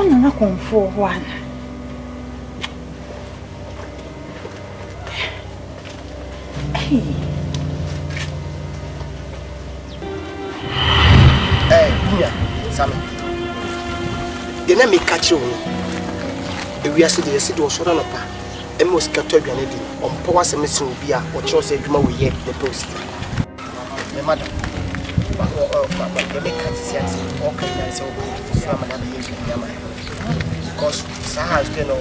Speaker 2: Na konfo wana
Speaker 1: Kunya Sam de na me catch you e wi ase de ase de osoro no pa e mo sika to adwane di ompo wase mesi obi a o cho se adwuma we ye the post me madam ba me catch se ase o kan na se obi so amana be ye nyama because Sahara is going on.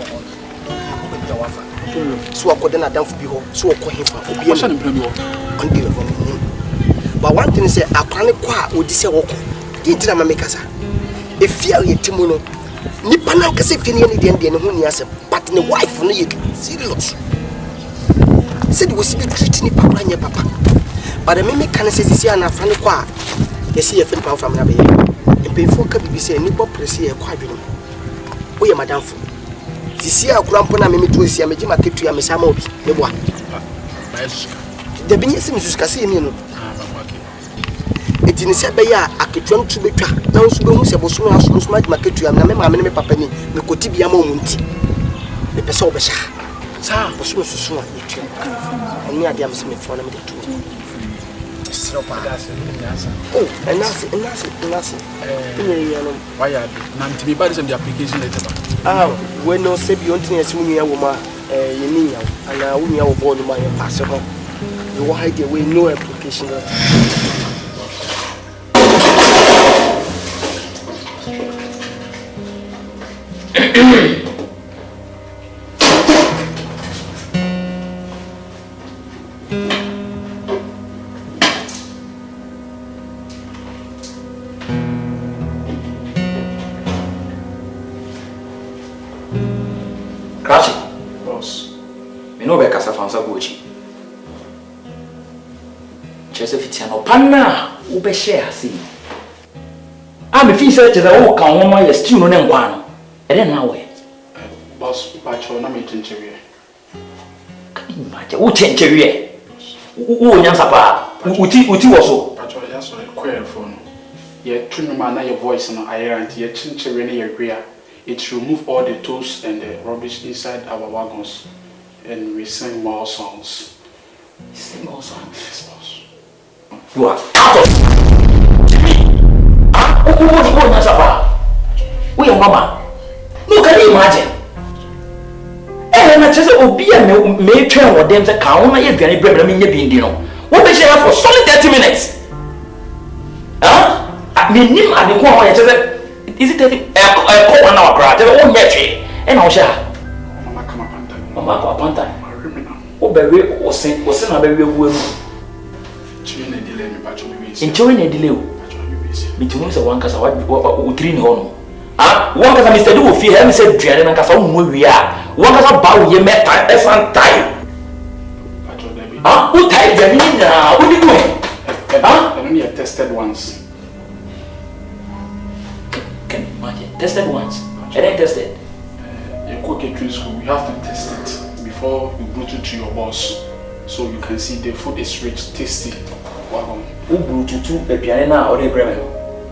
Speaker 1: So I couldn't have done for you, so I call him for but one thing is, I can't quite with this walk. Didn't I make us? If you are a Timono, Nipanaka say Finian Indian who has a but the wife on it. Serious. Said we speak treating Papa and your papa. But the mimic can say this year and I found a qua. They see a film from Nabe. And before Kabi say, Nipo press a quadrant. We are Madame. This year, Grandpa, me to see a Majima Kitu, Miss Amobi, the one. The business is Cassino. It is a bear, I could jump to be trapped. Now, so we must have so much market to Mamma Papani, the Cotibia moment. The Pesobesha. Sir, was so soon. And near the Smith for a minute. Oh, and that's why I to be bad in the application letter. Ah, when no say beyond as woman, you and I will be born my possible. You will hide away no application letter.
Speaker 4: Pana ube share see. I'm a fish that I walk on my stew no name one. I don't know where.
Speaker 9: Boss, but you're not meeting Cherry.
Speaker 4: Can you imagine? Who change Cherry? Who Yansapa? Uti was so.
Speaker 9: But you're just a queer phone. Yet, tune man, your voice and I and yet Chinchery in your greer. It remove all the tools and the rubbish inside our wagons, and we sing more songs.
Speaker 4: Sing more songs.
Speaker 9: Yes, boss.
Speaker 4: You are out of me. Ah, who was going to suffer? We are mama. No, can you imagine? And I just be a may train with them to count my very bread. I mean, you've been, what they share for solid 30 minutes. Huh? I mean, him and the one is it a call 1 hour crowd? They won't get you. And I'll share.
Speaker 9: Mama, come up on time.
Speaker 4: Mama, come up on time. Oh, baby, or sing, or sing a baby. Enjoying a delay. Between the one cassa, what green home. Ah, one cassa, Mr. Do fear him, said Jan and Cassa, we are. One cassa bow, you met Asante. Ah, who tied the meaning now? What are you doing?
Speaker 9: I only have tested once.
Speaker 4: Can you imagine? Tested once. And then tested.
Speaker 9: You cook a drink school, you have to test it before you bring it to your boss. So you can see the food is rich, tasty. Wow.
Speaker 4: Who blew to a piano or a bremen?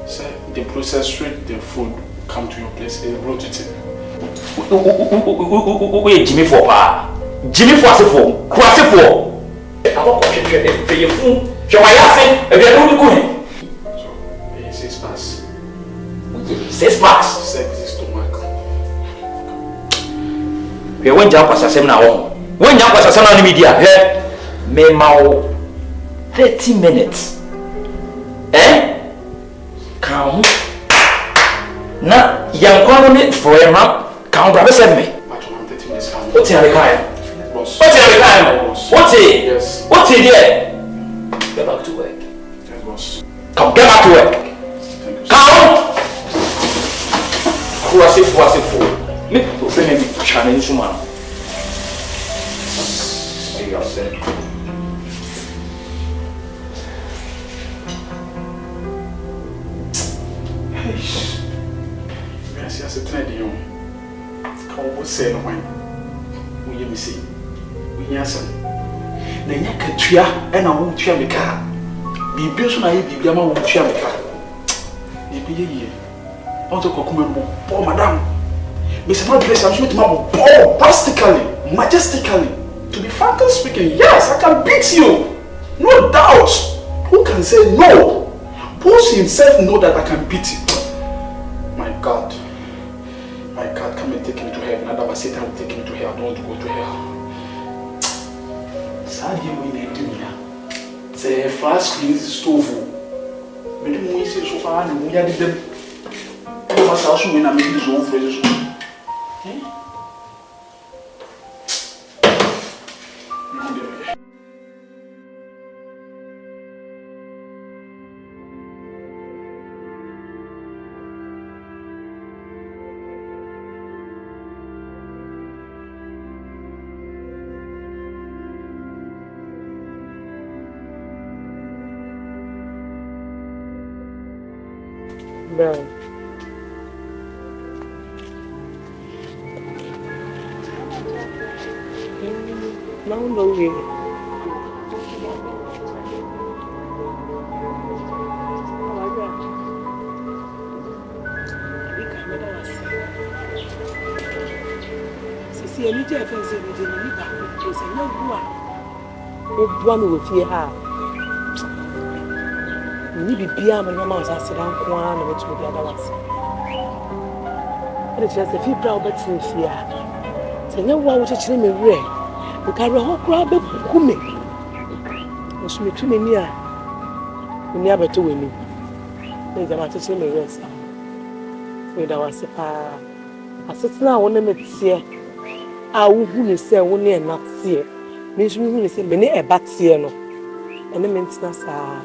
Speaker 9: Sir, the process rate, the food come to your place, they brought it in.
Speaker 4: Wait, Jimmy for Jimmy for Crossifo. I want to pay your food. Shall I ask if you're only going?
Speaker 9: So, 6 pass.
Speaker 4: 6 pass?
Speaker 9: 6 is stomach.
Speaker 4: We went down for some now. When you was a son on the media, me mau 30 minutes. Come. Na young colony for a month. Come grab me. What's in the car? What's in the car? What's it?
Speaker 9: Yes.
Speaker 4: What's it there? Get back to work.
Speaker 9: Yes, boss.
Speaker 4: Come, get back to work. Come! Cross it for. Me to finish challenge man. Yourself.
Speaker 9: Hey, yes, yes, it's not you. Come, what say no one? We hear me say, we hear some. Na nyaka tua na wo tua me ka. Bibi so na ye bibi ama wo tua me ka. Bibi ye. On to kokuma bo, oh madam. Me say my place am so to ma bo drastically, majestically. To be frankly speaking, yes, I can beat you. No doubt. Who can say no? Boss himself know that I can beat you. My God, come and take him to heaven. Otherwise, Satan will take him to hell. I don't want to go to hell. Sadly, we need to do say flash screen stove. Me do mo isi so far na mo ya de dem. E ma sa so we na me di so fresh so.
Speaker 10: No. No way. Sisi eni je fe se ni ni ba ko se na bua. O bua no we fie ha. Ni bibia ma nyama sa se dan ko an na wetu bia da wase. Ade che se fi bra obetin fie ha. Se nya wo a wo chechire me wure. O ka re ho kura be ku me. O su me tu me ni a. Ni abeto we ni. Ne jama chechire me wure sa. We da wase pa. Asetena wo na metie. A wo hu ne se wo ne na tie. Me nso hu ne se me ne eba tie no. Ene me ntina sa.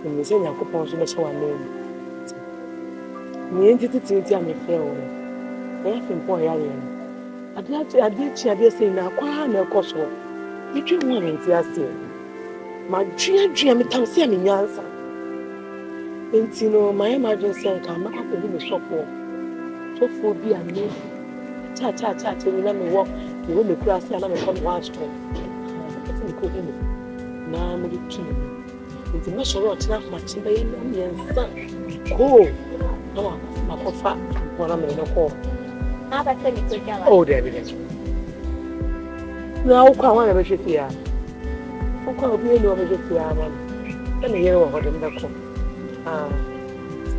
Speaker 10: Me say Yakopon so be sha wa name. Me entity am fe wo. E fi mpo ya ye. Ade say na kwa na ekoso. Me twi ho me nti ase. Ma dua me tam se me nyansa. Enti no my emergency ka maka ko bi me sofo. Sofo bi ame. Cha me na me work. Me wo me kura se na me come watch to. Me ko bi me. Na me twi. Nti me soro tina ma chimba ye nyensa ko no ma ko fa wona me no ko na ba se mi ko jama oh there be na o kwa wana be hwefia o kwa obi ni o be hwefia ma na ye wo ho dem da ko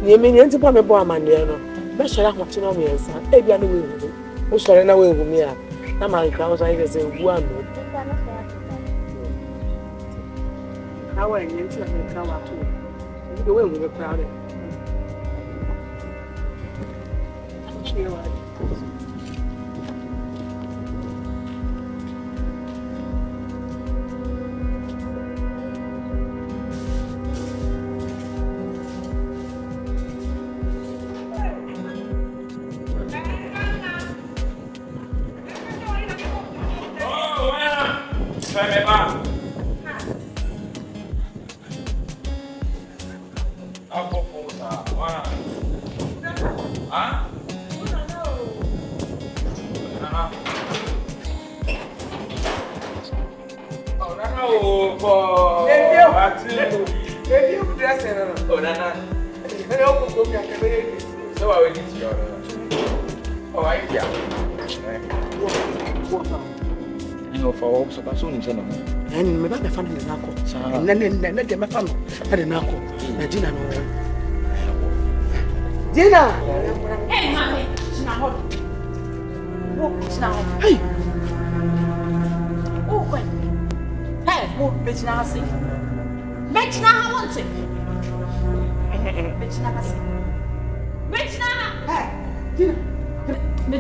Speaker 10: ni me ni nti pa me bo amane no be soro ho tina me nyensa e bia no we hu o soro na we hu mi a na ma nka o so ye se hu anu how are you to come out to the way we were crowded?
Speaker 3: for.
Speaker 1: If you dress in
Speaker 3: Oh, Nana. So I will get you. Oh, I yeah. You know, for all so soon,
Speaker 10: and me back the family nako. And then they my family had a nako. Gina no. Gina.
Speaker 2: Hey, mommy. Gina, hold. Oh, Gina.
Speaker 10: Hey.
Speaker 2: Oh, wait. Hey, oh, Gina, see. Gina, I want it. Gina, see. Gina.
Speaker 10: Hey. Gina.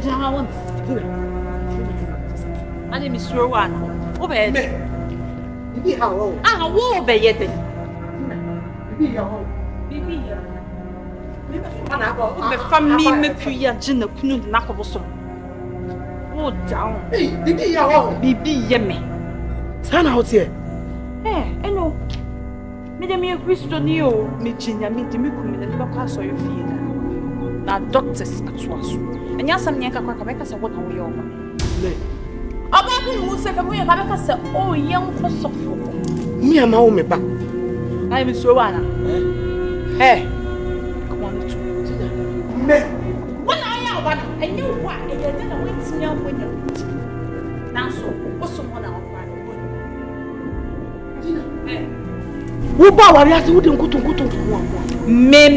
Speaker 2: Gina, I want it. Gina. My name is Rowan. Obey me.
Speaker 10: Bibi how?
Speaker 2: Ah, wo obey it.
Speaker 10: Bibi how?
Speaker 2: Bibi here. Me family me puya Gina kunu na ko bosom. Oh down.
Speaker 10: Hey, Bibi how?
Speaker 2: Bibi ye me.
Speaker 10: Sana out here.
Speaker 2: Eh, eno. Me dem ye Christoni o, me Gina me dem ku me na ba kwa so yo fie na. Na doctors atwaso. Enya sam nye kakwa ka beka se what na wo yo ma.
Speaker 10: Me.
Speaker 2: Aba bi mu se ka mu ye ka beka se o ye nko sofo.
Speaker 10: Me ama wo me ba.
Speaker 2: I am so wana. Eh. Come on to.
Speaker 10: Me.
Speaker 2: When I am one, and you what? And you didn't wait to me when you. Now so, what's the one out?
Speaker 10: Wo ba wari ase wo de nkutu mo.
Speaker 2: Me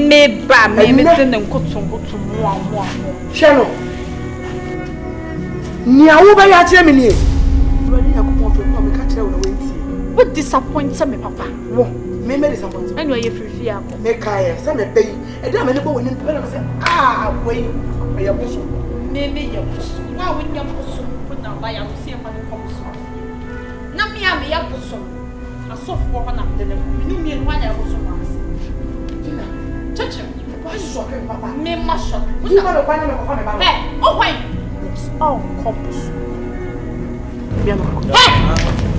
Speaker 2: ba me de nkutu mo.
Speaker 10: Sheno. Ni awo ba ya kire me ni. Wo ni yakopon fe mo me ka kire wo na wenti.
Speaker 2: What disappointed me papa?
Speaker 10: Wo, me disappointed.
Speaker 2: Anyway, you free ako.
Speaker 10: Me kai, say me pay. E dey me ne bo woni pe na say wei. E ya boso.
Speaker 2: Me ya boso. Wa woni ya boso. Put na ba ya see fa ni boso. Na me ya boso. Asofo ko na de ne. Me ni me ya boso ma.
Speaker 10: Gina.
Speaker 2: Chacha.
Speaker 10: Why you shock me papa?
Speaker 2: Me ma shock.
Speaker 10: You ma lo pa na me ko fa me ba.
Speaker 2: Hey, oh why? Oh, compos.
Speaker 10: Bien no.
Speaker 2: Hey!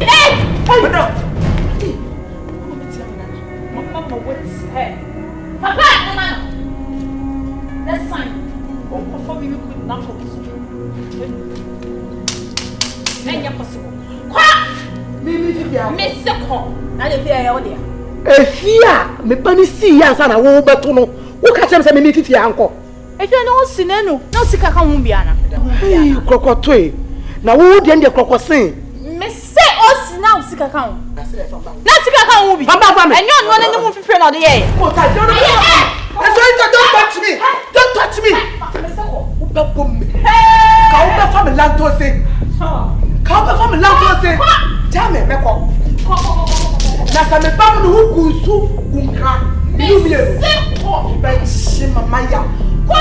Speaker 2: Hey! Madam. Mama, what's her? Papa, Mama. That's fine. Oh, perform you could not focus. Then you're possible. Me seko. Na le fia ya odia.
Speaker 10: Efia, me pani si ya sa na wo beto no. Wo ka chem se me fifia anko.
Speaker 2: Efia no sinenu. Na sika ka hu bia na.
Speaker 10: Hey, krokoto e. Na wo de ndie krokosen.
Speaker 2: Me se o sina sika ka hu. Na sika ka hu bi.
Speaker 10: Baba me.
Speaker 2: Enyo no ne mu fifia na de ye.
Speaker 10: Ko ta jo no. Don't touch me. Don't touch me. Me seko. Wo be bom me. Ka wo be fa me lanto se. Ka wo be fa me lanto se. Jame me ko. Na sa me pam no hukusu unka.
Speaker 2: Me seko.
Speaker 10: Ba shi mama ya.
Speaker 2: Kwa a.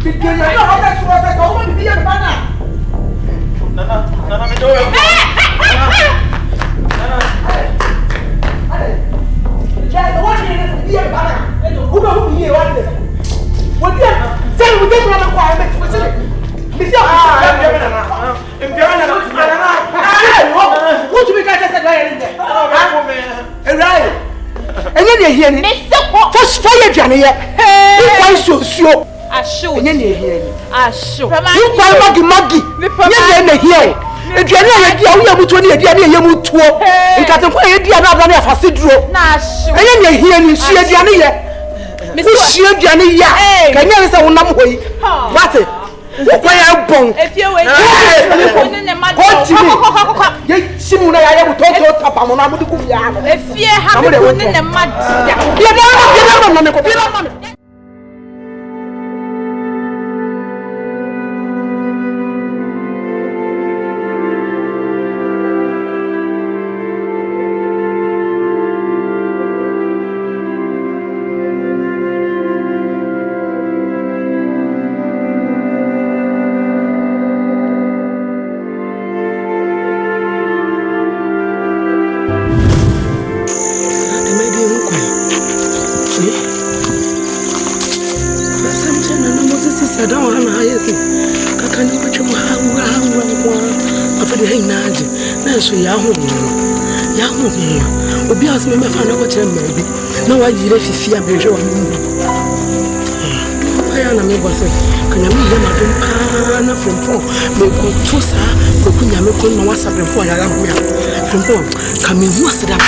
Speaker 10: Bigel ya no ho be so se ka wo me bi ya me bana. Nana me do. Nana. Yeah, the one here be ya bana. Who go who here what this? What you tell me get na kwa me to say. Me say ah, what you be got just like in there? Right. And then you hear me. First fire jani ya. You quite so.
Speaker 2: Asho.
Speaker 10: And then you hear me.
Speaker 2: Asho.
Speaker 10: You quite maggi. You hear here. Eduane ya dia wo ya mutuo ne dia ne ya mutuo. Nkatempo ya dia na abla na afase duro.
Speaker 2: Na asho.
Speaker 10: Enye ne hie ni hie eduane ye. Hie eduane ya. Kanya ne se wonam hoyi. What? Wo ya bon.
Speaker 2: Efie we. Ko ne ma.
Speaker 10: Ye simu na ya ye butoto papa mo na mo de ku bia no.
Speaker 2: Efie ha ko ne ma.
Speaker 10: Bia na me ko bia na me. So ya hu obi as me fa na ko kire ma bi na wa yire fifia be hwe wa mu aya na me me was it. Can you mean I'm from Poku? Me go to sa, Poku nyame ko no wasa brempo ya go ya. From Poku, come in what's that?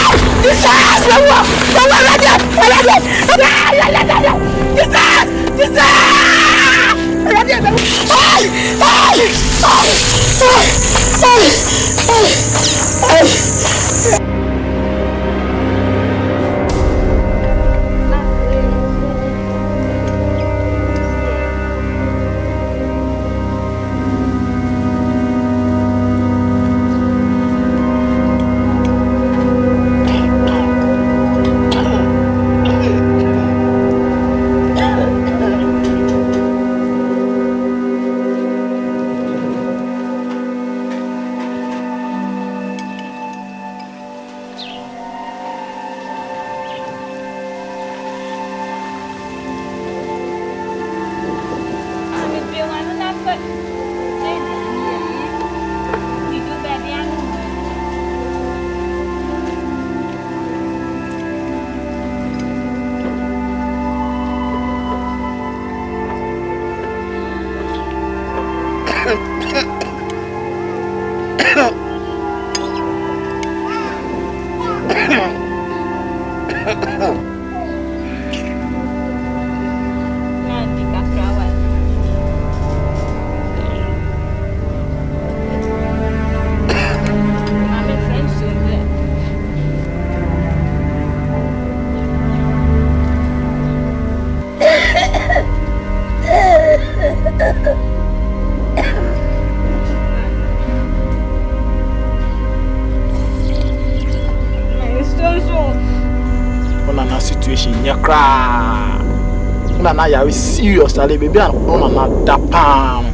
Speaker 11: Na ya serious ale baby an on na da pam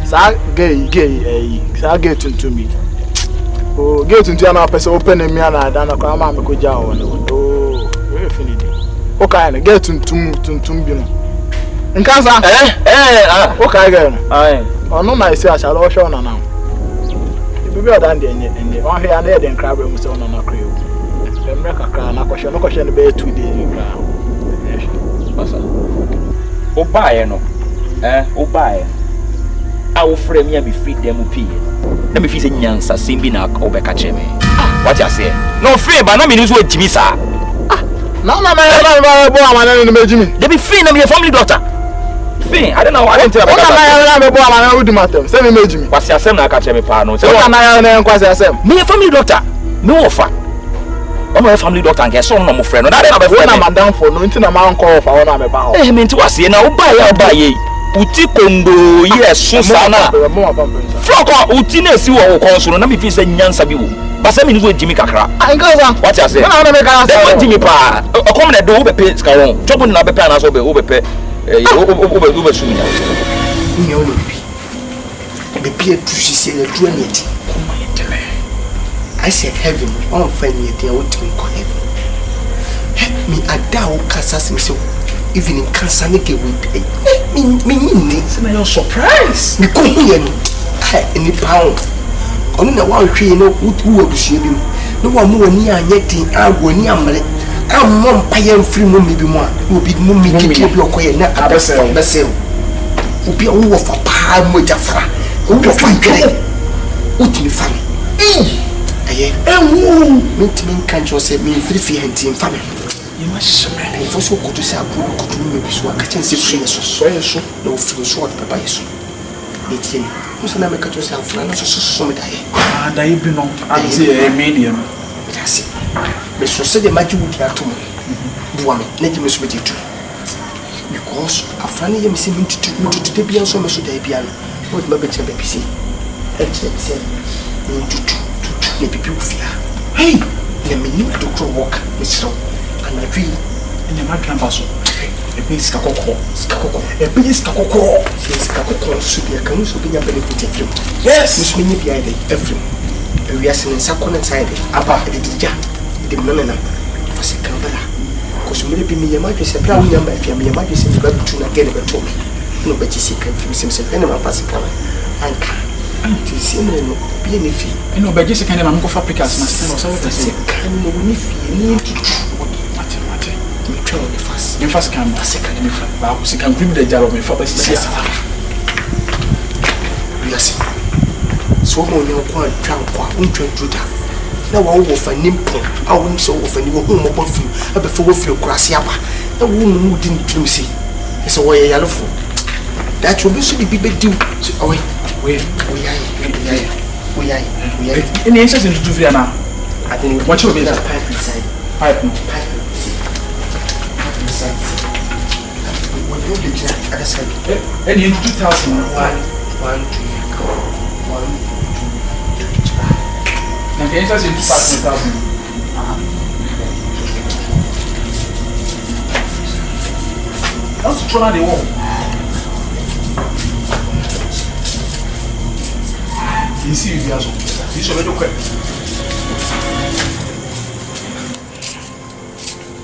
Speaker 11: sa gay to me oh gay to na person open me na da na kwa ma me ko ja o oh we finish okay na gay to bi no nka sa okay girl ono na isi asha lo show na now baby odan de enye o hwe na de nkra bra mu se ono na kra America can no question be 2 days Pasa.
Speaker 4: Obaye no. Obaye. I will frame me free them pee. Let me feel nyansa simbi na obeka cheme. What you say? No free but no me use Jimmy sir.
Speaker 11: No boy am na Jimmy.
Speaker 4: They be free na me family doctor. Free. I don't know what I tell about.
Speaker 11: Na boy am na ultimatum. Say me Jimmy.
Speaker 4: What you say na ka cheme pa no.
Speaker 11: Say what na kwase asem.
Speaker 4: Me family doctor. Me offer. I'm a family doctor and get some no friend. That na be friend.
Speaker 11: Na madam for no nti na man call for na me ba ho.
Speaker 4: Me nti wase na obaye. Uti kondo yes so sana. Floko uti na si wo konso na me fi say nyansa bi wo. Ba say me ni wo Jimmy kakra.
Speaker 11: Angaza.
Speaker 4: What you say?
Speaker 11: Na me ka say.
Speaker 4: Dey Jimmy pa. O come na do wo be pay ska won. Chopo na be pay na so be wo be pay. Wo be sumi na.
Speaker 1: Ni o lo bi. Be pay tu si say le tu ani ti. I said heaven, all funny at the ultimate heaven. Help me at down Cassasim so even in Cassanike with me no surprise. Me come here in the pound. Only the one tree no who will see him. No one more near yet in our near Malay. I'm one pie free moon maybe more. Will be moving keep your quiet now at the sale. Will be over for palm with Jafra. Over for ultimate fun. Meet me can't you say me free and team family. You must be for so good to say, could maybe so I can see free so no free so what papa is. 18. Who's an American yourself? I'm not so many.
Speaker 9: And I be not a medium.
Speaker 1: That's it. But so say the magic would have to me. Woman, let me switch it too. Because a funny you see me to the piano so much to the piano. What my better baby see? The people fear. Hey, let me need to go walk, Mr. And I dream.
Speaker 9: And the madam basso. A piece of cocoa.
Speaker 1: A piece of cocoa. Says Cocoa should be a canoe be a benefit of you. Yes, this many behind every. We are sending Sakon inside it. About the Dija, the Melena, for Secambara. Because maybe me, your majesty, a brown number, if your majesty is about to get it to me. No, but you see, can feel himself, and I'm a fast color. And anti similar no be any fee.
Speaker 9: No, but just kind of I'm go for Africans, master, or so.
Speaker 1: Can no need fee, need to me try on the fast.
Speaker 4: Me fast can me fast. Ba ko sika nkuru da jaro me fa ba sisi asa.
Speaker 1: Yes. So mo ni ko atwa kwa untwa juda. Na wa wo fa nimpo. A wo nso wo fa ni wo hu mo bo fi. A be fa wo fi kurase aba. Na wo mu di ntrum si. Ese wo ye yalofo. That will be so the big deal. Oh wait.
Speaker 4: Any answers into two now?
Speaker 1: I think
Speaker 4: what you be
Speaker 1: that pipe inside.
Speaker 4: Pipe
Speaker 1: inside. What you be at the side?
Speaker 4: Any into 2000.
Speaker 1: 1, 2, 1, 2.
Speaker 4: And the answers into 5,000. That's trying the wall. You see, you guys, you should be quick.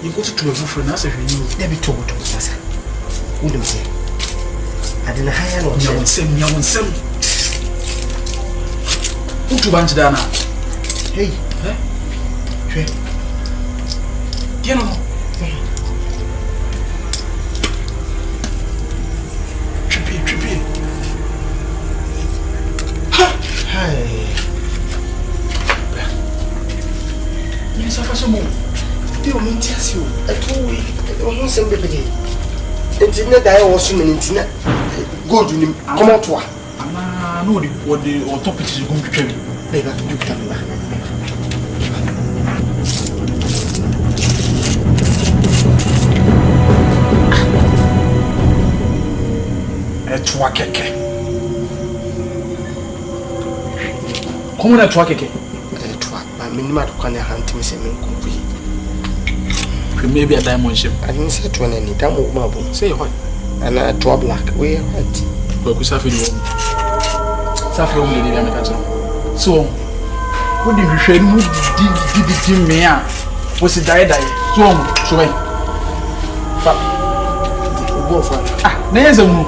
Speaker 4: You go to a for an answer. You never told to us. Wouldn't say. I didn't hire no one. Some. Who to bunch down?
Speaker 1: Hey,
Speaker 4: you know. Trippy.
Speaker 1: Hi.
Speaker 4: Yes, I have some more.
Speaker 1: Do you mean to ask you? I told you, I don't send baby. Internet, I also mean internet. Go to him. Come out to her.
Speaker 4: I know what the topic is going to tell you.
Speaker 1: Baby, you tell me.
Speaker 4: Etwa keke. Como na etwa keke?
Speaker 1: Etwa. My minimum to can hunt me say me kubi.
Speaker 4: Maybe a diamond shape.
Speaker 1: I didn't say to any diamond marble.
Speaker 4: Say what?
Speaker 1: And a twelve black. We are white.
Speaker 4: Poku Safi no. Safi no dey make catch. So, what did you say? Mu di me a. Was it die. So wait. Fa.
Speaker 1: Go for.
Speaker 4: Ah, na yeza mu.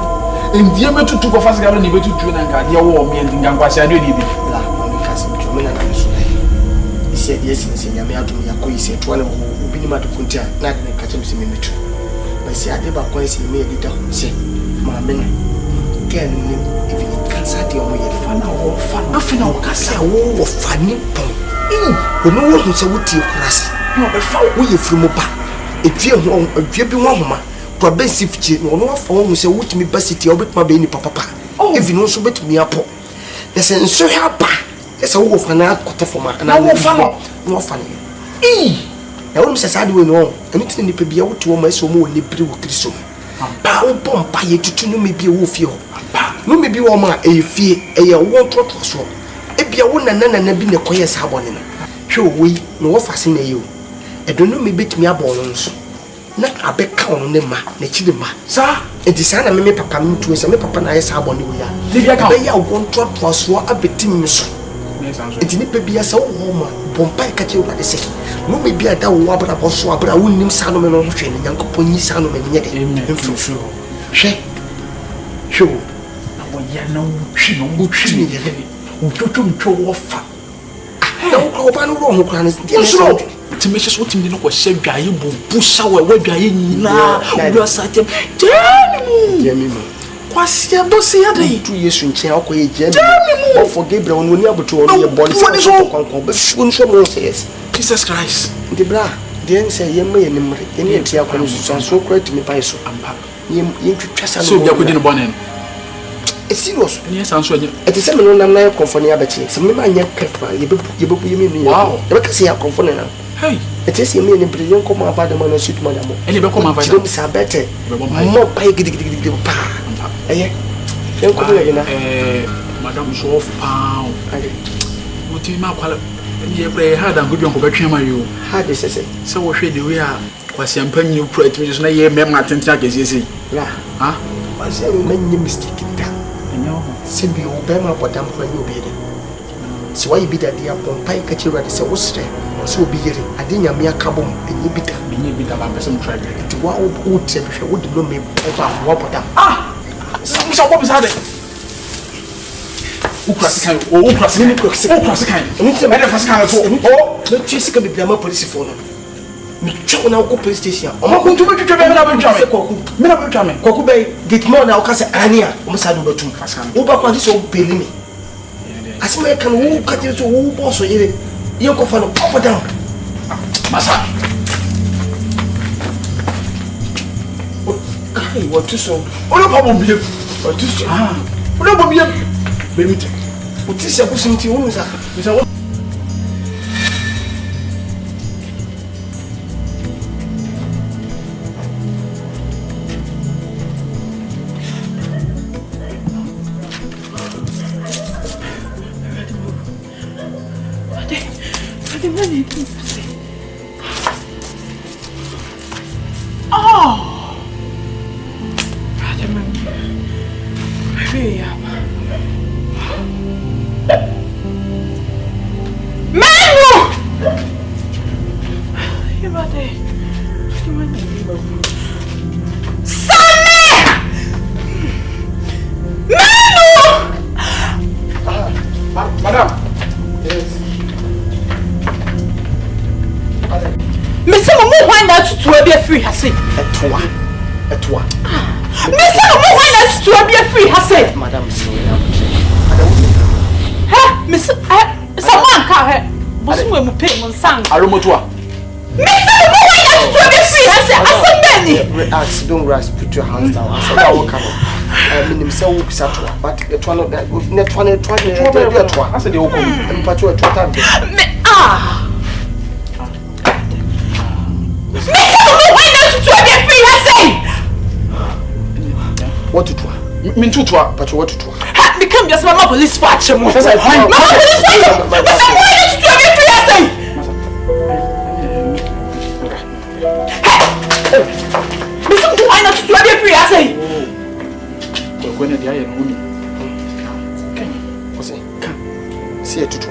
Speaker 4: Ndie metu tu ko fast gabra ni betu tu na nka de wo me ndinga kwase ade ni bi.
Speaker 1: La, mami kasi mtu mena na so. Isi ade sinse nyame adum yakọ isi to na obi ni ma to kuntia na de ka chim sime metu. Ba si ade ba kwa isi me edita ho se. Ma me no. Ken ni even cancer de omo ye fa na wo fa. Afina wo kasa wo fa ni pon. Ono wo hu se wo tie kurase. Na be fa wo ye firi mo ba. Etue ho adue bi ho homa. To be sifchi no no afa wo se wo timi ba city obetuma be ni papa. Even no so betumi apo. Ese nso ya ba. Ese wo fa na akota foma na wo fa no. Na wo se sade we no. Enu tin ni pe bia wo to wo ma se wo ni biri wo kristo. Ba wo pompa ye tutu no me bia wo fie ho. No me bi wo ma e fie e ye wo toto so. E bia wo na bi ne koye sa abone no. Hwe wo yi no wo fa se na ye o. E do no me betumi abo no nso. Na abeka on ne ma na chide ma sa enti sa na me papa me tuwe sa me papa na yesa abone wo ya be ya wo ntoto so abetim so enti ni pe bia sa wo ma bompa ka che wo de se no me bia da wo abra bo so abra wo nim sa no me no hwe ne yankopon yi sa no me nye de mfu hwe
Speaker 4: na wo ya na wo twi no wo twi ni de wo twotwom two wo fa
Speaker 1: na wo ko ba no ro ho kra ne so
Speaker 4: Timesha so tim de no ko hye dwaye bobu sawe wa dwaye nyina wo asatem jemi kwase do se ya dai
Speaker 1: tu yesu nchen akoye jemi o for Gabriel no ni aboto no ye body so konkon be fun so mo say yes
Speaker 4: Jesus Christ
Speaker 1: the bra den say ye me ni mre ye ni tia kwano so correct me pai so ampa ye twetwa sa no
Speaker 4: so bia ko di no bonen
Speaker 1: it's serious
Speaker 4: ni san so anya
Speaker 1: e te se me no nam na ye konfoni abachi se me ma anya kefa ye be ye me ni
Speaker 4: wow
Speaker 1: e be ka se ya konfoni na
Speaker 4: hey
Speaker 1: it is me ni brilliant come ava de man shoot madam
Speaker 4: ele be come ava
Speaker 1: de sa better mo pai gidi pa eh en ko ye na
Speaker 4: madam so of pound muti ma kwala ye play hard and good ko betwe ma yo
Speaker 1: hard sese
Speaker 4: se wo hwe de we a kwase ampanyi pro atimi so na ye mem atenta kesi
Speaker 1: la
Speaker 4: ha
Speaker 1: kwase me nyi mistake da enyo se bi o be ma bodam ko nyi obi de se wa yi bi da dia pompai ka chiru de se wo sre so obi yere ade nyame akabom enyi bi da
Speaker 4: ba person try
Speaker 1: it wa o tse bi hwe wo de no me over wo bodam
Speaker 4: so what is that Ukrasikan Ukrasikan Ukrasikan no tse me da fasikan so
Speaker 1: no tse sika bi ma police for no me chow na ko police station
Speaker 9: o ma ko ntu betwetwe be na betwa me
Speaker 1: kwaku be get more na o ka se ania o msa do betum wo ba kwa so peli me asime kan wo ka ti so wo boss yire ye ko fa no pop down
Speaker 9: masa
Speaker 1: kai what to so
Speaker 9: o no problem bi o to so o no problem be mi te
Speaker 1: o ti se ko simti wo musa
Speaker 9: misa
Speaker 2: free hase
Speaker 1: etwa
Speaker 2: me say no mo wana to be free hase
Speaker 1: madam so
Speaker 2: ha me say someone ka he bosu mu pay mo sang
Speaker 9: aromotoa
Speaker 2: me say no mo wana to be free hase asambeni
Speaker 1: relax don't rush put your hands down so that will come minim say wo bisa to but etwa no etwa ase de wo kom mpacho etwa time
Speaker 2: me
Speaker 1: what to do?
Speaker 9: Me too,
Speaker 1: but what to do?
Speaker 2: Me come just my police watch him. That's like fine. My police watch him. But why don't you get free? I say. Me some why not to get free? I say.
Speaker 9: When the air no.
Speaker 1: What's it? See it to do.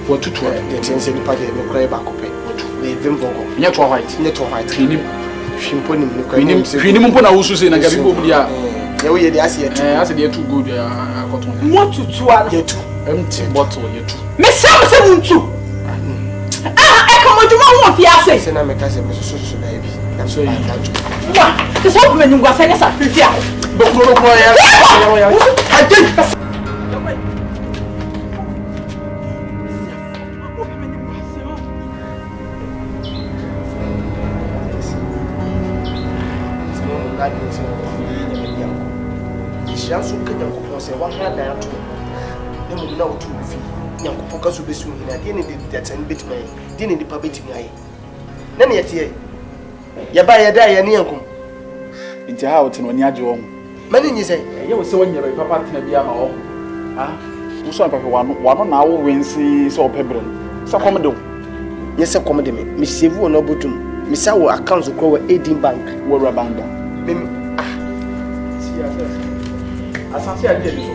Speaker 1: What to do? The things in the party no cry back up. We vimbo.
Speaker 9: Nya to white.
Speaker 1: Nya to white.
Speaker 9: Shimpo ni hwini mpo na wusu se na gabi ko bia
Speaker 1: ya we dey ase yetu
Speaker 9: ase dey too good akoton
Speaker 2: what to ala
Speaker 1: yetu
Speaker 9: empty bottle yetu
Speaker 2: me say muntu e come oduma ho fi ase
Speaker 1: se na me ka se me so na ebi na so yi
Speaker 2: wa te so me nyungwa se ya sa fi a
Speaker 9: dokoro ko ya
Speaker 2: ade
Speaker 1: Siaso kanya ko se wa ha dan ato ne mu na otu fi nyankopon ka so besu hina de ne de tan betime de ne nipa betime aye na ne yete ye ba ye da ye ne yankom
Speaker 9: nti ha wote no ni age wo
Speaker 1: mani nyi se
Speaker 9: ye wo se wonyere papa tena bia ma wo ha wo so papa wano na wo wensi so opebre sa komdo
Speaker 1: ye se komde me save wo no botum me sa wo account ko wa Edin bank
Speaker 9: wo rabanga
Speaker 1: me
Speaker 9: Asante ade ni so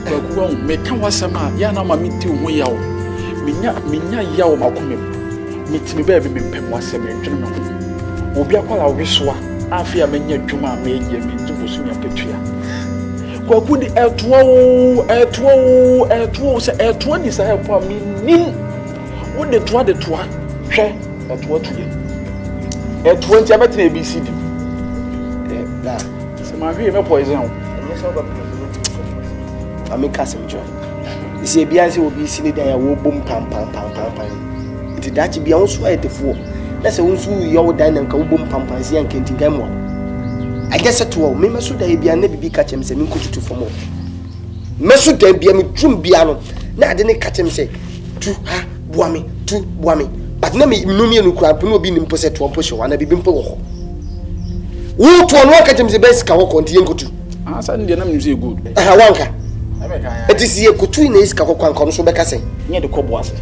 Speaker 9: Poku won me kan wasama ya na ma meti ho yawo menya yawo makomem metimi ba bi mempem wasama ntwene me ho obi akwala owesoa afia menya dwuma ma eje me ntubosu nya petua Poku di etuo se etuo ni sa help me nim wo de toa hwe etuo tuye etuo ntia betena ABCD
Speaker 1: da
Speaker 9: ma hwe me poison o
Speaker 1: enye so ba ameka semjo isi bia se obi sini da ya wo bom pam nti dachi bia wo so ayetefo na se wo so yo dan nka wo bom pam si anka nti ngai mo I guess to wo me meso da bia na bibi ka chem se me nkotutu fomo meso da bia me twum bia no na ade ne ka chem se tu ha boame but na me no enu kura pe no obi nimpo se to mpo hwe wana bibi mpo wo ho wo to no ka chem se bes ka wo konti yenkotu
Speaker 9: asa ndi na me say good
Speaker 1: wanka eti si ekotu na iska kokwa nko so beka sen
Speaker 9: nye de kobo ase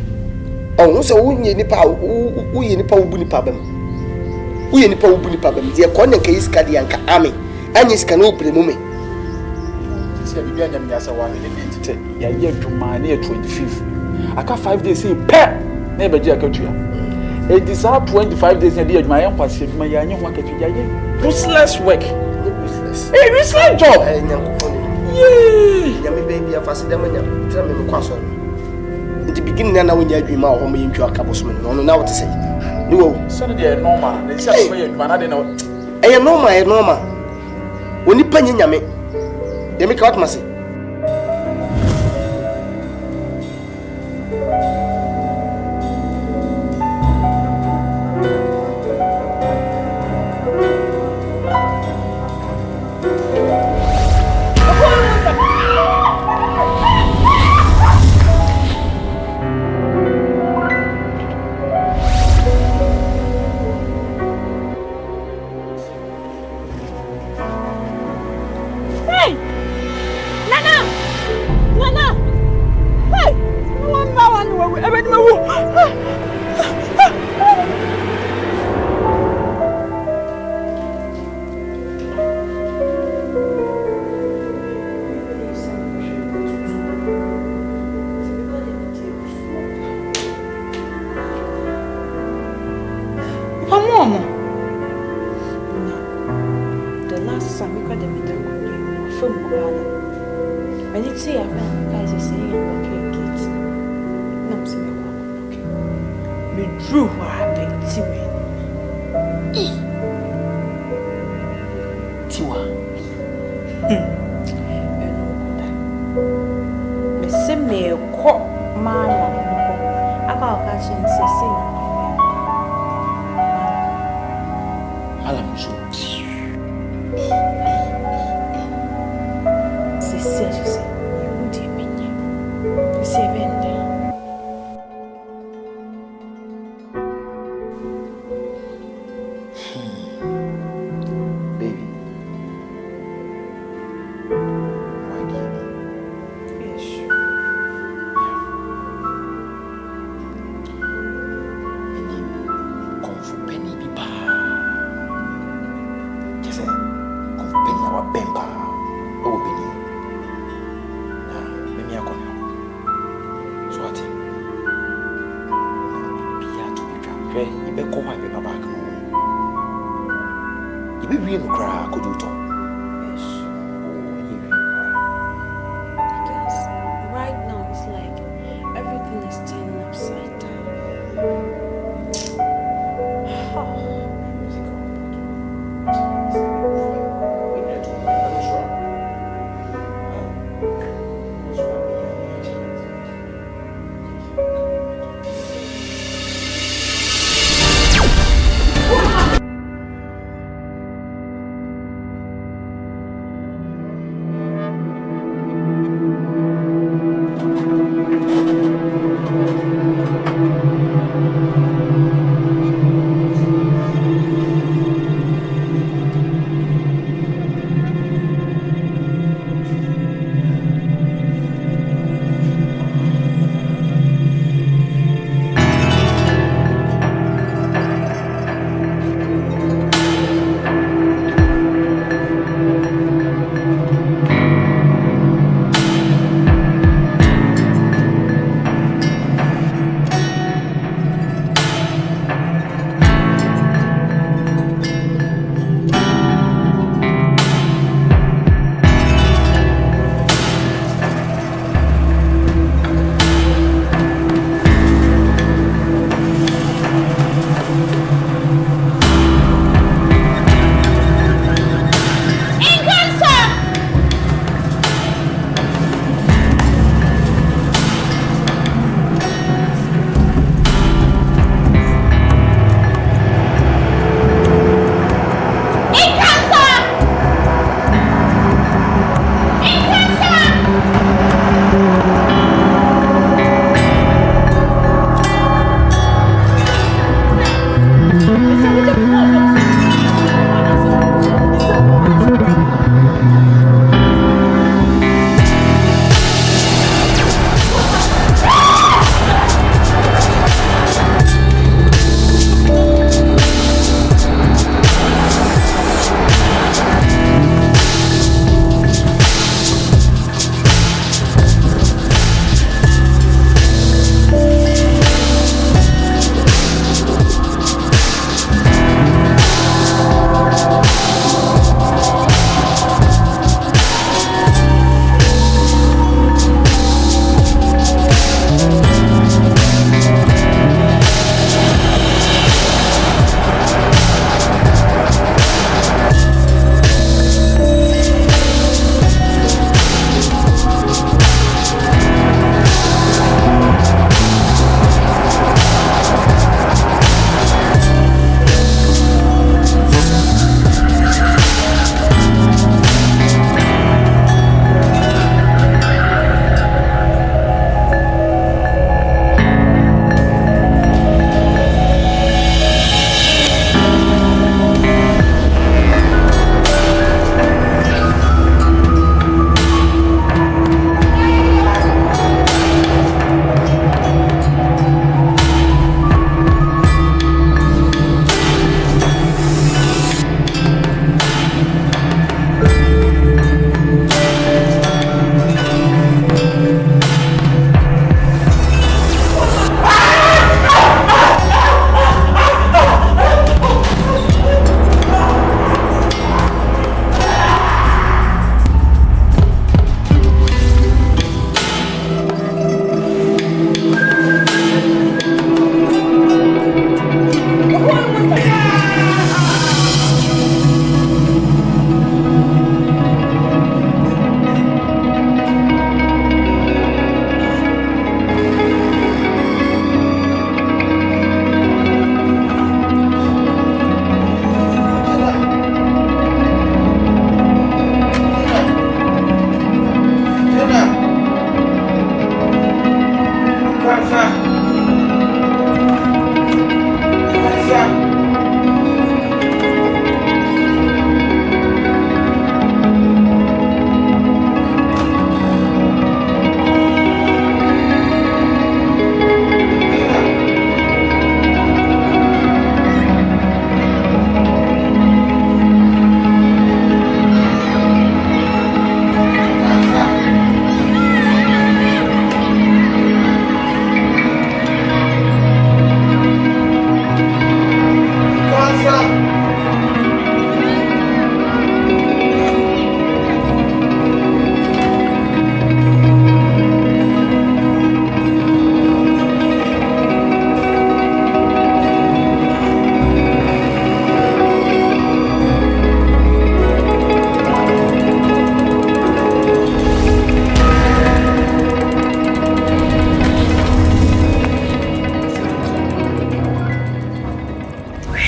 Speaker 1: oh so wunye nipa wuye nipa wubu nipa bam ye ko na ka iska di anka ame anye iska na opre mu me
Speaker 9: se bibia nya me asa wa ne tete ya ye dwuma na 25 aka 5 days say pe na beji akatua e di sa 25 days na di dwuma ya kwase dwuma ya anye ho akatua ya ye useless work useless job
Speaker 1: nyankopon
Speaker 9: yeah
Speaker 1: ya me baby afase dem nya tra me kwaso In the beginning, now when you dream out, home in your cabosman, no, now what to say. No,
Speaker 11: so they are normal. They say, man, I don't know.
Speaker 1: I am normal. When you penny yame, they make out massy.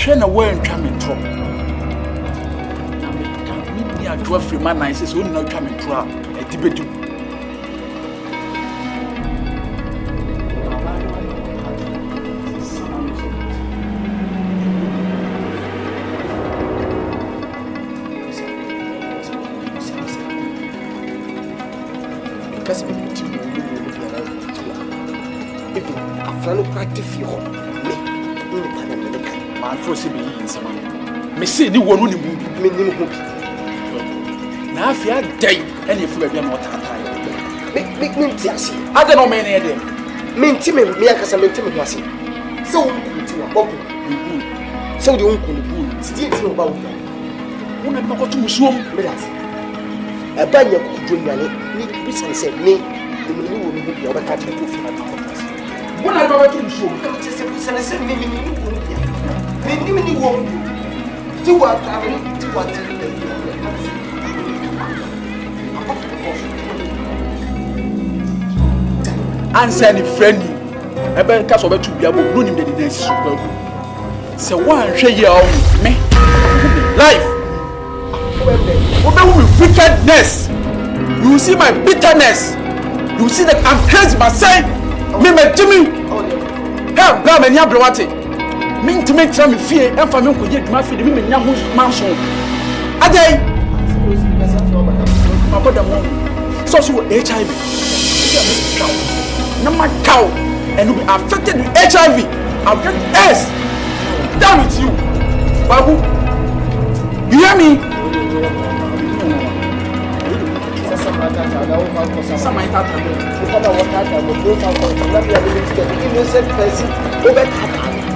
Speaker 4: shena we ntwa me tro na me ka ni adwo afri ma nan se so ni na twa me tro a etibedu
Speaker 1: kasi be ti mo even afrano practice yo me pana me ka
Speaker 4: man fo se be yin sama me se ni wonu ni mu
Speaker 1: me ni mo
Speaker 4: na afia dai ene fu ba bia na otata
Speaker 1: me ti asi
Speaker 4: ada no me ne de
Speaker 1: me ti me akasa me ti me ho asi se wo ti wa bobu se wo de wo ku ni bu ti ti mo ba wo
Speaker 4: una me ko tu musuom
Speaker 1: me das e ba nya ku jo nyane ni bi san se me de me ni wo ni bu ya ba ka ti ko fi na ta ko asi
Speaker 4: una ba tu musuom
Speaker 1: ti se san se me ni wo ni ya me ni wo ti wa ta me ti wa ti
Speaker 4: answer ni friend you ebe ka so betu bia bo no nim de de so ba ku se wan hwe ye o me life with wickedness you see my bitterness you see that I'm crazy myself me Jimmy ha bra me nya brewate me ntime tra me fie emfa me ko ye dwuma fie de me nya ho manso adai my brother mo so HIV number cow and you'll be affected with HIV. I'll get S. Down with you. Babu. You hear me?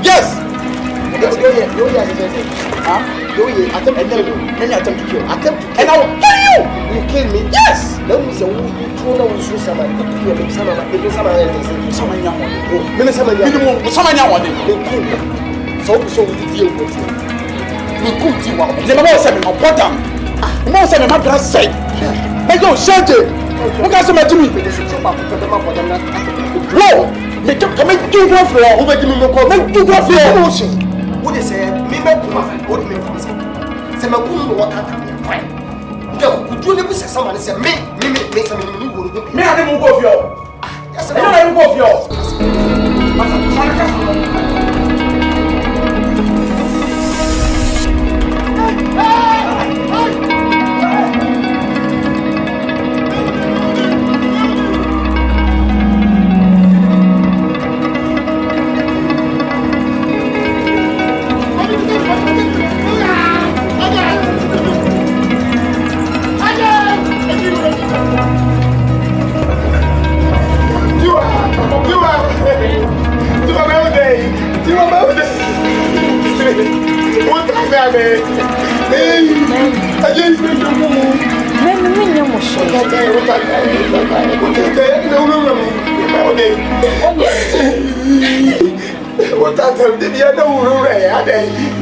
Speaker 4: Yes. And I will kill you.
Speaker 1: You kill me?
Speaker 4: Yes.
Speaker 1: That was a woman who was so someone. So we deal with you. We could see what
Speaker 4: the mother said, my brother. The mother said, my brother said, hey, yo, Asante. Look at some of me. No, make you come and do one floor. Who made me call me do one floor?
Speaker 1: What is it? Me, what do you mean? Say, my woman, what happened? Go, would you never say someone say, me, something you will do?
Speaker 4: Me, I didn't go for you. Yes, I didn't go for you.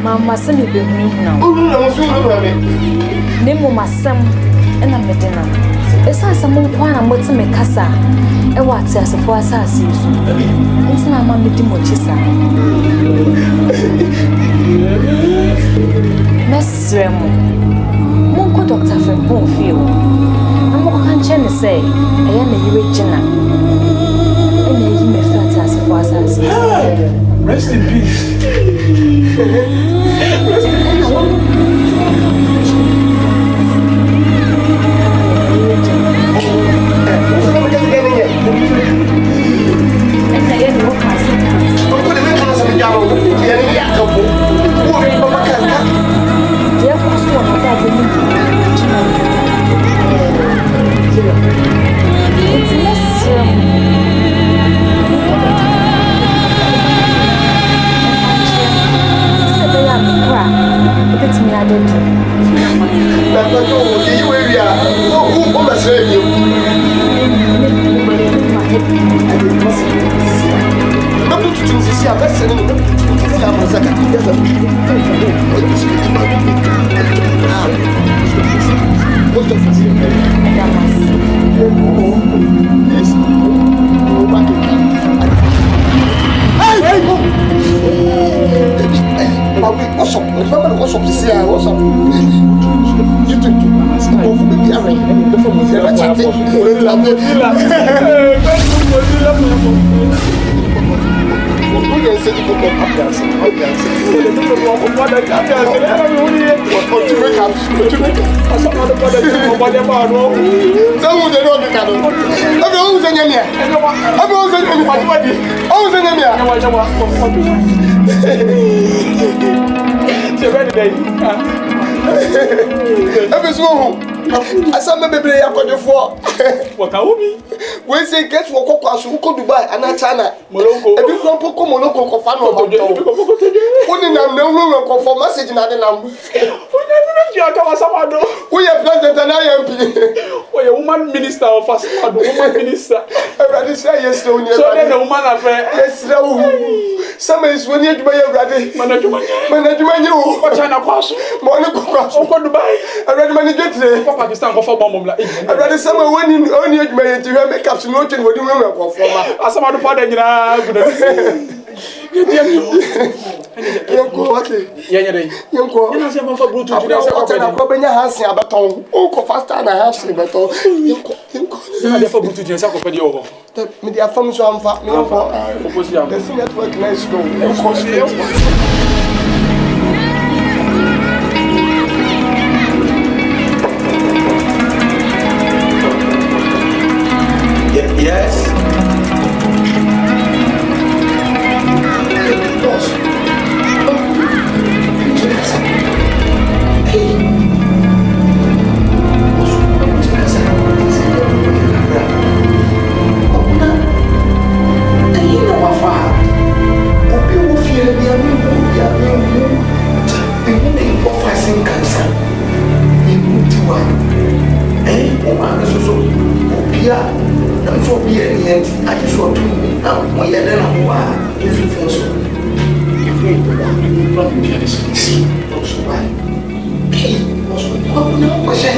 Speaker 5: Mama send me now. Nemo masam and I'm medina. It's not some one I'm what's me casa. And what's as a for assassin? It's not mammy Dimochisa. Miss Remo. Monko doctor from Bonfield. I'm what can say? I am the original. And you may flat as a for assassin.
Speaker 4: Rest in peace.
Speaker 1: what's up this year? What's up? You too. Oh, for baby, I'm Asante baby ya kwa jofo.
Speaker 11: Wakaumi.
Speaker 1: We say get wo kokwa so ko Dubai and China.
Speaker 11: Morocco.
Speaker 1: Ebi ko poko Morocco ko fa no ba to. Oni nam na nwo ko for message na de nam.
Speaker 11: Onya bi ya ka wasamado.
Speaker 1: We president and IMP.
Speaker 11: We woman minister of Asamado, woman minister.
Speaker 1: Everybody say yes to onya.
Speaker 11: So then the woman affair.
Speaker 1: Yes ra wo. Some is when you buy everybody. Management you.
Speaker 11: Ko China kwaso.
Speaker 1: Mo ni ko kwaso.
Speaker 11: Ko Dubai.
Speaker 1: Everybody manage
Speaker 11: ko Pakistan ko for bomb la.
Speaker 1: Everybody say when you only you buy it you make up no change what you want ko for ma.
Speaker 11: Asamado pa de nyina gudu.
Speaker 1: Yanko wake.
Speaker 11: Yanyere.
Speaker 1: Yanko.
Speaker 11: Ina se fa bluetooth ni se
Speaker 1: ko na ko benya hansi abaton. O ko faster na hansi abaton. Yanko.
Speaker 11: Ina de fa bluetooth ni se ko pedi o.
Speaker 1: Me dia fam so amfa. Me amfa.
Speaker 11: Opposite am.
Speaker 1: The network nice go. Yanko.
Speaker 7: Yes. I just want to know what you're doing. If you feel so, if you not be also why? Also, what now? What's that?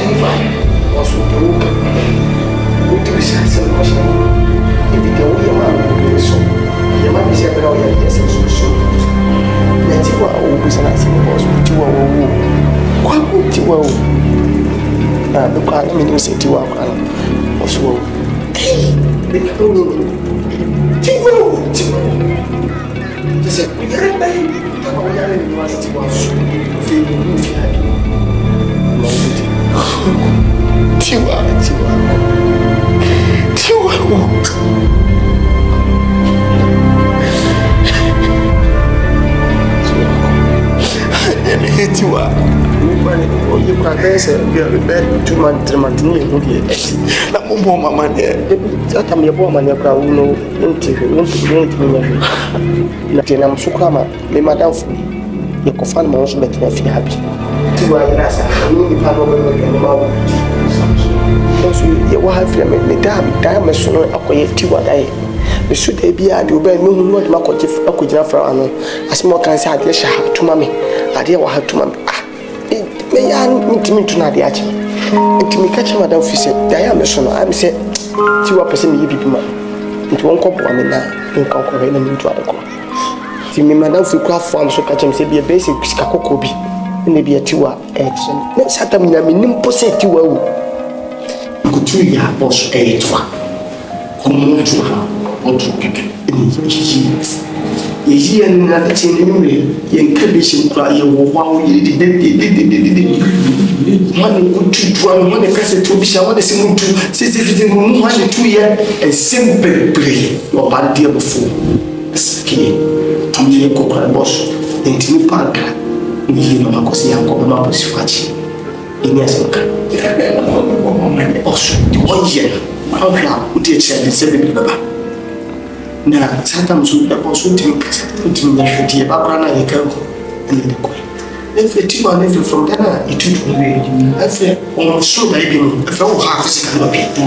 Speaker 7: Also, broken. What do you say? If you go, your man will so. Your man is a better way. Yes, so. Let's see what always an answer was with you. What would you? The car, I mean, you say TIWAA also. TIWAA. Just we are ready. We are in university was feeling you can dance a bed 2 months, 3 months, no, Mamma, that I'm your woman, your brow, no, nothing, I'm so come up, lay my down for me. You can find my husband to be happy. You will have me damn as soon as I acquire TIWAA. We should be at the bed, no, not my coach for as more can say, I shall have to mammy. I dare have to mammy. May I meet me to Nadia? And to me catch Madame Fisher, Diana Son, I say, TIWAA person, you be man. It won't come one in conquer and into other call. See me, Madame Ficraft farm so catch him, say be a basic scacobi, and maybe a TIWAA action. Let's have them in a minimum say TIWAA. Good 2 years, boss, 8 one. What to pick it. Ye and another thing, you encourage cry your wow, you did one good to drum, one person to be showered, single 2 2 years, a simple play, your bad dear before. Skin, Tom Coca boss, and Timmy Parker, you know, because you have come up with Fachi. In Yasanka, also, 1 year, how would you say the 7 now, sometimes we are also to put in the shitty background. You can go and let it go. If the team are living from Ghana, it will be. I feel almost so that even if I have physical people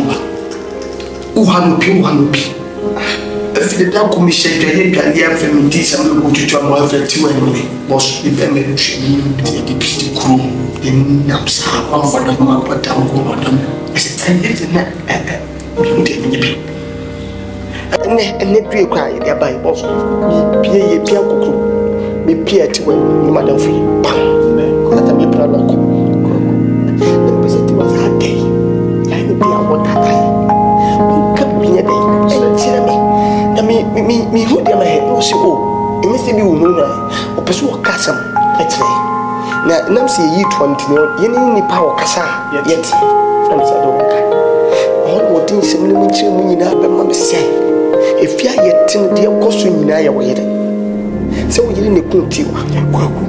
Speaker 7: who have if the dark commission, the head, the affirmative, and go to John Welfare to anyway, was the the crew, the naps are for the map, but down go on them. I said, I live in that. And let me cry, they are by boss. Me, Pia, me, Pia, TIWAA, Madame Free.
Speaker 1: Let me plan lock. The visit was a day. I need to what I come here. Me who dem head no see oh. Me say be wo no na. O person o kasa etre. Na nam say yi 20 no. Ye ni power kasa yet. Nam say do ka. All what things me no nchire mu nyina be ma me say. Efia ye tin de koso nyina ya wo yede. Se wo yede ne kunti wa. Kwaku.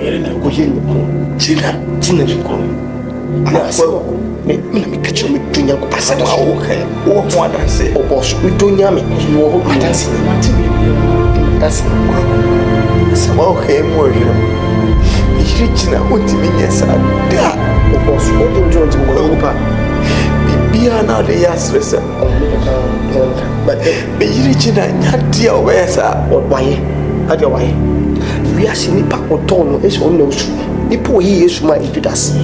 Speaker 1: Yede na ko yede ko. Jina ko. Na so me catch me dunya ko pasa da so okay wo ho adanse o boss we dunya me wo ho adanse that's so okay mo hiro yiri china ontimi nyesa da o boss o dunjo nti ko pa bibia na de yasresa but be yiri china nyadia o besa o waye ade waye we are sini pa o ton e so no su nipo yi yesu ma ipidas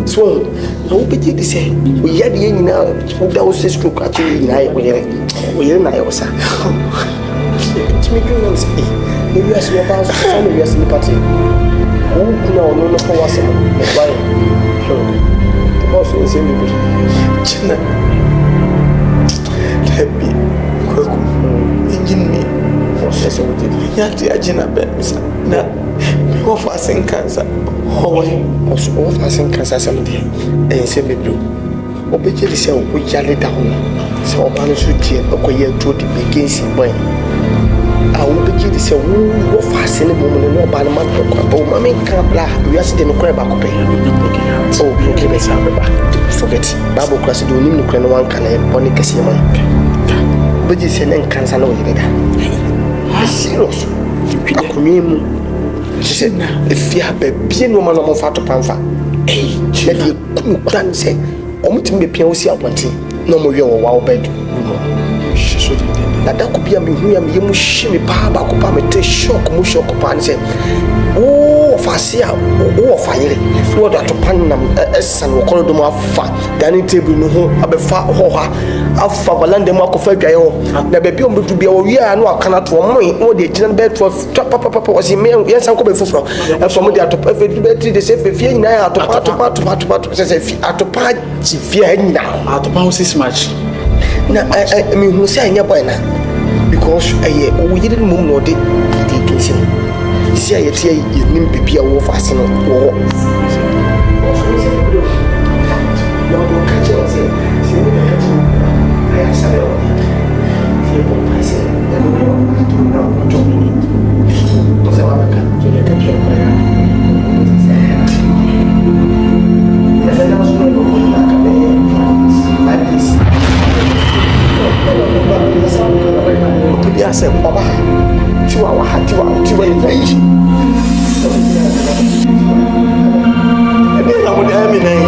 Speaker 1: so na wo pete di say o yade yen nyina o da o se stroke ati nyina o yere na yo sa timi do no say e wi aso ba so na wi aso ni party o kuna o no ko wase no e why so o so se mi bi china happy kwaku engine me o se so wo di nyati agina be na ko fa sen cancer also of us in Kansas Sunday and say me blue. Obey the same we jolly down. So Obama should cheer or year to the begins in boy. I will be the same who fast in the moment and no Banama or Mammy Cabla. We are sitting in the crab back. Oh, okay, let's have it back. Forget Babu Cross do new crane one can have Bonnie Cassiman. But you say then cancer no serious. She said, if you have a piano man of fat pamfa, eh, let you couldn't say, omitting the piano see one thing, no more your wow bed. That could be a me shimmy papa, me shock, musho, and say, oh, Fasia, oh, fire, what at Panam, son, will call them off fat, dining table, no, a fat hoa, alpha, Valanda Marco Fergayo, the baby to be a year, no, I cannot for me, or the general bed for papa was in mail, yes, I'm coming for, and from the out of every battery, they say, if you're now to part, says, at to part, if you're now, out of house is much. Now, I mean, who say, yeah, boy, because we didn't move no day, he can see. See, I tell you, you need be a wolf as in war. I said, Baba, Tiwa, and then I would have me name.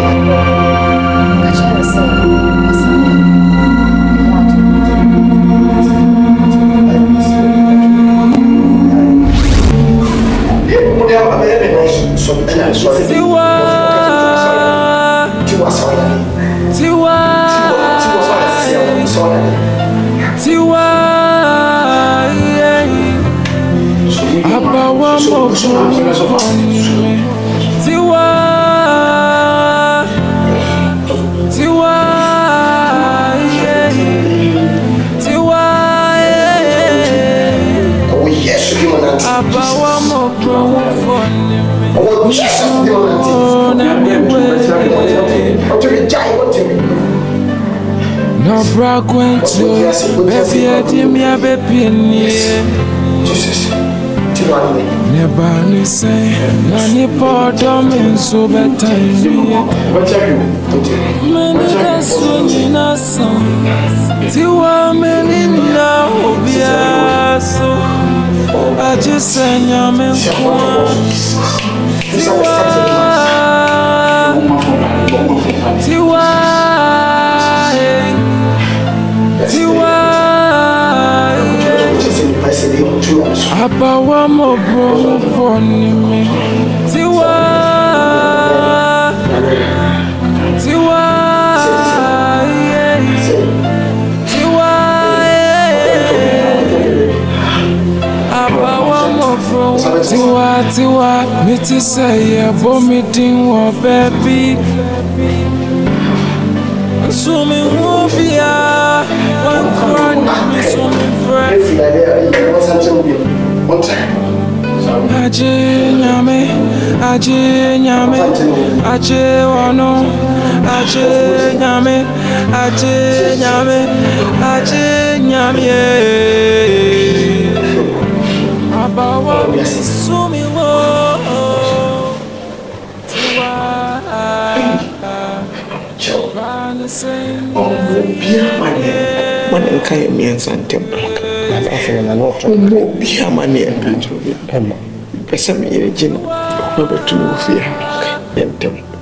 Speaker 3: No bragwent baby adimia bepini Jesus Neba ni say na ni podom so betain many days na son tiwa many na obia so aje senya me kwa tiwa Abawa mo bro for me Tiwa Abawa mo bro Tiwa, me to say, yeah, but me ding wa baby. So me wobia, one cry, me so me friend. Aje nyame, aje wano, aje nyame. Abawa sumi wo, tiwa.
Speaker 7: Man can't be Asante. Be a man here. Pesami Regina, over to fear.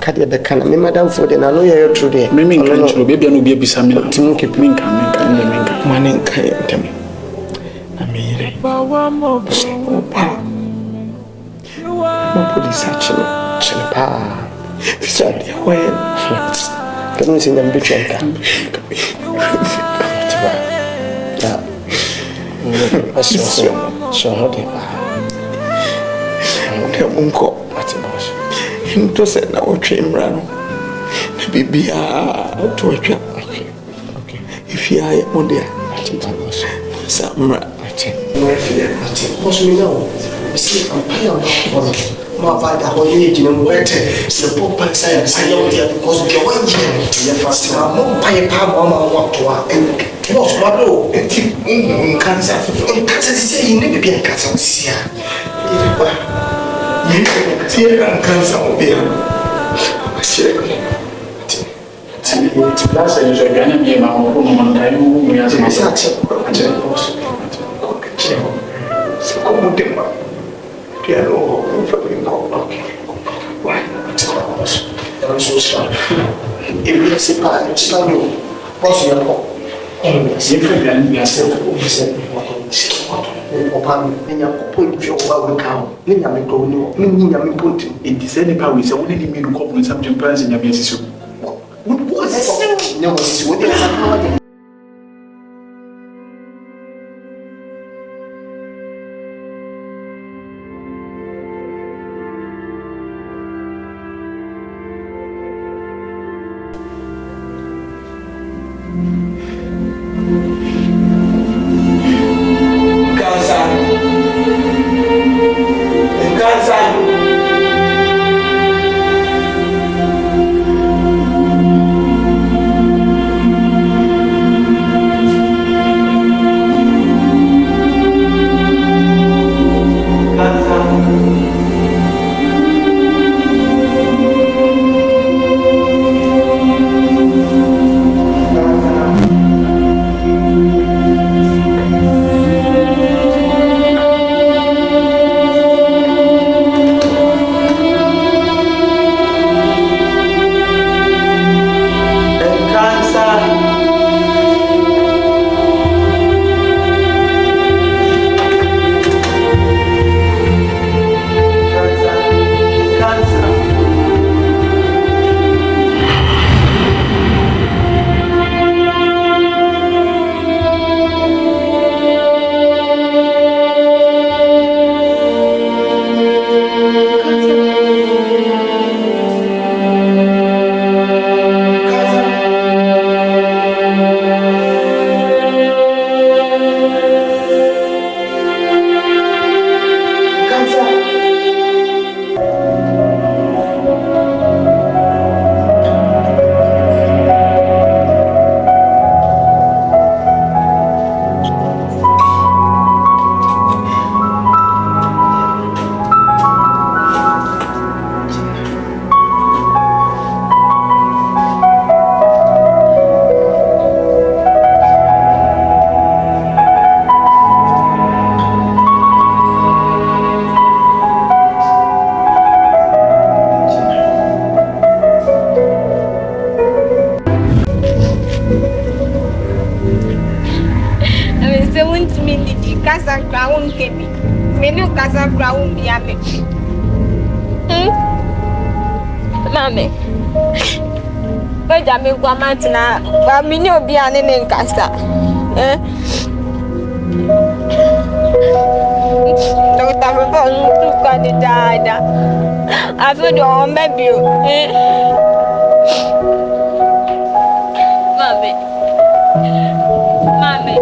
Speaker 1: Kadia the can, me madam for the Nanoya today.
Speaker 9: Mimi can't baby and be Samina.
Speaker 7: Timothy Minka, man and Kayatem. I mean, police action, Chilpa. Said, when can we see them betray? So how do uncle, him to set our train run. Baby, to a trap. Okay. If you are on there, some
Speaker 1: what's me now? See, I'm paying more by the whole age in a better. The Pope science, I know there because of your 1 year. I'm more by a palm on my walk to her and what's my law? And cancer. And cancer is saying, you need to be a cancer.
Speaker 7: Here and cancer will be
Speaker 9: That's a Ghanaian be my own who has a
Speaker 1: I'm so sorry. If you say, it's not you. What's your call? Yes, if you can be a
Speaker 9: it is any power is only the middle couple with some plans in your business.
Speaker 1: What was it? No, what is it?
Speaker 6: Mami, Oja mi kwa matina, ba mi ni obi ane ne nkasa. I feel your own baby. Mommy. Mommy.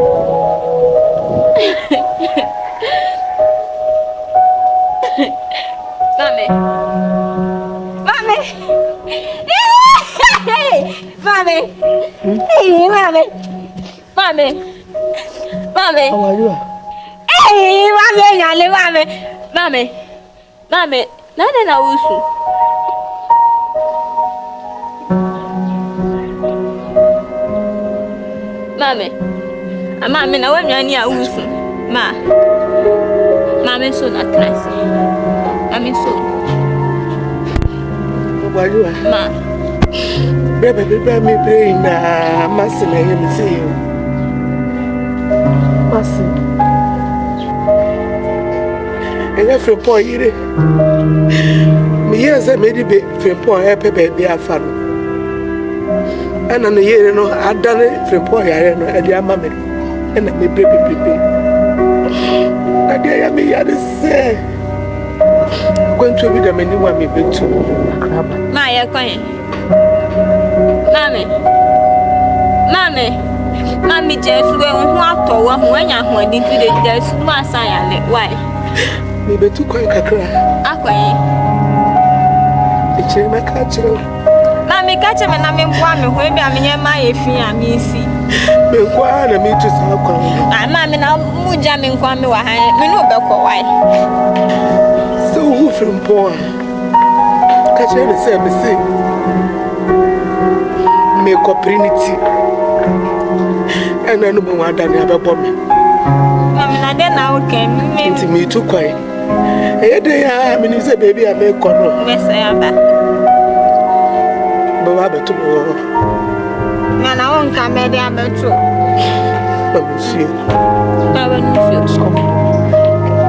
Speaker 6: Mommy. Mommy. Mommy. Hey, mommy. Mommy. Mommy.
Speaker 10: How are you?
Speaker 6: Hey, mommy. Mommy. Mommy. Nana na usu. Mami na we nyani a usu. Mami so na trust. Mami so.
Speaker 10: How are you?
Speaker 6: Ma.
Speaker 10: Baby, me brain na masi na him see you. Masi. Enya fripo yire. Me yes I made be fripo help baby afano. Ana no yire no adane fripo yare no e dia mama. Ena me baby. Ade ya me yare say. Going to be the many one me betu.
Speaker 6: Ma ya kwan. Mami Jesu we ho ato wa ho anya ho adi tu de Jesu ma san ya le why
Speaker 10: me betu kwan kakra
Speaker 6: akwan
Speaker 10: e chere na ka chere
Speaker 6: mami ka chere na me mpo ame ho e bia me nya ma ye fi ami si
Speaker 10: me kwa na me tu sa kwan
Speaker 6: mami na mu ja me nkwa me wa han me no be ko why
Speaker 10: so who from poor ka chere me say me say me opportunity and I know me want to abebo me
Speaker 6: mami na de na okay
Speaker 10: me too quiet e dey ya me say baby I make kono
Speaker 6: me say aba
Speaker 10: baba beto bo
Speaker 6: na na on ka me de abeto
Speaker 10: baba see
Speaker 6: na we no see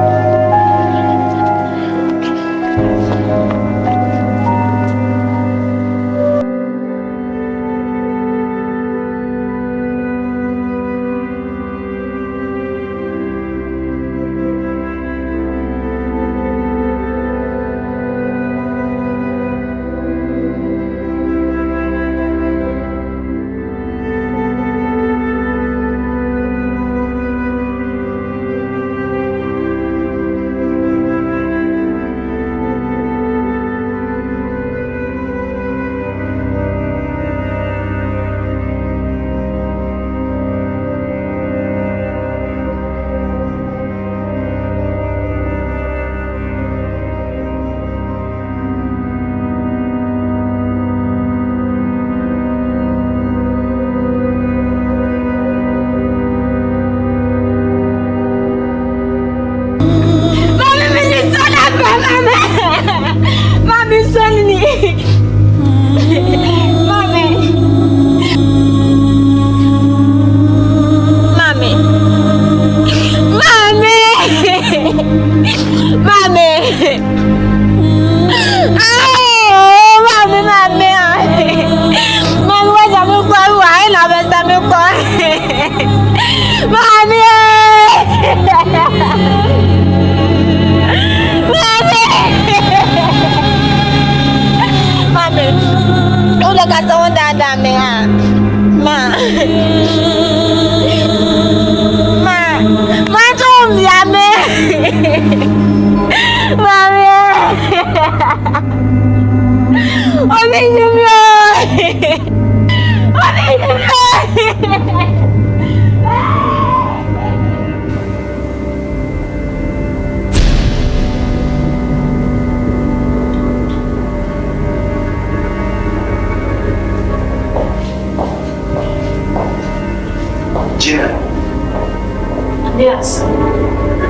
Speaker 1: Yes.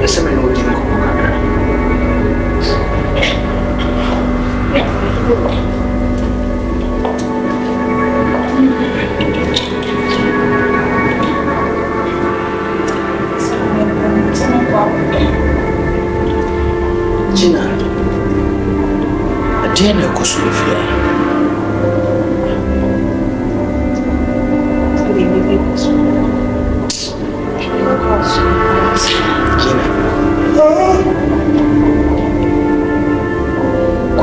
Speaker 1: Essa é a minha última convocada. Gina, a dia não é consumido. Gina.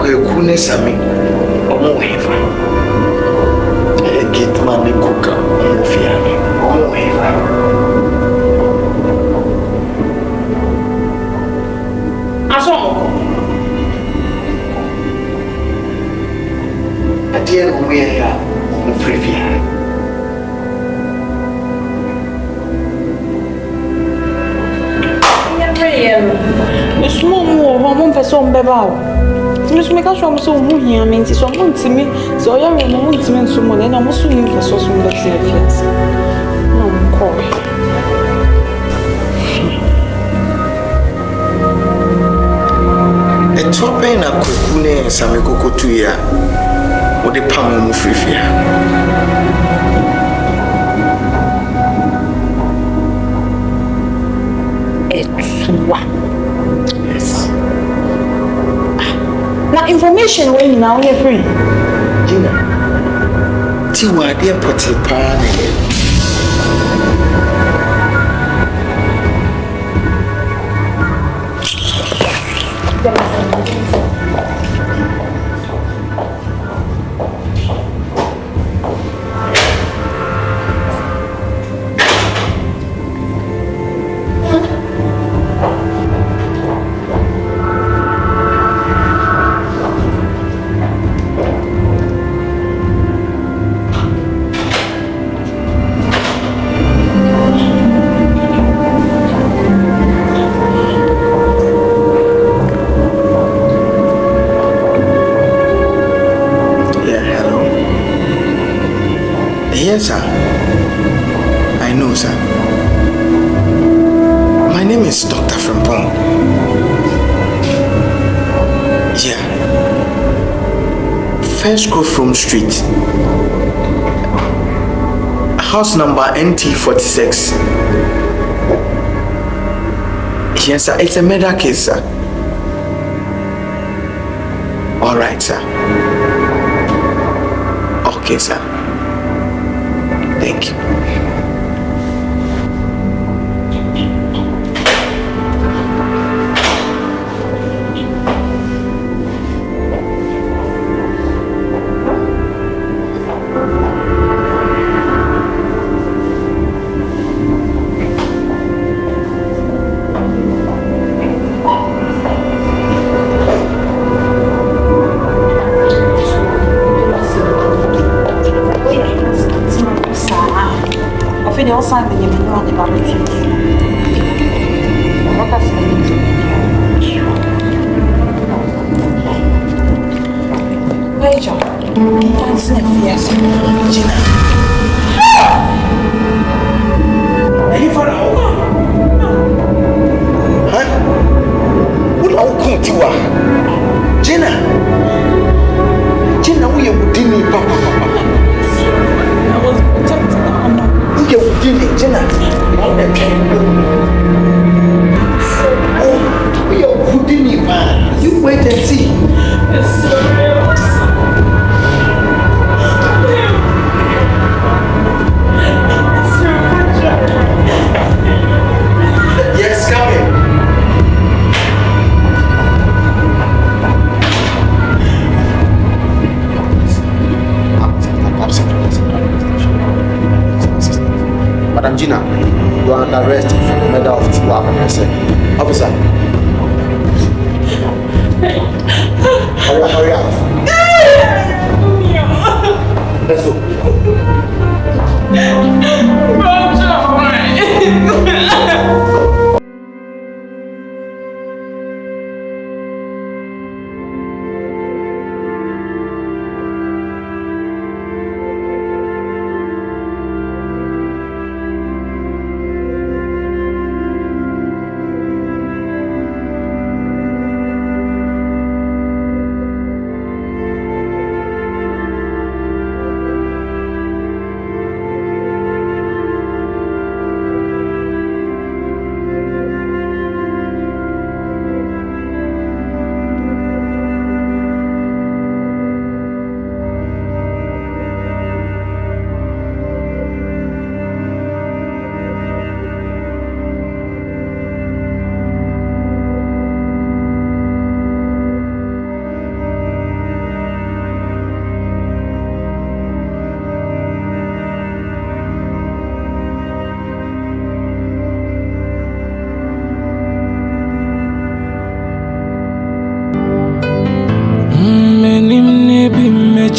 Speaker 7: KWEKU ne Sami. Omo hefa. Get man kuka. Omo fiami. Omo hefa.
Speaker 2: Aso.
Speaker 7: Atiye omo ya. Omo prefia.
Speaker 2: It's more home for some bebao. Miss Micasham so moving, I mean, it's someone to me, so I am a moment to mention someone, and I'm also in for so some of the no, call.
Speaker 7: A top and a KWEKU and Sami Koko 2 year. What the Pamu Frifia? Yes.
Speaker 2: Now information when now you're free.
Speaker 7: Gina. TIWAA dear potty pan. Yes, sir. I know, sir. My name is Dr. Frimpong. Yeah. First Grove from Street. House number NT46. Yes, sir. It's a murder case, sir. All right, sir. Okay, sir. Thank you.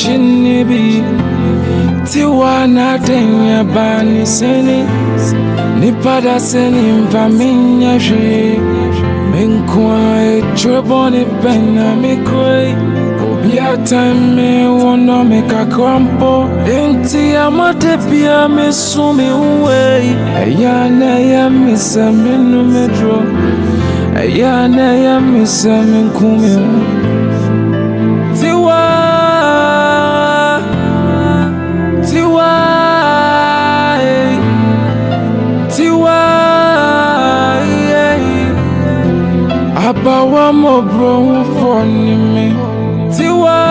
Speaker 3: chinibi TIWAA na denya bani seni nipada seni mvaminya she menkwa chobone bena mikoi obia time wono meka krampo enti amate bia mesumi uwe ayana ya misamenu medro ayana ya misamen kume Abawa mo bro for me TIWAA